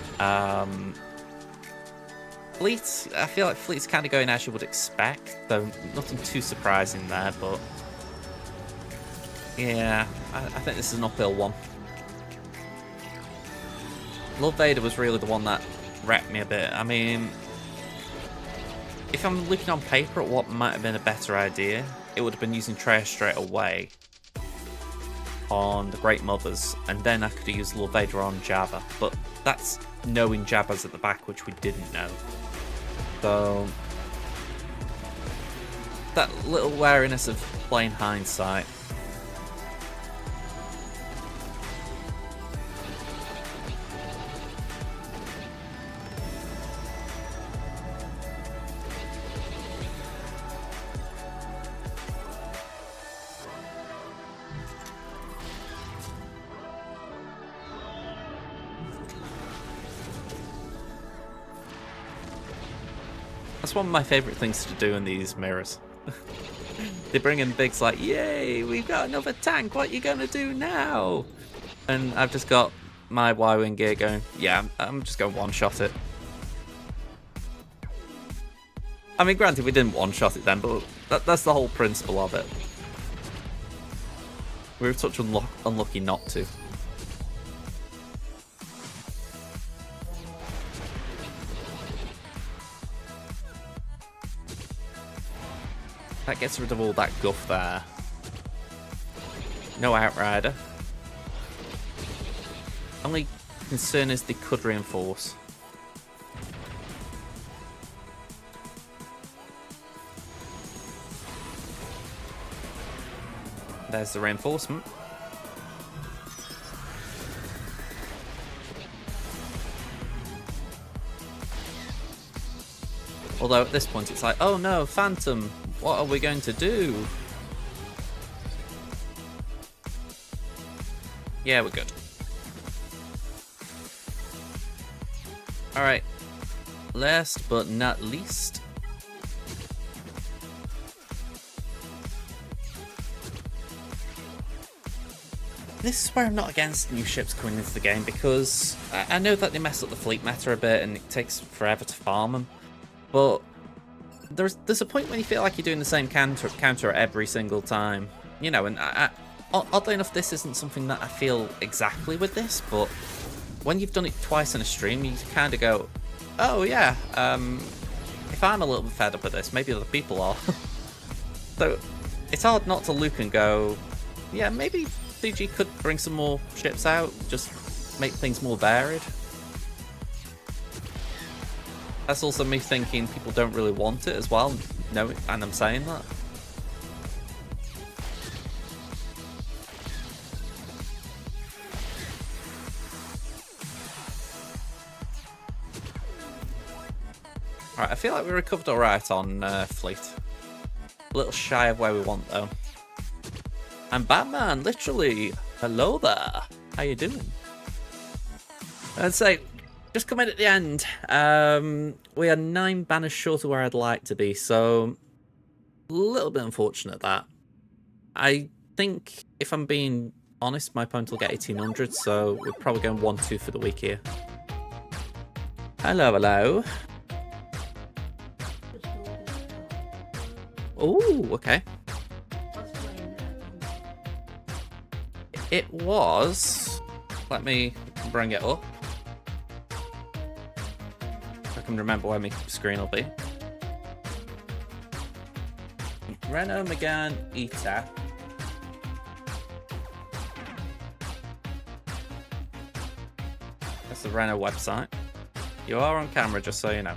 Fleet, I feel like Fleet's kind of going as you would expect, though nothing too surprising there, but yeah, I think this is an uphill one. Lord Vader was really the one that wrecked me a bit. I mean, if I'm looking on paper at what might have been a better idea, it would have been using Traya straight away on the Great Mothers, and then I could have used Lord Vader on Jabba, but that's knowing Jabba's at the back, which we didn't know. So that little wariness of plain hindsight. That's one of my favourite things to do in these mirrors. They bring in bigs like, yay, we've got another tank, what are you going to do now? And I've just got my Y-Wing gear going, yeah, I'm just going to one-shot it. I mean, granted, we didn't one-shot it then, but that's the whole principle of it. We were such unlucky not to. That gets rid of all that guff there. No Outrider. Only concern is they could reinforce. There's the reinforcement. Although at this point it's like, oh no, Phantom, what are we going to do? Yeah, we're good. Alright. Last but not least. This is where I'm not against new ships coming into the game, because I know that they mess up the fleet meta a bit and it takes forever to farm them. But there's a point when you feel like you're doing the same counter every single time. You know, and oddly enough, this isn't something that I feel exactly with this, but when you've done it twice in a stream, you kind of go, oh yeah, if I'm a little bit fed up with this, maybe other people are. So it's hard not to look and go, yeah, maybe CG could bring some more ships out, just make things more varied. That's also me thinking people don't really want it as well, and I'm saying that. Alright, I feel like we recovered alright on fleet. A little shy of where we want though. I'm Batman, literally. Hello there. How you doing? I'd say, just come in at the end. We are 9 banners short of where I'd like to be, so a little bit unfortunate that. I think, if I'm being honest, my opponent will get 1800, so we're probably going 1-2 for the week here. Hello, hello. Oh, okay. It was... Let me bring it up. I can remember where my screen will be. Renault Megane ETA. That's the Renault website. You are on camera, just so you know.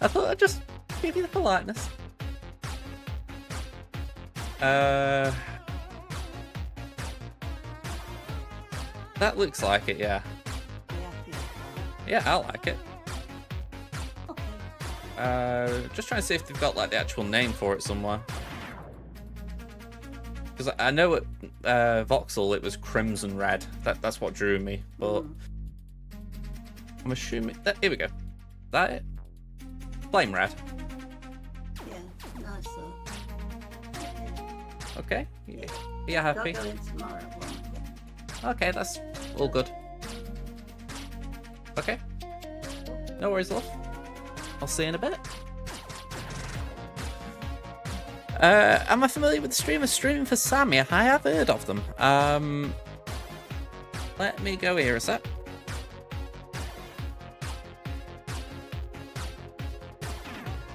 I thought I'd just give you the politeness. That looks like it, yeah. Yeah, I like it. Just trying to see if they've got like the actual name for it somewhere. Because I know at Voxel it was Crimson Red. That's what drew me, but I'm assuming that here we go. Is that it? Flame Red. Yeah, nice though. Okay. Yeah, happy. They'll go in tomorrow, Okay, that's all good. Okay. No worries, love. I'll see you in a bit. Am I familiar with the streamer streaming for Sammy? I have heard of them. Let me go here a sec.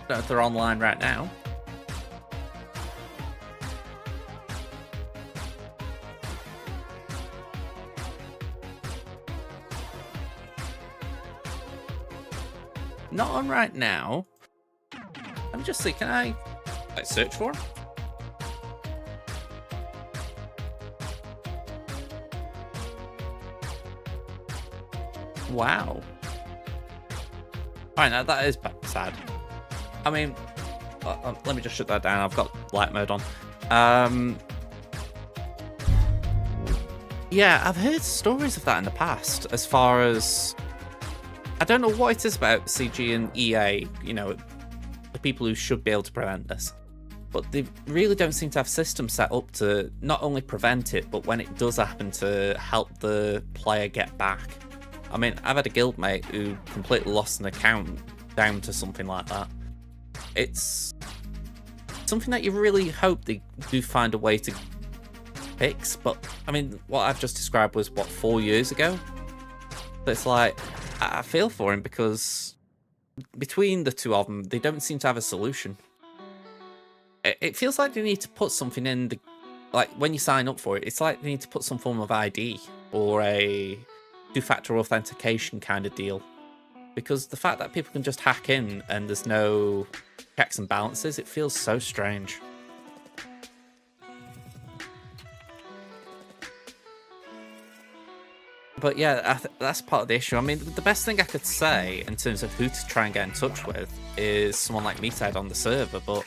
Don't know if they're online right now. Not on right now. Let me just see, can I like search for him? Wow. Alright, now that is sad. I mean, let me just shut that down. I've got light mode on. Yeah, I've heard stories of that in the past, as far as... I don't know what it is about CG and EA, you know, the people who should be able to prevent this. But they really don't seem to have systems set up to not only prevent it, but when it does happen, to help the player get back. I mean, I've had a guildmate who completely lost an account down to something like that. It's something that you really hope they do find a way to fix, but I mean, what I've just described was, what, 4 years ago? But it's like, I feel for him, because between the two of them, they don't seem to have a solution. It feels like they need to put something in the, like, when you sign up for it, it's like they need to put some form of ID or a two-factor authentication kind of deal. Because the fact that people can just hack in and there's no checks and balances, it feels so strange. But yeah, that's part of the issue. I mean, the best thing I could say in terms of who to try and get in touch with is someone like Meathead on the server, but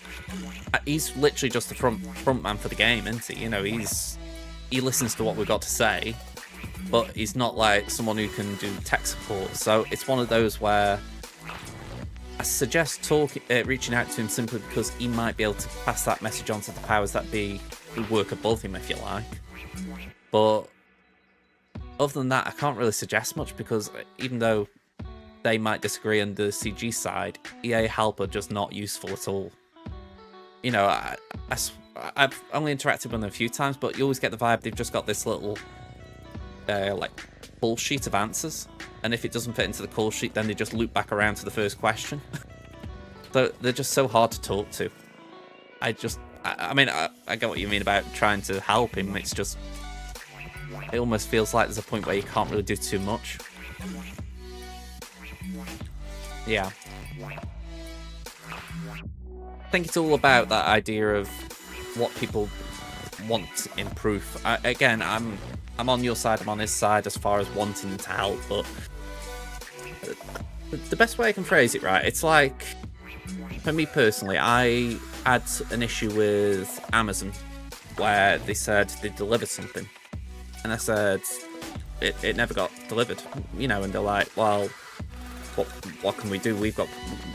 he's literally just the front man for the game, isn't he? You know, he listens to what we've got to say, but he's not like someone who can do tech support. So it's one of those where I suggest reaching out to him simply because he might be able to pass that message on to the powers that be who work above him, if you like. But other than that, I can't really suggest much, because even though they might disagree on the CG side, EA help are just not useful at all. You know, I've only interacted with them a few times, but you always get the vibe they've just got this little like call sheet of answers, and if it doesn't fit into the call sheet, then they just loop back around to the first question. So they're just so hard to talk to. I mean, I get what you mean about trying to help him. It's just, it almost feels like there's a point where you can't really do too much. Yeah. I think it's all about that idea of what people want in proof. Again, I'm on your side, I'm on his side as far as wanting to help, but the best way I can phrase it, right, it's like, for me personally, I had an issue with Amazon where they said they delivered something, and I said it never got delivered, you know, and they're like, well, what can we do? We've got,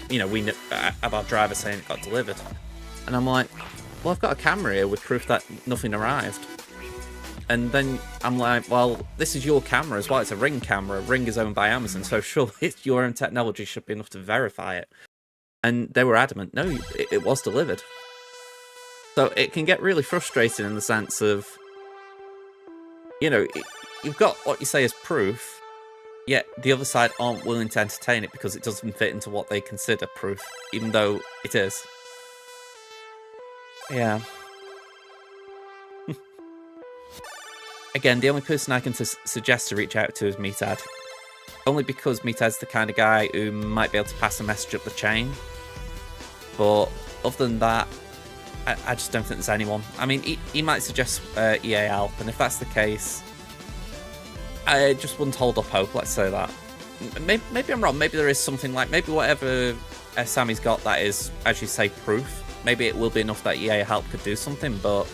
you know, we have our driver saying it got delivered, and I'm like, well, I've got a camera here with proof that nothing arrived. And then I'm like, well, this is your camera as well. It's a Ring camera. Ring is owned by Amazon, so surely it's your own technology should be enough to verify it. And they were adamant, no, it was delivered. So it can get really frustrating in the sense of, you know, you've got what you say as proof, yet the other side aren't willing to entertain it because it doesn't fit into what they consider proof, even though it is. Yeah. Again, the only person I can suggest to reach out to is Meathead. Only because Meathead's the kind of guy who might be able to pass a message up the chain. But other than that, I just don't think there's anyone. I mean, he might suggest EA help, and if that's the case, I just wouldn't hold up hope, let's say that. Maybe I'm wrong. Maybe there is something like, maybe whatever Sammy's got that is, as you say, proof. Maybe it will be enough that EA help could do something, but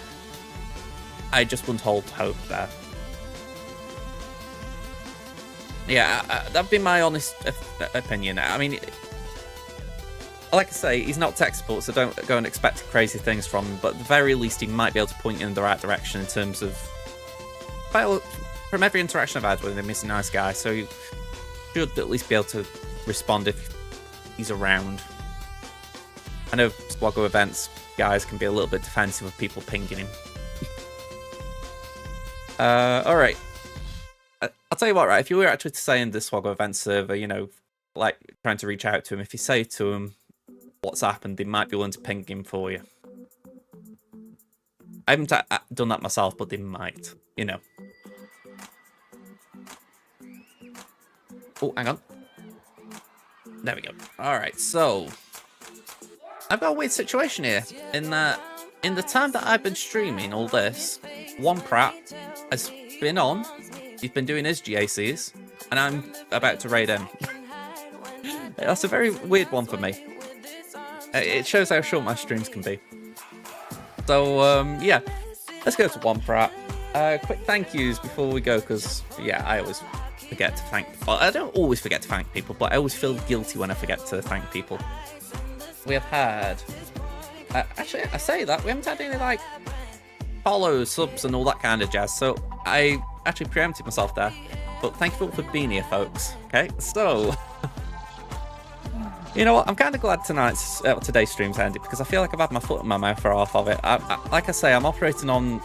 I just wouldn't hold hope there. Yeah, that'd be my honest opinion. I mean, like I say, he's not tech support, so don't go and expect crazy things from him, but at the very least, he might be able to point you in the right direction in terms of... Well, from every interaction I've had with him, he's a nice guy, so you should at least be able to respond if he's around. I know Swaggo events guys can be a little bit defensive of people pinging him. Alright. I'll tell you what, right, if you were actually to say in the Swaggo event server, you know, like, trying to reach out to him, if you say to him what's happened, they might be willing to ping him for you. I haven't done that myself, but they might, you know. Oh, hang on. There we go. Alright, so I've got a weird situation here, in that in the time that I've been streaming all this, One Prat has been on, he's been doing his GACs, and I'm about to raid him. That's a very weird one for me. It shows how short my streams can be. So, yeah, let's go to One Prat. Quick thank yous before we go, because, yeah, I always forget to thank... Well, I don't always forget to thank people, but I always feel guilty when I forget to thank people. We have had... actually, I say that, we haven't had any, like, follows, subs, and all that kind of jazz, so I actually preempted myself there. But thank you all for being here, folks. Okay, so... You know what? I'm kind of glad today's stream's ended because I feel like I've had my foot in my mouth for half of it. Like I say, I'm operating on.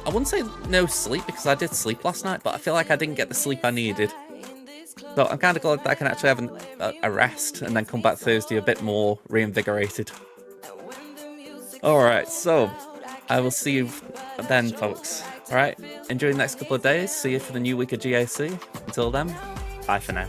I wouldn't say no sleep because I did sleep last night, but I feel like I didn't get the sleep I needed. So I'm kind of glad that I can actually have a rest and then come back Thursday a bit more reinvigorated. Alright, so I will see you then, folks. Alright, enjoy the next couple of days. See you for the new week of GAC. Until then, bye for now.